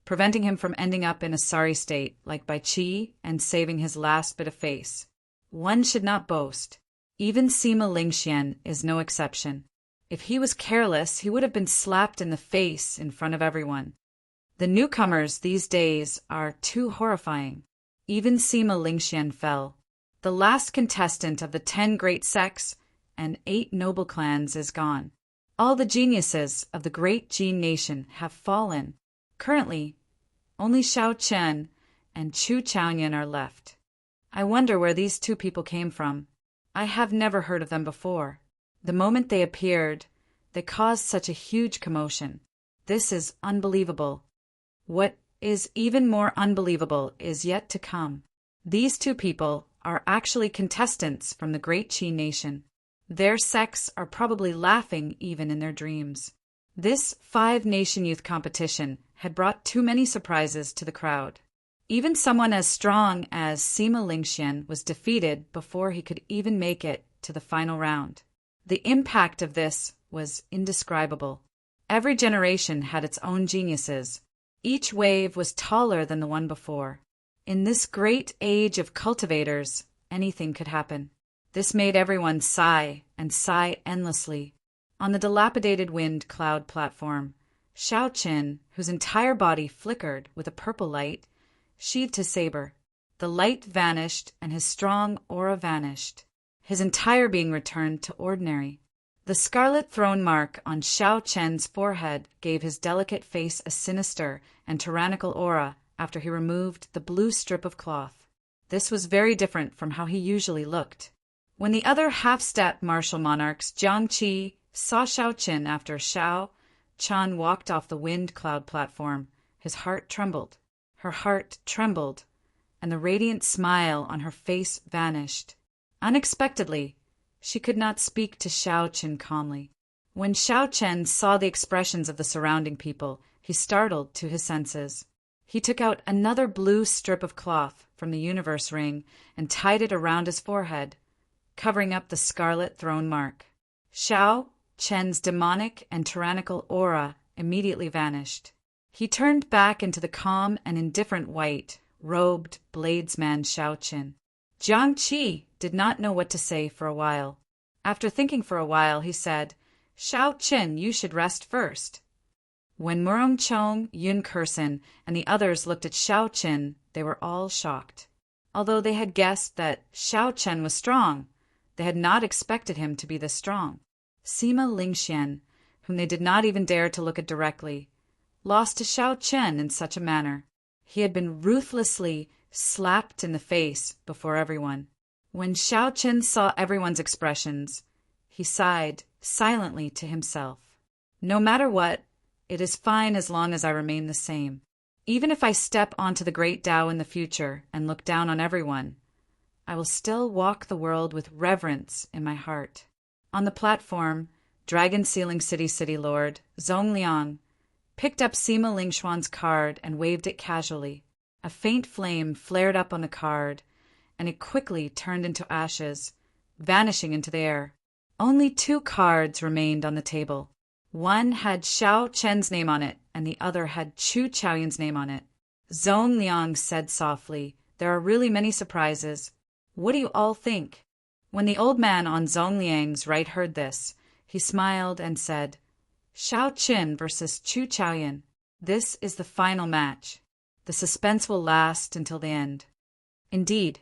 preventing him from ending up in a sorry state like Bai Qi and saving his last bit of face. One should not boast. Even Sima Lingxian is no exception. If he was careless, he would have been slapped in the face in front of everyone. The newcomers these days are too horrifying. Even Sima Lingxian fell. The last contestant of the 10 great sects and 8 noble clans is gone. All the geniuses of the great Jin nation have fallen. Currently, only Xiao Chen and Chu Chaoyan are left. I wonder where these 2 people came from. I have never heard of them before. The moment they appeared, they caused such a huge commotion. This is unbelievable. What is even more unbelievable is yet to come. These 2 people are actually contestants from the great Qi nation. Their sects are probably laughing even in their dreams. This 5-nation youth competition had brought too many surprises to the crowd. Even someone as strong as Sima Lingxian was defeated before he could even make it to the final round. The impact of this was indescribable. Every generation had its own geniuses. Each wave was taller than the one before. In this great age of cultivators, anything could happen. This made everyone sigh and sigh endlessly. On the dilapidated wind cloud platform, Xiao Qin, whose entire body flickered with a purple light, sheathed his saber. The light vanished and his strong aura vanished. His entire being returned to ordinary. The scarlet throne mark on Xiao Chen's forehead gave his delicate face a sinister and tyrannical aura after he removed the blue strip of cloth. This was very different from how he usually looked. When the other half-step martial monarchs, Jiang Qi, saw Xiao Qin after Xiao Chan walked off the wind cloud platform, his heart trembled. Her heart trembled, and the radiant smile on her face vanished. Unexpectedly, she could not speak to Xiao Qin calmly. When Xiao Chen saw the expressions of the surrounding people, he startled to his senses. He took out another blue strip of cloth from the universe ring and tied it around his forehead, covering up the scarlet throne mark. Xiao Chen's demonic and tyrannical aura immediately vanished. He turned back into the calm and indifferent white-robed bladesman Xiao Qin. Jiang Qi did not know what to say for a while. After thinking for a while, he said, "Xiao Qin, you should rest first." When Murong Chong, Yun Kursen, and the others looked at Xiao Qin, They were all shocked. Although they had guessed that Xiao Chen was strong, they had not expected him to be this strong. Sima Lingxian, whom they did not even dare to look at directly, lost to Xiao Chen in such a manner. He had been ruthlessly slapped in the face before everyone. When Xiao Chen saw everyone's expressions, he sighed silently to himself. No matter what, it is fine as long as I remain the same. Even if I step onto the great Tao in the future and look down on everyone, I will still walk the world with reverence in my heart. On the platform, Dragon Sealing City Lord Zhong Liang picked up Sima Lingxuan's card and waved it casually. A faint flame flared up on the card, and it quickly turned into ashes, vanishing into the air. Only 2 cards remained on the table. One had Xiao Chen's name on it, and the other had Chu Chaoyun's name on it. Zhong Liang said softly, "There are really many surprises. What do you all think?" When the old man on Zhong Liang's right heard this, he smiled and said, "Xiao Chen versus Chu Chaoyun. This is the final match. The suspense will last until the end." Indeed,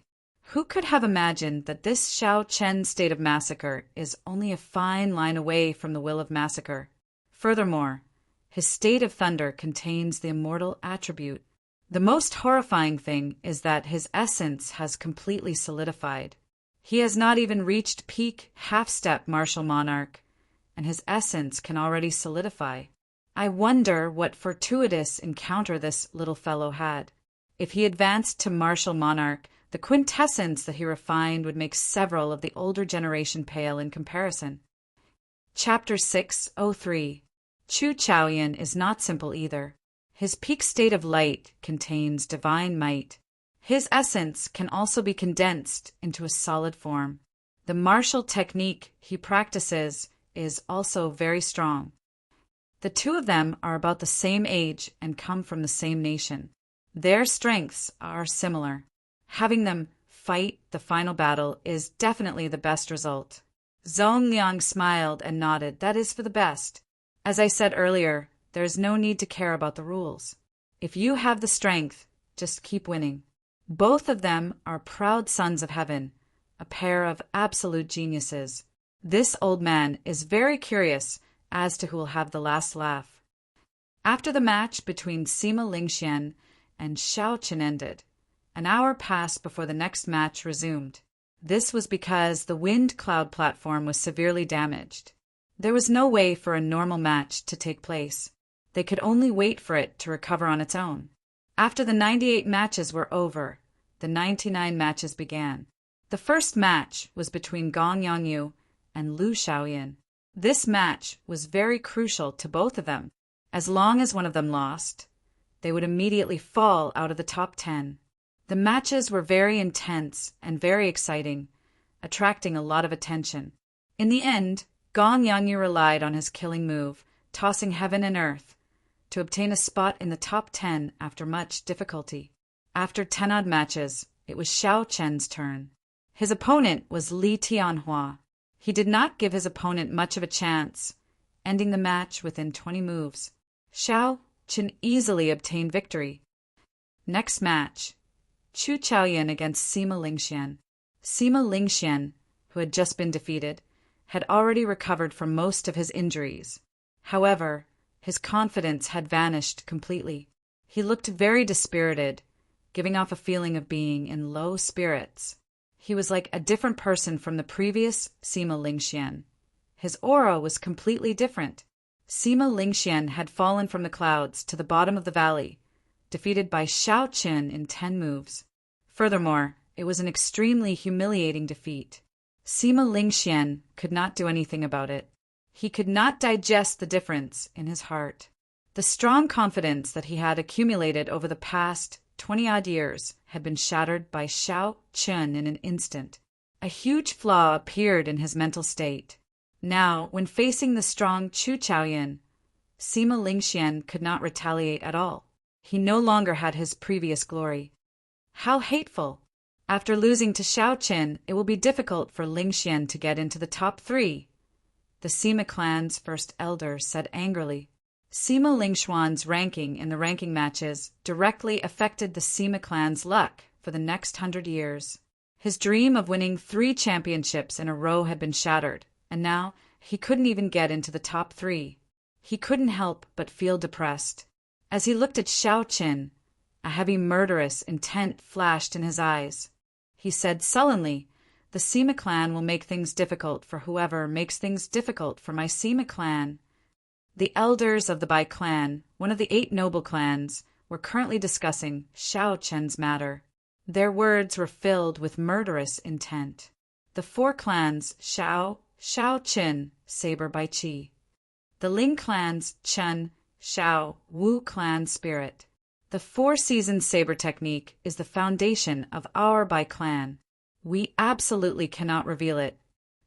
who could have imagined that this Xiao Chen state of massacre is only a fine line away from the will of massacre? Furthermore, his state of thunder contains the immortal attribute. The most horrifying thing is that his essence has completely solidified. He has not even reached peak half-step martial monarch, and his essence can already solidify. I wonder what fortuitous encounter this little fellow had. If he advanced to martial monarch, the quintessence that he refined would make several of the older generation pale in comparison. Chapter 603. Chu Chaoyun is not simple either. His peak state of light contains divine might. His essence can also be condensed into a solid form. The martial technique he practices is also very strong. The 2 of them are about the same age and come from the same nation. Their strengths are similar. Having them fight the final battle is definitely the best result. Zhong Liang smiled and nodded. That is for the best. As I said earlier, there is no need to care about the rules. If you have the strength, just keep winning. Both of them are proud sons of heaven, a pair of absolute geniuses. This old man is very curious as to who will have the last laugh. After the match between Sima Lingxian and Xiao Chen ended, an hour passed before the next match resumed. This was because the wind cloud platform was severely damaged. There was no way for a normal match to take place. They could only wait for it to recover on its own. After the 98 matches were over, the 99 matches began. The first match was between Gong Yongyu and Lu Xiaoyan. This match was very crucial to both of them. As long as one of them lost, they would immediately fall out of the top 10. The matches were very intense and very exciting, attracting a lot of attention. In the end, Gong Yongyu relied on his killing move, tossing heaven and earth, to obtain a spot in the top 10 after much difficulty. After 10-odd matches, it was Xiao Chen's turn. His opponent was Li Tianhua. He did not give his opponent much of a chance, ending the match within 20 moves. Xiao Chen easily obtained victory. Next match, Chu Chaoyun against Sima Lingxian. Sima Lingxian, who had just been defeated, had already recovered from most of his injuries. However, his confidence had vanished completely. He looked very dispirited, giving off a feeling of being in low spirits. He was like a different person from the previous Sima Lingxian. His aura was completely different. Sima Lingxian had fallen from the clouds to the bottom of the valley, defeated by Xiao Chen in 10 moves. Furthermore, it was an extremely humiliating defeat. Sima Lingxian could not do anything about it. He could not digest the difference in his heart. The strong confidence that he had accumulated over the past 20-odd years had been shattered by Xiao Chen in an instant. A huge flaw appeared in his mental state. Now, when facing the strong Chu Chaoyun, Sima Lingxian could not retaliate at all. He no longer had his previous glory. How hateful! After losing to Xiao Chen, it will be difficult for Lingxian to get into the top 3. The Sima clan's first elder said angrily. Sima Lingxuan's ranking in the ranking matches directly affected the Sima clan's luck for the next 100 years. His dream of winning 3 championships in a row had been shattered, and now he couldn't even get into the top 3. He couldn't help but feel depressed. As he looked at Xiao Qin, a heavy murderous intent flashed in his eyes. He said sullenly, "The Sima clan will make things difficult for whoever makes things difficult for my Sima clan." The elders of the Bai clan, one of the 8 noble clans, were currently discussing Xiao Qin's matter. Their words were filled with murderous intent. The 4 clans, Xiao, Xiao Qin, Saber Bai Qi. The Ling clans, Chen, Xiao, Wu clan spirit. The 4-season saber technique is the foundation of our Bai clan. We absolutely cannot reveal it.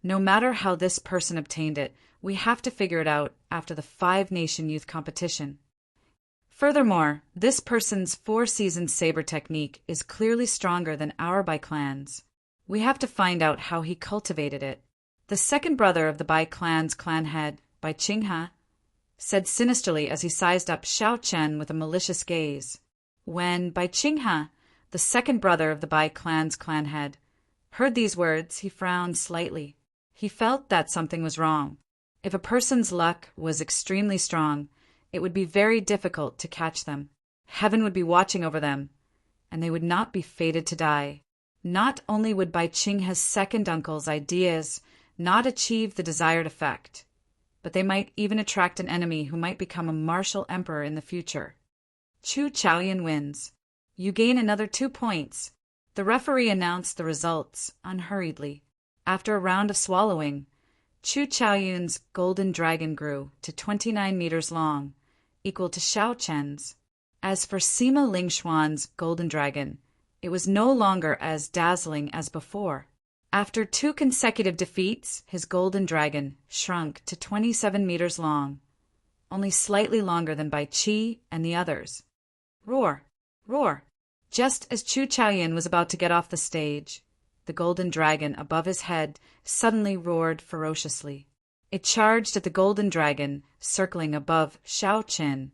No matter how this person obtained it, we have to figure it out after the 5-nation youth competition. Furthermore, this person's 4-season saber technique is clearly stronger than our Bai clan's. We have to find out how he cultivated it. The second brother of the Bai clan's clan head, Bai Qinghe, said sinisterly as he sized up Xiao Chen with a malicious gaze. When Bai Qinghe, the second brother of the Bai clan's clan head, heard these words, he frowned slightly. He felt that something was wrong. If a person's luck was extremely strong, it would be very difficult to catch them. Heaven would be watching over them, and they would not be fated to die. Not only would Bai Qinghe's second uncle's ideas not achieve the desired effect, but they might even attract an enemy who might become a martial emperor in the future. Chu Chaoyan wins. You gain another 2 points. The referee announced the results unhurriedly. After a round of swallowing, Chu Chaoyun's golden dragon grew to 29 meters long, equal to Xiao Chen's. As for Sima Lingxuan's golden dragon, it was no longer as dazzling as before. After 2 consecutive defeats, his golden dragon shrunk to 27 meters long, only slightly longer than Bai Qi and the others. Roar! Roar! Just as Chu Chaoyan was about to get off the stage, the golden dragon above his head suddenly roared ferociously. It charged at the golden dragon, circling above Xiao Qin,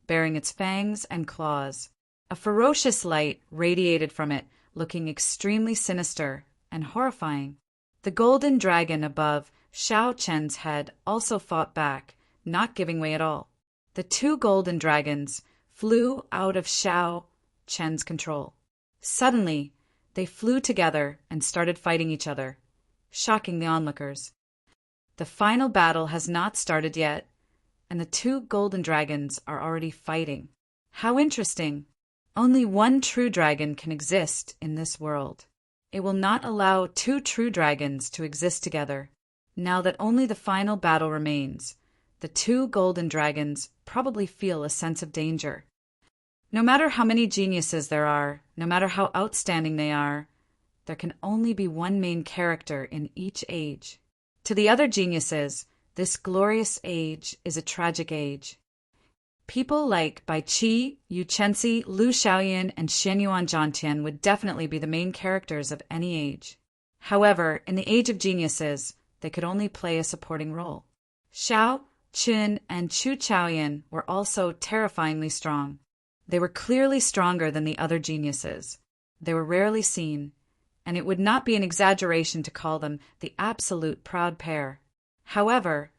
bearing its fangs and claws. A ferocious light radiated from it, looking extremely sinister and horrifying. The golden dragon above Xiao Chen's head also fought back, not giving way at all. The 2 golden dragons flew out of Xiao Chen's control. Suddenly, they flew together and started fighting each other, shocking the onlookers. The final battle has not started yet, and the 2 golden dragons are already fighting. How interesting! Only one true dragon can exist in this world. It will not allow 2 true dragons to exist together. Now that only the final battle remains, the 2 golden dragons probably feel a sense of danger. No matter how many geniuses there are, no matter how outstanding they are, there can only be one main character in each age. To the other geniuses, this glorious age is a tragic age. People like Bai Qi, Yu Chenxi, Lu Xiaoyan, and Xianyuan Zhantian would definitely be the main characters of any age. However, in the age of geniuses, they could only play a supporting role. Xiao, Qin, and Chu Chaoyan were also terrifyingly strong. They were clearly stronger than the other geniuses. They were rarely seen, and it would not be an exaggeration to call them the absolute proud pair. However,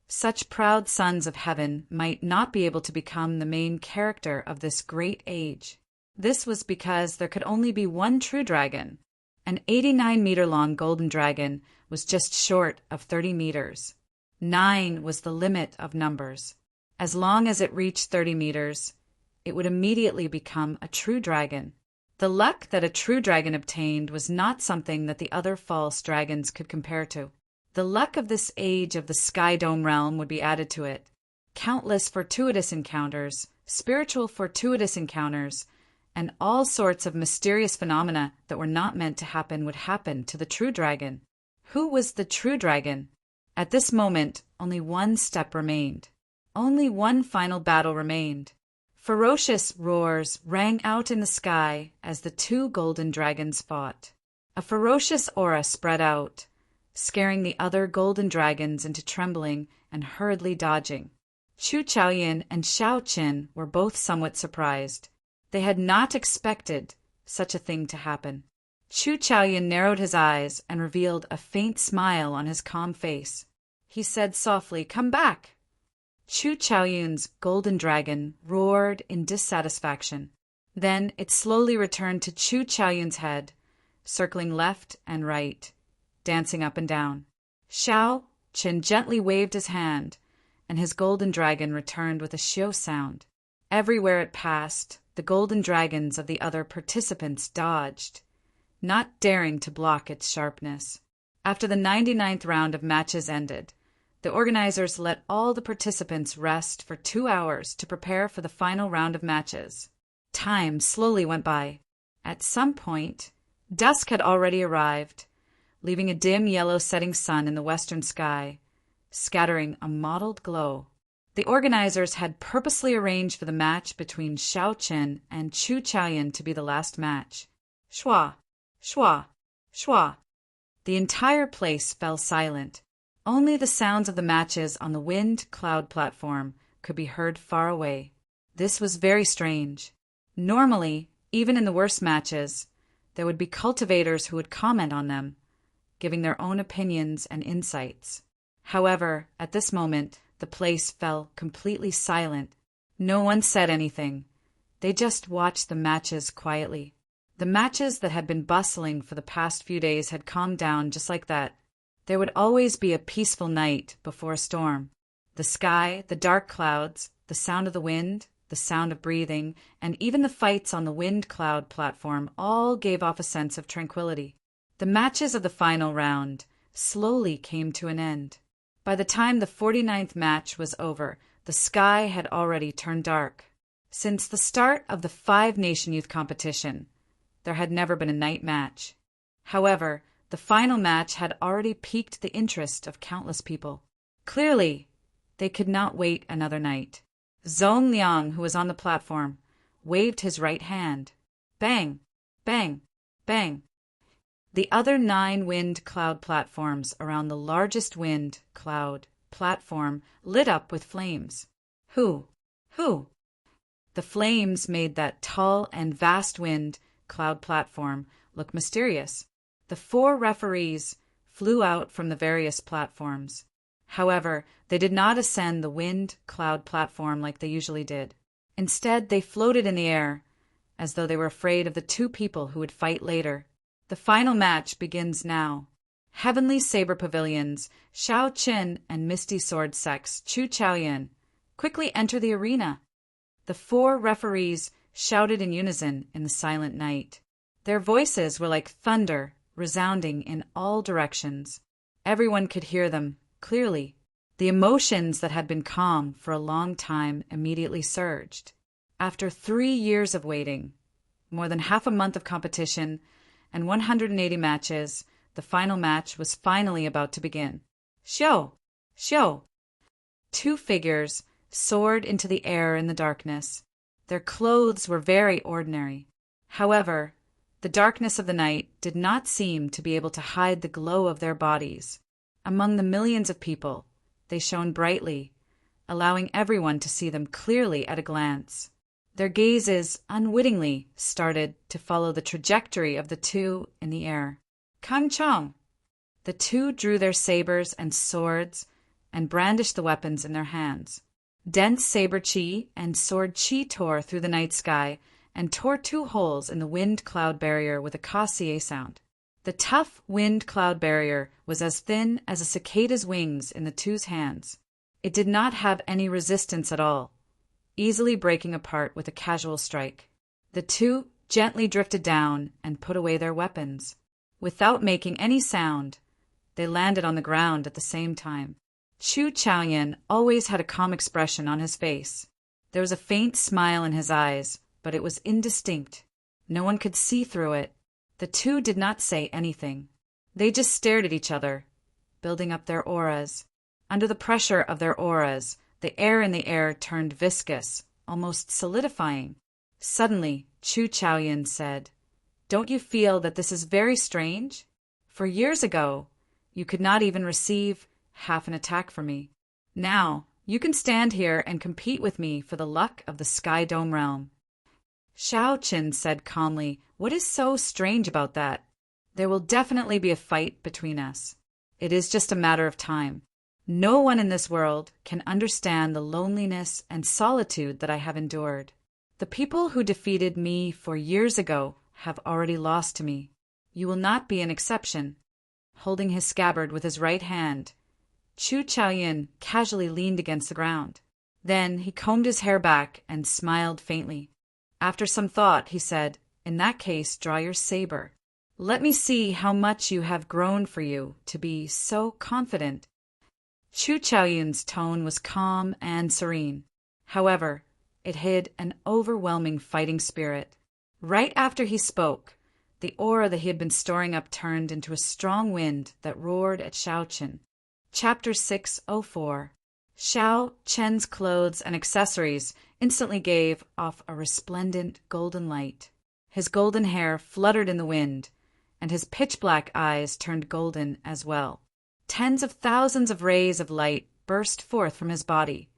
such proud sons of heaven might not be able to become the main character of this great age. This was because there could only be one true dragon. An 89-meter-long golden dragon was just short of 30 meters. 9 was the limit of numbers. As long as it reached 30 meters, it would immediately become a true dragon. The luck that a true dragon obtained was not something that the other false dragons could compare to. The luck of this age of the Sky Dome realm would be added to it. Countless fortuitous encounters, spiritual fortuitous encounters, and all sorts of mysterious phenomena that were not meant to happen would happen to the true dragon. Who was the true dragon? At this moment, only one step remained. Only one final battle remained. Ferocious roars rang out in the sky as the 2 golden dragons fought. A ferocious aura spread out, scaring the other golden dragons into trembling and hurriedly dodging. Chu Chaoyan and Xiao Qin were both somewhat surprised. They had not expected such a thing to happen. Chu Chaoyan narrowed his eyes and revealed a faint smile on his calm face. He said softly, "Come back." Chu Chaoyun's golden dragon roared in dissatisfaction. Then it slowly returned to Chu Chaoyun's head, circling left and right, dancing up and down. Xiao Qin gently waved his hand, and his golden dragon returned with a xiao sound. Everywhere it passed, the golden dragons of the other participants dodged, not daring to block its sharpness. After the 99th round of matches ended, the organizers let all the participants rest for 2 hours to prepare for the final round of matches. Time slowly went by. At some point, dusk had already arrived, leaving a dim yellow setting sun in the western sky, scattering a mottled glow. The organizers had purposely arranged for the match between Xiao Qin and Chu Chaoyan to be the last match. Shua, shua, shua. The entire place fell silent. Only the sounds of the matches on the wind cloud platform could be heard far away. This was very strange. Normally, even in the worst matches, there would be cultivators who would comment on them, giving their own opinions and insights. However, at this moment, the place fell completely silent. No one said anything. They just watched the matches quietly. The matches that had been bustling for the past few days had calmed down just like that. There would always be a peaceful night before a storm. The sky, the dark clouds, the sound of the wind, the sound of breathing, and even the fights on the wind cloud platform all gave off a sense of tranquility. The matches of the final round slowly came to an end. By the time the 49th match was over, the sky had already turned dark. Since the start of the 5-Nation Youth competition, there had never been a night match. However, the final match had already piqued the interest of countless people. Clearly, they could not wait another night. Zhong Liang, who was on the platform, waved his right hand. Bang! Bang! Bang! The other 9 wind cloud platforms around the largest wind cloud platform lit up with flames. Who? The flames made that tall and vast wind cloud platform look mysterious. The 4 referees flew out from the various platforms. However, they did not ascend the wind cloud platform like they usually did. Instead, they floated in the air, as though they were afraid of the 2 people who would fight later. The final match begins now. Heavenly Saber Pavilions, Xiao Qin and Misty Sword Sex, Chu Chaoyan, quickly enter the arena. The 4 referees shouted in unison in the silent night. Their voices were like thunder, resounding in all directions. Everyone could hear them clearly. The emotions that had been calm for a long time immediately surged. After 3 years of waiting, more than half a month of competition, and 180 matches, the final match was finally about to begin. Xiao! Xiao! 2 figures soared into the air in the darkness. Their clothes were very ordinary. However, the darkness of the night did not seem to be able to hide the glow of their bodies. Among the millions of people, they shone brightly, allowing everyone to see them clearly at a glance. Their gazes unwittingly started to follow the trajectory of the 2 in the air. Kang Chong! The 2 drew their sabers and swords and brandished the weapons in their hands. Dense saber chi and sword chi tore through the night sky and tore 2 holes in the wind cloud barrier with a ka-cie sound. The tough wind cloud barrier was as thin as a cicada's wings in the 2's hands. It did not have any resistance at all, easily breaking apart with a casual strike. The 2 gently drifted down and put away their weapons. Without making any sound, they landed on the ground at the same time. Chu Chaoyan always had a calm expression on his face. There was a faint smile in his eyes, but it was indistinct. No one could see through it. The 2 did not say anything. They just stared at each other, building up their auras. Under the pressure of their auras, the air in the air turned viscous, almost solidifying. Suddenly, Chu Chaoyan said, "Don't you feel that this is very strange? For years ago, you could not even receive half an attack from me. Now, You can stand here and compete with me for the luck of the Sky Dome realm." Xiao Qin said calmly, "What is so strange about that? There will definitely be a fight between us. It is just a matter of time. No one in this world can understand the loneliness and solitude that I have endured. The people who defeated me 4 years ago have already lost to me. You will not be an exception." Holding his scabbard with his right hand, Chu Chaoyin casually leaned against the ground. Then he combed his hair back and smiled faintly. After some thought, he said, "In that case, draw your saber. Let me see how much you have grown for you to be so confident." Chu Chaoyun's tone was calm and serene. However, it hid an overwhelming fighting spirit. Right after he spoke, the aura that he had been storing up turned into a strong wind that roared at Xiao Qin. Chapter 604. Xiao Chen's clothes and accessories instantly gave off a resplendent golden light. His golden hair fluttered in the wind, and his pitch-black eyes turned golden as well. Tens of thousands of rays of light burst forth from his body,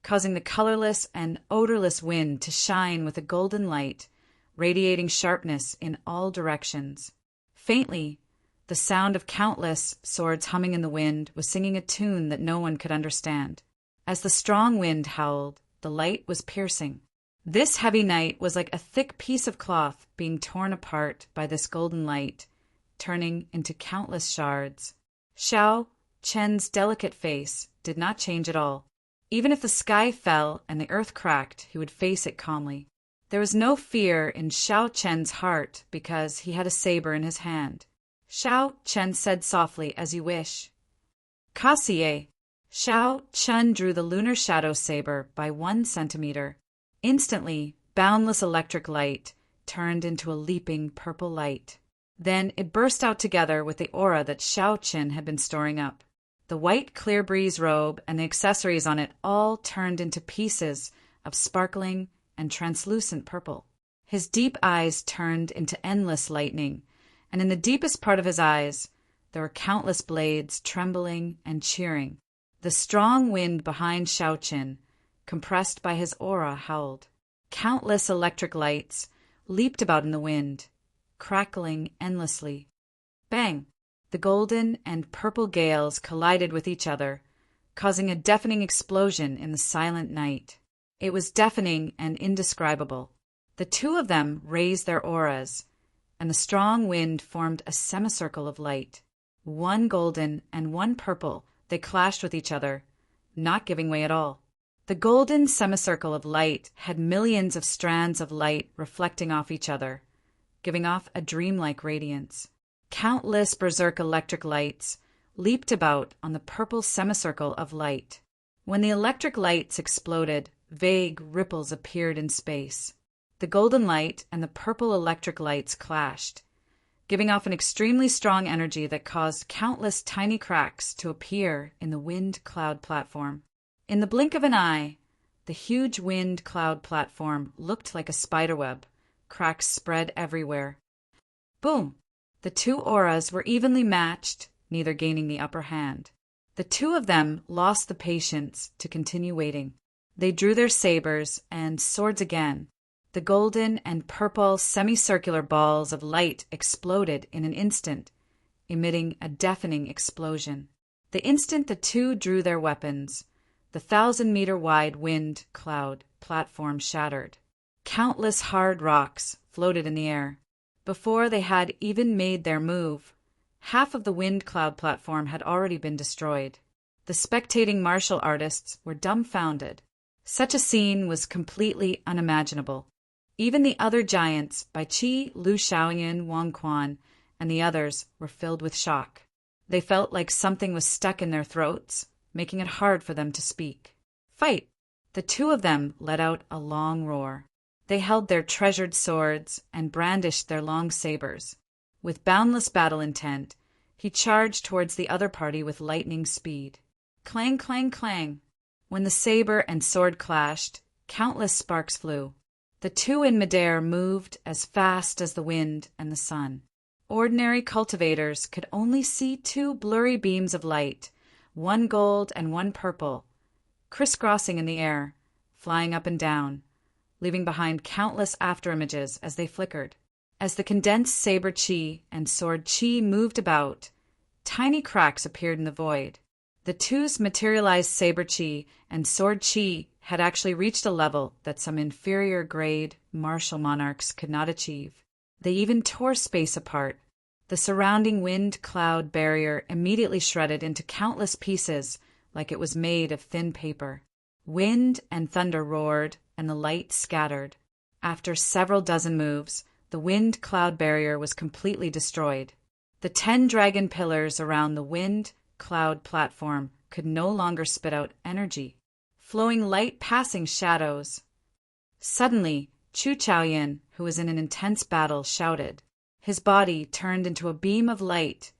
causing the colorless and odorless wind to shine with a golden light, radiating sharpness in all directions. Faintly, the sound of countless swords humming in the wind was singing a tune that no one could understand. As the strong wind howled, the light was piercing. This heavy night was like a thick piece of cloth being torn apart by this golden light, turning into countless shards. Xiao Chen's delicate face did not change at all. Even if the sky fell and the earth cracked, he would face it calmly. There was no fear in Xiao Chen's heart because he had a saber in his hand. Xiao Chen said softly, "As you wish." "Kassier." Xiao Chen drew the lunar shadow saber by 1 centimeter. Instantly, boundless electric light turned into a leaping purple light. Then it burst out together with the aura that Xiao Qin had been storing up. The white clear breeze robe and the accessories on it all turned into pieces of sparkling and translucent purple. His deep eyes turned into endless lightning, and in the deepest part of his eyes there were countless blades trembling and cheering. The strong wind behind Xiao Qin, compressed by his aura, howled. Countless electric lights leaped about in the wind, crackling endlessly. Bang! The golden and purple gales collided with each other, causing a deafening explosion in the silent night. It was deafening and indescribable. The two of them raised their auras, and the strong wind formed a semicircle of light. One golden and one purple, they clashed with each other, not giving way at all. The golden semicircle of light had millions of strands of light reflecting off each other, giving off a dreamlike radiance. Countless berserk electric lights leaped about on the purple semicircle of light. When the electric lights exploded, vague ripples appeared in space. The golden light and the purple electric lights clashed, giving off an extremely strong energy that caused countless tiny cracks to appear in the wind cloud platform. In the blink of an eye, the huge wind cloud platform looked like a spiderweb. Cracks spread everywhere. Boom! The two auras were evenly matched, neither gaining the upper hand. The two of them lost the patience to continue waiting. They drew their sabers and swords again. The golden and purple semicircular balls of light exploded in an instant, emitting a deafening explosion. The instant the two drew their weapons, the 1,000-meter-wide wind cloud platform shattered. Countless hard rocks floated in the air. Before they had even made their move, half of the wind cloud platform had already been destroyed. The spectating martial artists were dumbfounded. Such a scene was completely unimaginable. Even the other giants, Bai Qi, Lu Xiaoyan, Wang Quan, and the others, were filled with shock. They felt like something was stuck in their throats, making it hard for them to speak. "Fight!" The two of them let out a long roar. They held their treasured swords and brandished their long sabers. With boundless battle intent, he charged towards the other party with lightning speed. Clang, clang, clang! When the saber and sword clashed, countless sparks flew. The two in midair moved as fast as the wind and the sun. Ordinary cultivators could only see two blurry beams of light, one gold and one purple, crisscrossing in the air, flying up and down, leaving behind countless afterimages as they flickered. As the condensed saber chi and sword chi moved about, tiny cracks appeared in the void. The two's materialized saber chi and sword chi had actually reached a level that some inferior grade martial monarchs could not achieve. They even tore space apart. The surrounding wind-cloud barrier immediately shredded into countless pieces like it was made of thin paper. Wind and thunder roared, and the light scattered. After several dozen moves, the wind-cloud barrier was completely destroyed. The 10 dragon pillars around the wind-cloud platform could no longer spit out energy, flowing light passing shadows. Suddenly, Chu Chaoyin, who was in an intense battle, shouted. His body turned into a beam of light,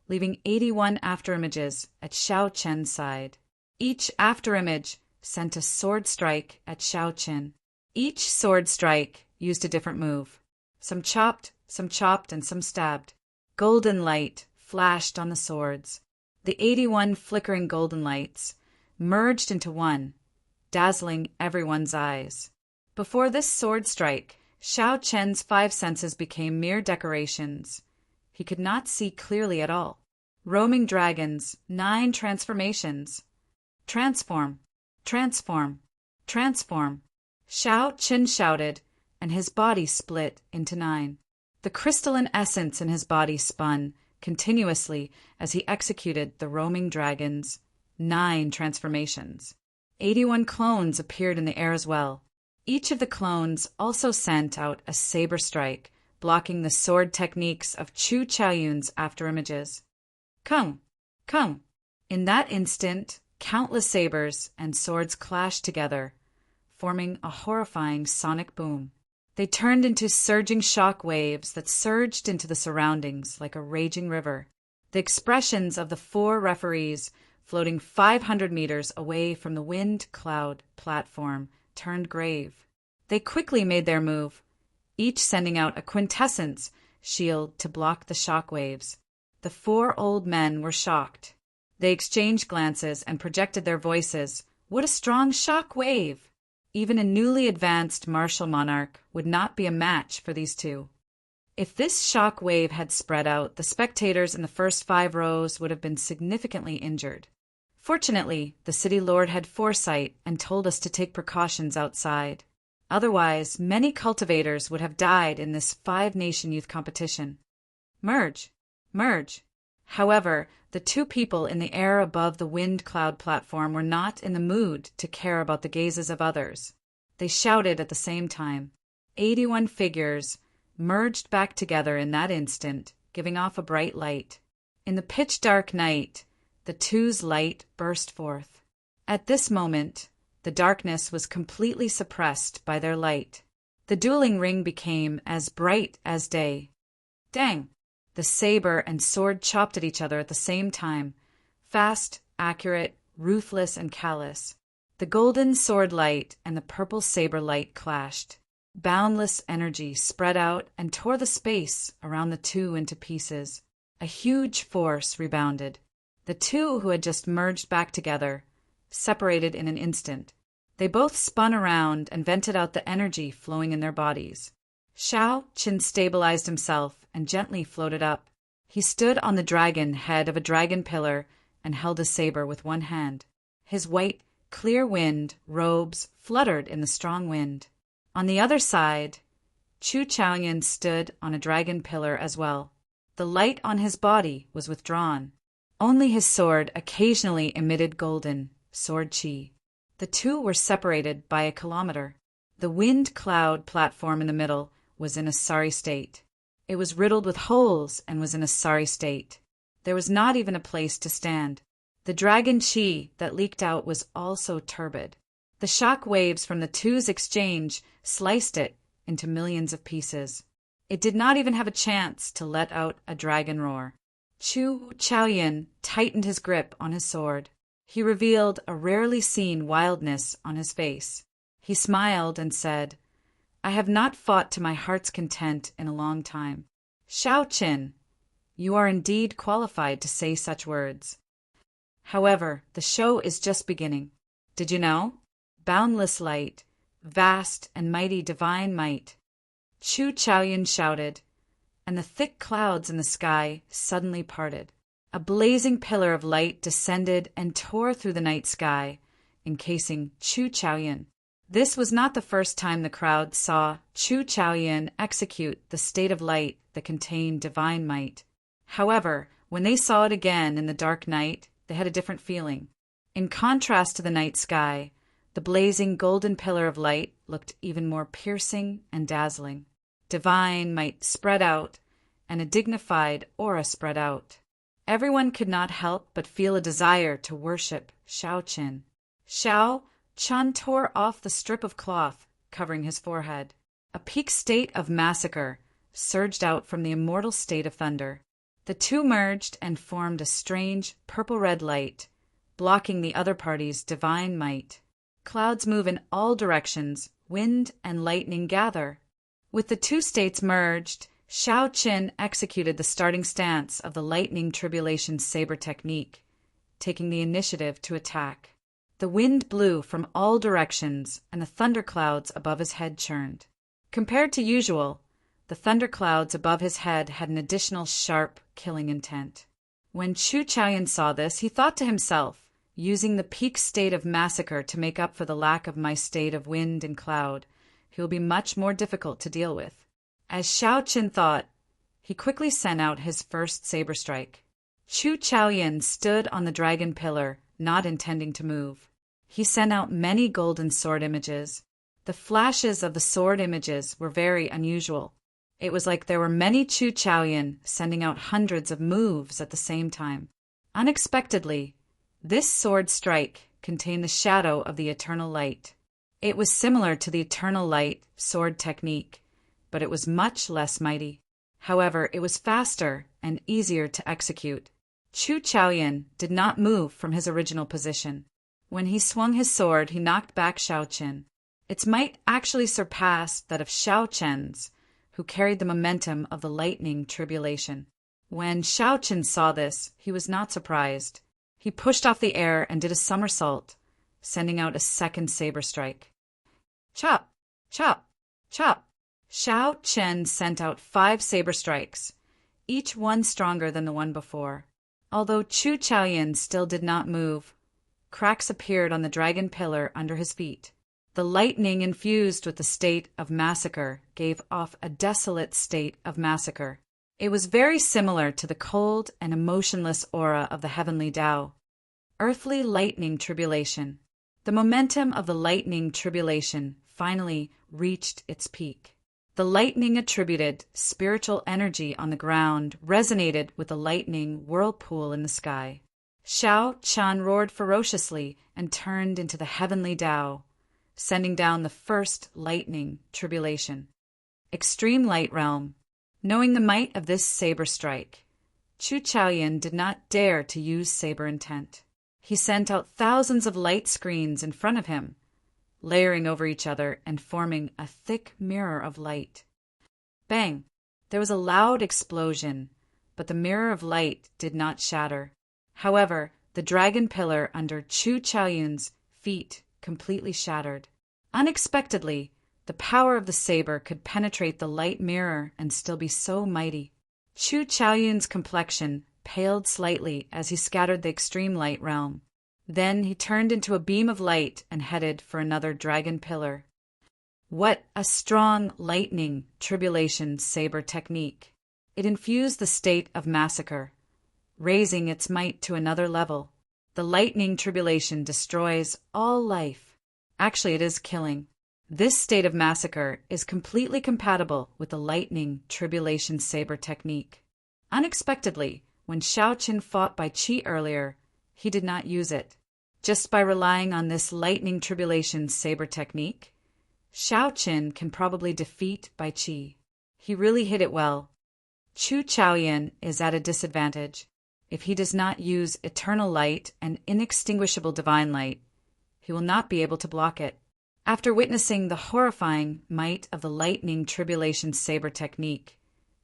leaving 81 afterimages at Xiao Chen's side. Each afterimage sent a sword strike at Xiao Chen. Each sword strike used a different move. Some chopped, and some stabbed. Golden light flashed on the swords. The 81 flickering golden lights merged into one, dazzling everyone's eyes. Before this sword strike, Xiao Chen's 5 senses became mere decorations. He could not see clearly at all. Roaming dragons, 9 transformations. Transform, transform, transform. Xiao Chen shouted, and his body split into 9. The crystalline essence in his body spun continuously as he executed the roaming dragon's 9 transformations. 81 clones appeared in the air as well. Each of the clones also sent out a saber strike, blocking the sword techniques of Chu Chaoyun's afterimages. Kung! Kung! In that instant, countless sabers and swords clashed together, forming a horrifying sonic boom. They turned into surging shock waves that surged into the surroundings like a raging river. The expressions of the 4 referees floating 500 meters away from the wind-cloud platform turned grave. They quickly made their move, each sending out a quintessence shield to block the shock waves. The 4 old men were shocked. They exchanged glances and projected their voices. What a strong shock wave! Even a newly advanced martial monarch would not be a match for these 2. If this shock wave had spread out, the spectators in the first 5 rows would have been significantly injured. Fortunately, the city lord had foresight and told us to take precautions outside. Otherwise, many cultivators would have died in this 5-nation youth competition. Merge! Merge! However, the 2 people in the air above the wind-cloud platform were not in the mood to care about the gazes of others. They shouted at the same time. 81 figures merged back together in that instant, giving off a bright light. In the pitch-dark night, the 2's light burst forth. At this moment, the darkness was completely suppressed by their light. The dueling ring became as bright as day. Dang! The saber and sword chopped at each other at the same time, fast, accurate, ruthless, and callous. The golden sword light and the purple saber light clashed. Boundless energy spread out and tore the space around the 2 into pieces. A huge force rebounded. The 2 who had just merged back together separated in an instant. They both spun around and vented out the energy flowing in their bodies. Xiao Chen stabilized himself and gently floated up. He stood on the dragon head of a dragon pillar and held a saber with one hand. His white, clear wind robes fluttered in the strong wind. On the other side, Chu Chaoyin stood on a dragon pillar as well. The light on his body was withdrawn. Only his sword occasionally emitted golden sword chi. The 2 were separated by a kilometer. The wind-cloud platform in the middle was in a sorry state. It was riddled with holes and was in a sorry state. There was not even a place to stand. The dragon chi that leaked out was also turbid. The shock waves from the 2's exchange sliced it into millions of pieces. It did not even have a chance to let out a dragon roar. Chu Chaoyin tightened his grip on his sword. He revealed a rarely seen wildness on his face. He smiled and said, I have not fought to my heart's content in a long time. Xiao Chen, you are indeed qualified to say such words. However, the show is just beginning. Did you know? Boundless light, vast and mighty divine might. Chu Chaoyan shouted, and the thick clouds in the sky suddenly parted. A blazing pillar of light descended and tore through the night sky, encasing Chu Chaoyan. This was not the first time the crowd saw Chu Chaoyan execute the state of light that contained divine might. However, when they saw it again in the dark night, they had a different feeling. In contrast to the night sky, the blazing golden pillar of light looked even more piercing and dazzling. Divine might spread out, and a dignified aura spread out. Everyone could not help but feel a desire to worship Shao Qin. Shao Chun tore off the strip of cloth covering his forehead. A peak state of massacre surged out from the immortal state of thunder. The two merged and formed a strange purple-red light, blocking the other party's divine might. Clouds move in all directions, wind and lightning gather. With the two states merged, Shao Qin executed the starting stance of the lightning tribulation saber technique, taking the initiative to attack. The wind blew from all directions, and the thunderclouds above his head churned. Compared to usual, the thunderclouds above his head had an additional sharp, killing intent. When Chu Chaoyan saw this, he thought to himself, using the peak state of massacre to make up for the lack of my state of wind and cloud, he will be much more difficult to deal with. As Shao Qin thought, he quickly sent out his first saber strike. Chu Chaoyan stood on the dragon pillar, not intending to move. He sent out many golden sword images. The flashes of the sword images were very unusual. It was like there were many Chu Chaoyan sending out hundreds of moves at the same time. Unexpectedly, this sword strike contained the shadow of the eternal light. It was similar to the eternal light sword technique, but it was much less mighty. However, it was faster and easier to execute. Chu Chaoyan did not move from his original position. When he swung his sword, he knocked back Shao Qin. Its might actually surpassed that of Shao Qin's, who carried the momentum of the lightning tribulation. When Shao Qin saw this, he was not surprised. He pushed off the air and did a somersault, sending out a second saber strike. Chop! Chop! Chop! Shao Qin sent out 5 saber strikes, each one stronger than the one before. Although Chu Chaoyan still did not move, cracks appeared on the dragon pillar under his feet. The lightning infused with the state of massacre gave off a desolate state of massacre. It was very similar to the cold and emotionless aura of the heavenly Tao. Earthly lightning tribulation. The momentum of the lightning tribulation finally reached its peak. The lightning attributed spiritual energy on the ground resonated with the lightning whirlpool in the sky. Shao Qin roared ferociously and turned into the heavenly Tao, sending down the first lightning tribulation. Extreme Light Realm. Knowing the might of this saber strike, Chu Chaoyan did not dare to use saber intent. He sent out thousands of light screens in front of him, layering over each other and forming a thick mirror of light. Bang! There was a loud explosion, but the mirror of light did not shatter. However, the dragon pillar under Chu Chaoyan's feet completely shattered. Unexpectedly, the power of the saber could penetrate the light mirror and still be so mighty. Chu Chaoyan's complexion paled slightly as he scattered the extreme light realm. Then he turned into a beam of light and headed for another dragon pillar. What a strong lightning tribulation saber technique! It infused the state of massacre, raising its might to another level. The lightning tribulation destroys all life. Actually, it is killing. This state of massacre is completely compatible with the lightning tribulation saber technique. Unexpectedly, when Shao Qin fought by qi earlier, he did not use it. Just by relying on this lightning tribulation saber technique, Shao Qin can probably defeat by qi. He really hit it well. Chu Chaoyan is at a disadvantage. If he does not use eternal light and inextinguishable divine light, he will not be able to block it. After witnessing the horrifying might of the lightning tribulation saber technique,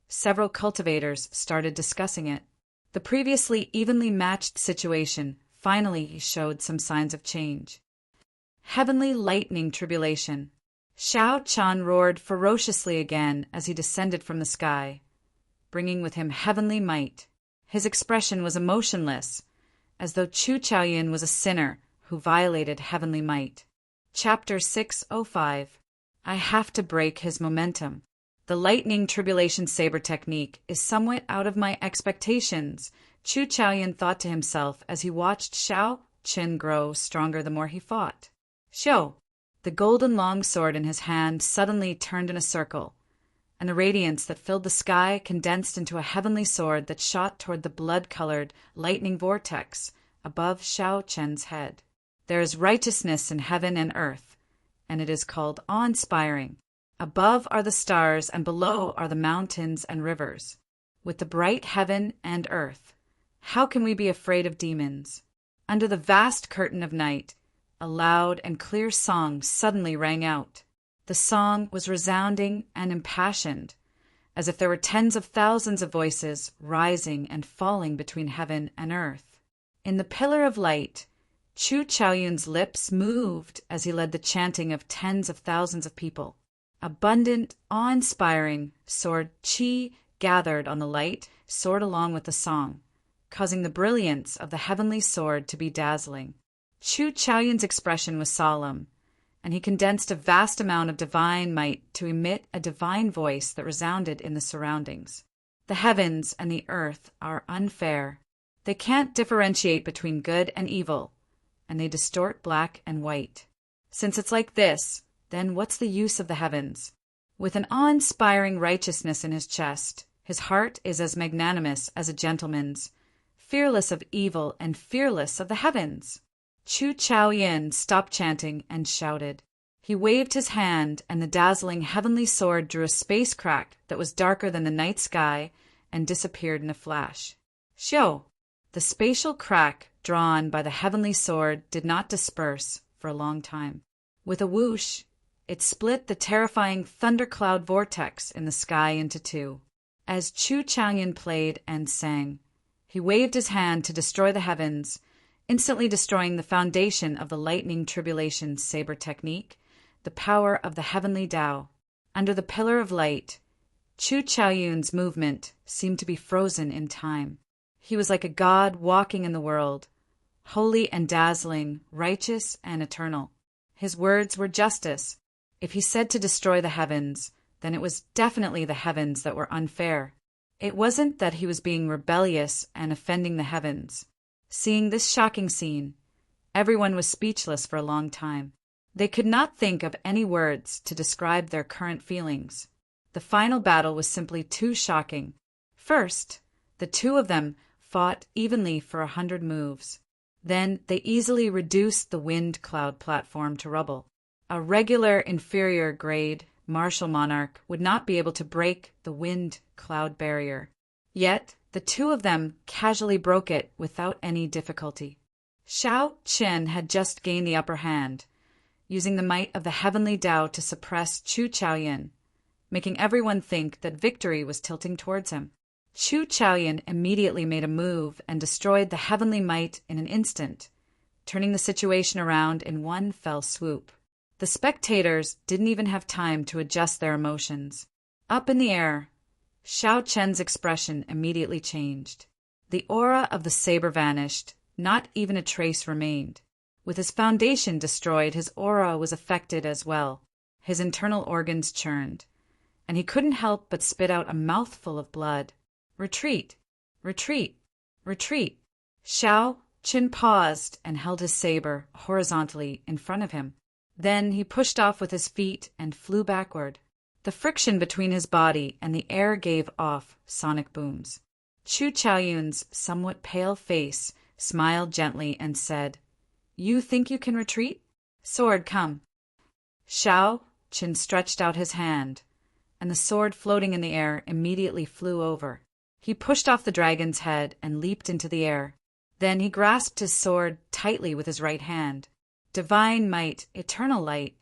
several cultivators started discussing it. The previously evenly matched situation finally showed some signs of change. Heavenly lightning tribulation. Xiao Chan roared ferociously again as he descended from the sky, bringing with him heavenly might. His expression was emotionless, as though Chu Chaoyun was a sinner who violated heavenly might. Chapter 605. I have to break his momentum. The lightning tribulation saber technique is somewhat out of my expectations, Chu Chaoyun thought to himself as he watched Xiao Qin grow stronger the more he fought. Xiao! The golden long sword in his hand suddenly turned in a circle, and the radiance that filled the sky condensed into a heavenly sword that shot toward the blood-colored lightning vortex above Xiao Chen's head. There is righteousness in heaven and earth, and it is called awe-inspiring. Above are the stars, and below are the mountains and rivers. With the bright heaven and earth, how can we be afraid of demons? Under the vast curtain of night, a loud and clear song suddenly rang out. The song was resounding and impassioned, as if there were tens of thousands of voices rising and falling between heaven and earth. In the pillar of light, Chu Chaoyun's lips moved as he led the chanting of tens of thousands of people. Abundant, awe-inspiring sword qi gathered on the light, soared along with the song, causing the brilliance of the heavenly sword to be dazzling. Chu Chaoyun's expression was solemn, and he condensed a vast amount of divine might to emit a divine voice that resounded in the surroundings. The heavens and the earth are unfair. They can't differentiate between good and evil, and they distort black and white. Since it's like this, then what's the use of the heavens? With an awe-inspiring righteousness in his chest, his heart is as magnanimous as a gentleman's, fearless of evil and fearless of the heavens. Chu Chaoyun stopped chanting and shouted. He waved his hand, and the dazzling heavenly sword drew a space crack that was darker than the night sky and disappeared in a flash. Xiao! The spatial crack drawn by the heavenly sword did not disperse for a long time. With a whoosh, it split the terrifying thundercloud vortex in the sky into two. As Chu Chaoyun played and sang, he waved his hand to destroy the heavens, instantly destroying the foundation of the lightning tribulation saber technique, the power of the heavenly Tao. Under the pillar of light, Chu Chaoyun's movement seemed to be frozen in time. He was like a god walking in the world, holy and dazzling, righteous and eternal. His words were justice. If he said to destroy the heavens, then it was definitely the heavens that were unfair. It wasn't that he was being rebellious and offending the heavens. Seeing this shocking scene, everyone was speechless for a long time. They could not think of any words to describe their current feelings. The final battle was simply too shocking. First, the two of them fought evenly for 100 moves. Then they easily reduced the wind cloud platform to rubble. A regular inferior grade martial monarch would not be able to break the wind cloud barrier. Yet, the two of them casually broke it without any difficulty. Xiao Qin had just gained the upper hand, using the might of the heavenly Tao to suppress Chu Chaoyun, making everyone think that victory was tilting towards him. Chu Chaoyun immediately made a move and destroyed the heavenly might in an instant, turning the situation around in one fell swoop. The spectators didn't even have time to adjust their emotions. Up in the air, Xiao Chen's expression immediately changed. The aura of the saber vanished, not even a trace remained. With his foundation destroyed, his aura was affected as well. His internal organs churned, and he couldn't help but spit out a mouthful of blood. Retreat! Retreat! Retreat! Xiao Chen paused and held his saber horizontally in front of him. Then he pushed off with his feet and flew backward. The friction between his body and the air gave off sonic booms. Chu Chaoyun's somewhat pale face smiled gently and said, "You think you can retreat? Sword, come." Xiao Chen stretched out his hand, and the sword floating in the air immediately flew over. He pushed off the dragon's head and leaped into the air. Then he grasped his sword tightly with his right hand. Divine might, eternal light.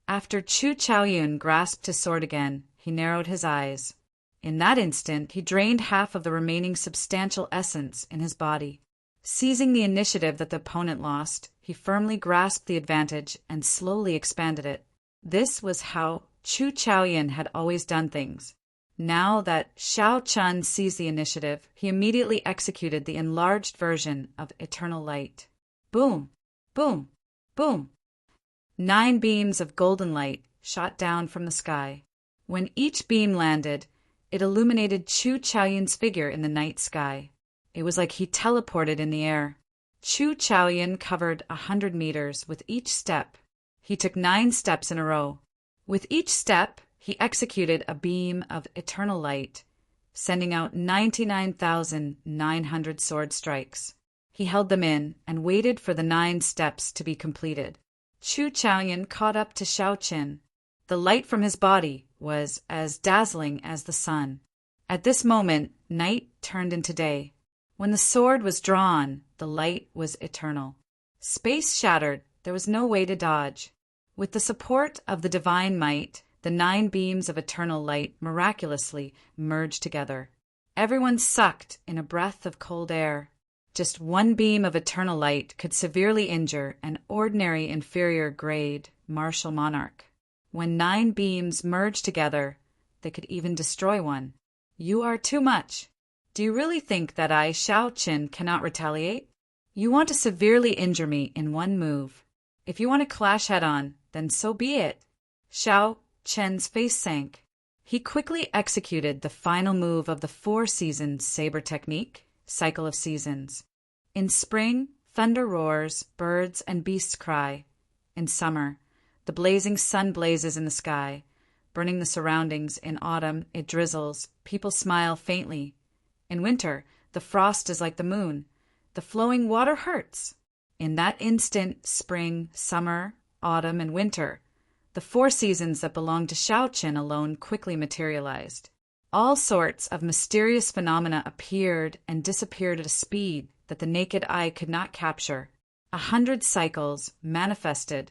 After Chu Chaoyun grasped his sword again, he narrowed his eyes. In that instant, he drained half of the remaining substantial essence in his body. Seizing the initiative that the opponent lost, he firmly grasped the advantage and slowly expanded it. This was how Chu Chaoyin had always done things. Now that Xiao Chun seized the initiative, he immediately executed the enlarged version of Eternal Light. Boom! Boom! Boom! 9 beams of golden light shot down from the sky. When each beam landed, it illuminated Chu Chaoyin's figure in the night sky. It was like he teleported in the air. Chu Chaoyin covered 100 meters with each step. He took 9 steps in a row. With each step, he executed a beam of eternal light, sending out 99,900 sword strikes. He held them in and waited for the 9 steps to be completed. Chu Chaoyin caught up to Xiao Qin. The light from his body was as dazzling as the sun. At this moment, night turned into day. When the sword was drawn, the light was eternal. Space shattered. There was no way to dodge. With the support of the divine might, the 9 beams of eternal light miraculously merged together. Everyone sucked in a breath of cold air. Just 1 beam of eternal light could severely injure an ordinary inferior grade martial monarch. When 9 beams merged together, they could even destroy one. You are too much. Do you really think that I, Xiao Qin, cannot retaliate? You want to severely injure me in 1 move. If you want to clash head-on, then so be it. Xiao Qin's face sank. He quickly executed the final move of the 4-season saber technique, Cycle of Seasons. In spring, thunder roars, birds and beasts cry. In summer, the blazing sun blazes in the sky, burning the surroundings. In autumn, it drizzles. People smile faintly. In winter, the frost is like the moon. The flowing water hurts. In that instant, spring, summer, autumn, and winter, the 4 seasons that belonged to Xiao Qin alone quickly materialized. All sorts of mysterious phenomena appeared and disappeared at a speed that the naked eye could not capture. 100 cycles manifested,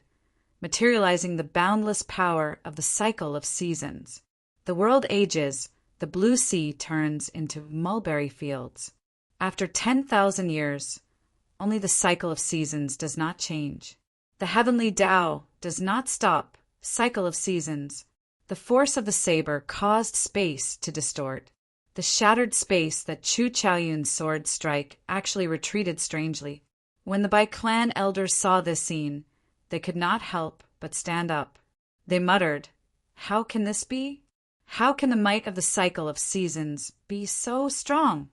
materializing the boundless power of the cycle of seasons. The world ages, the blue sea turns into mulberry fields. After 10,000 years, only the cycle of seasons does not change. The heavenly Tao does not stop. Cycle of seasons. The force of the saber caused space to distort. The shattered space that Chu Chaoyun's sword strike actually retreated strangely. When the Bai clan elders saw this scene, they could not help but stand up. They muttered, "How can this be? How can the might of the cycle of seasons be so strong?"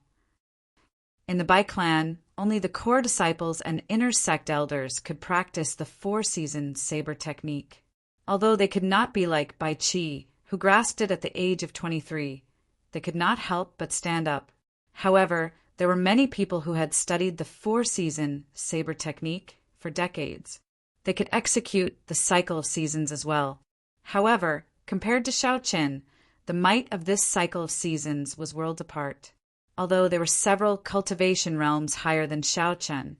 In the Bai clan, only the core disciples and inner sect elders could practice the 4-season saber technique. Although they could not be like Bai Qi, who grasped it at the age of 23, they could not help but stand up. However, there were many people who had studied the 4-season saber technique for decades. They could execute the cycle of seasons as well. However, compared to Xiao Qin, the might of this cycle of seasons was worlds apart. Although there were several cultivation realms higher than Xiao Qin,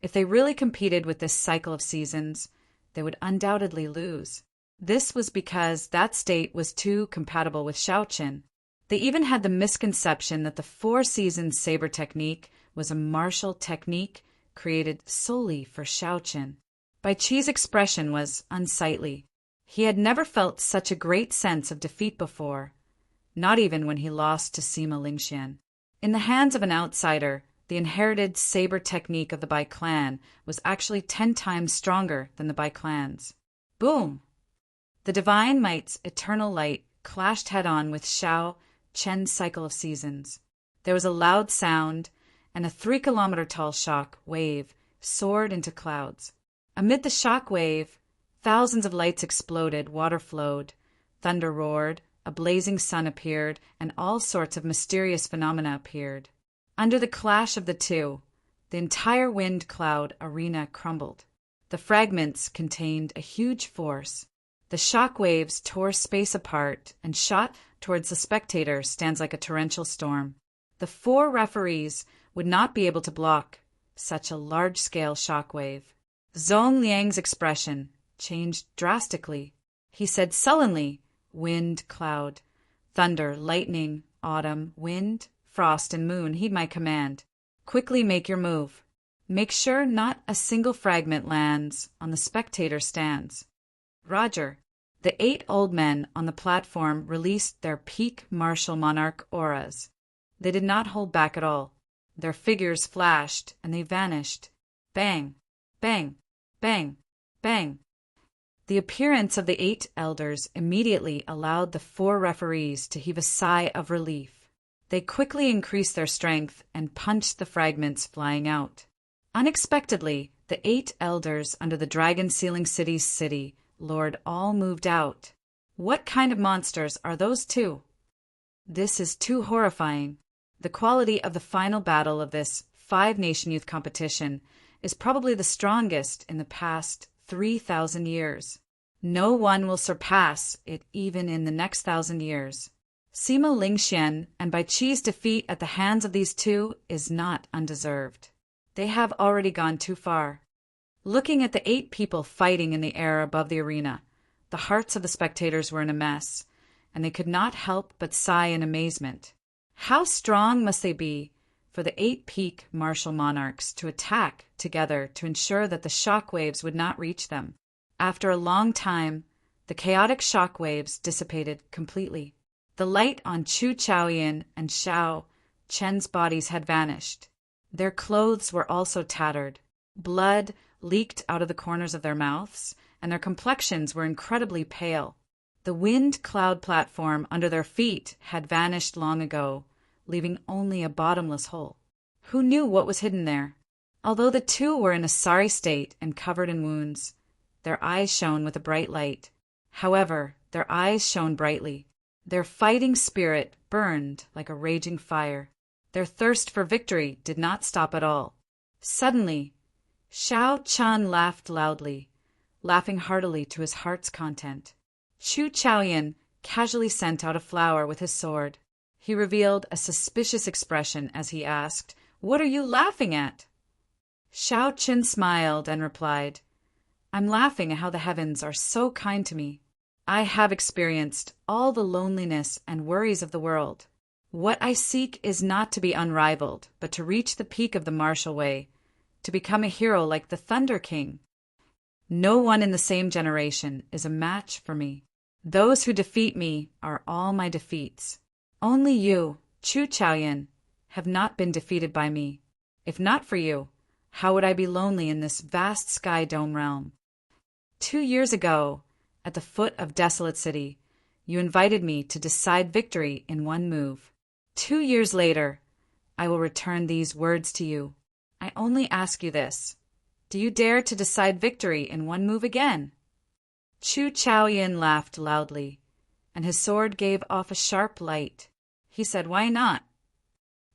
if they really competed with this cycle of seasons, they would undoubtedly lose. This was because that state was too compatible with Xiao Qin. They even had the misconception that the 4-season saber technique was a martial technique created solely for Xiao Qin. Bai Qi's expression was unsightly. He had never felt such a great sense of defeat before, not even when he lost to Sima Lingxian. In the hands of an outsider, the inherited saber technique of the Bai clan was actually 10 times stronger than the Bai clan's. Boom! The divine might's eternal light clashed head-on with Xiao Qin's cycle of seasons. There was a loud sound, and a 3-kilometer-tall shock wave soared into clouds. Amid the shock wave, thousands of lights exploded, water flowed, thunder roared, a blazing sun appeared, and all sorts of mysterious phenomena appeared. Under the clash of the two, the entire wind cloud arena crumbled. The fragments contained a huge force. The shock waves tore space apart and shot towards the spectator stands like a torrential storm. The 4 referees would not be able to block such a large-scale shock wave. Zhong Liang's expression changed drastically. He said sullenly, "Wind, cloud, thunder, lightning, autumn, wind, frost, and moon, heed my command. Quickly make your move." Make sure not a single fragment lands on the spectator stands. Roger. The 8 old men on the platform released their peak martial monarch auras. They did not hold back at all. Their figures flashed, and they vanished. Bang, bang, bang, bang. The appearance of the 8 elders immediately allowed the 4 referees to heave a sigh of relief. They quickly increased their strength and punched the fragments flying out. Unexpectedly, the 8 elders under the Dragon Sealing City's city lord all moved out. What kind of monsters are those 2? This is too horrifying. The quality of the final battle of this 5-nation youth competition is probably the strongest in the past 3,000 years. No one will surpass it even in the next 1,000 years. Sima Lingxian and Bai Qi's defeat at the hands of these 2 is not undeserved. They have already gone too far. Looking at the 8 people fighting in the air above the arena, the hearts of the spectators were in a mess, and they could not help but sigh in amazement. How strong must they be for the 8 peak martial monarchs to attack together to ensure that the shock waves would not reach them? After a long time, the chaotic shock waves dissipated completely. The light on Chu Chaoyan and Xiao Chen's bodies had vanished. Their clothes were also tattered. Blood leaked out of the corners of their mouths, and their complexions were incredibly pale. The wind cloud platform under their feet had vanished long ago, leaving only a bottomless hole. Who knew what was hidden there? Although the 2 were in a sorry state and covered in wounds, their eyes shone with a bright light. However, their eyes shone brightly. Their fighting spirit burned like a raging fire. Their thirst for victory did not stop at all. Suddenly, Xiao Chan laughed loudly, laughing heartily to his heart's content. Chu Chaoyan casually sent out a flower with his sword. He revealed a suspicious expression as he asked, "What are you laughing at?" Xiao Chen smiled and replied, "I'm laughing at how the heavens are so kind to me. I have experienced all the loneliness and worries of the world. What I seek is not to be unrivaled, but to reach the peak of the martial way, to become a hero like the Thunder King. No one in the same generation is a match for me. Those who defeat me are all my defeats. Only you, Chu Chaoyan, have not been defeated by me. If not for you, how would I be lonely in this vast sky dome realm? 2 years ago, at the foot of Desolate City, you invited me to decide victory in one move. 2 years later, I will return these words to you. I only ask you this. Do you dare to decide victory in one move again?" Chu Chaoyan laughed loudly, and his sword gave off a sharp light. He said, "Why not?"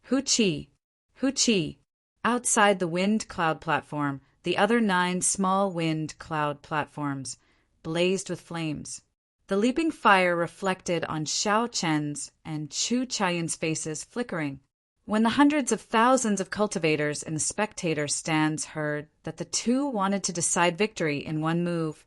Hu Qi, Hu Qi. Outside the wind cloud platform, the other 9 small wind cloud platforms blazed with flames. The leaping fire reflected on Xiao Chen's and Chu Chaoyan's faces flickering. When the hundreds of thousands of cultivators in the spectator stands heard that the 2 wanted to decide victory in one move,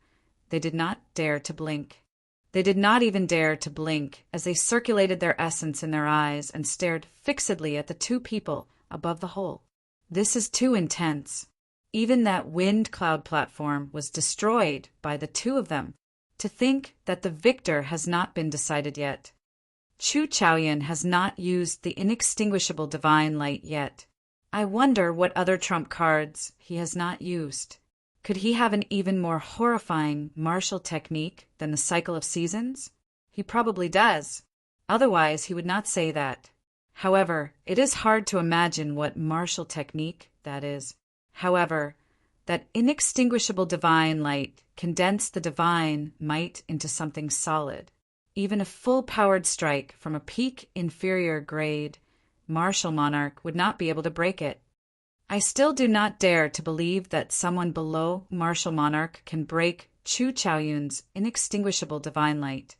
they did not dare to blink. They did not even dare to blink as they circulated their essence in their eyes and stared fixedly at the 2 people above the hole. This is too intense. Even that wind cloud platform was destroyed by the 2 of them. To think that the victor has not been decided yet. Chu Chaoyan has not used the inextinguishable divine light yet. I wonder what other trump cards he has not used. Could he have an even more horrifying martial technique than the cycle of seasons? He probably does. Otherwise, he would not say that. However, it is hard to imagine what martial technique that is. However, that inextinguishable divine light condensed the divine might into something solid. Even a full-powered strike from a peak inferior grade martial monarch would not be able to break it. I still do not dare to believe that someone below martial monarch can break Chu Chaoyun's inextinguishable divine light.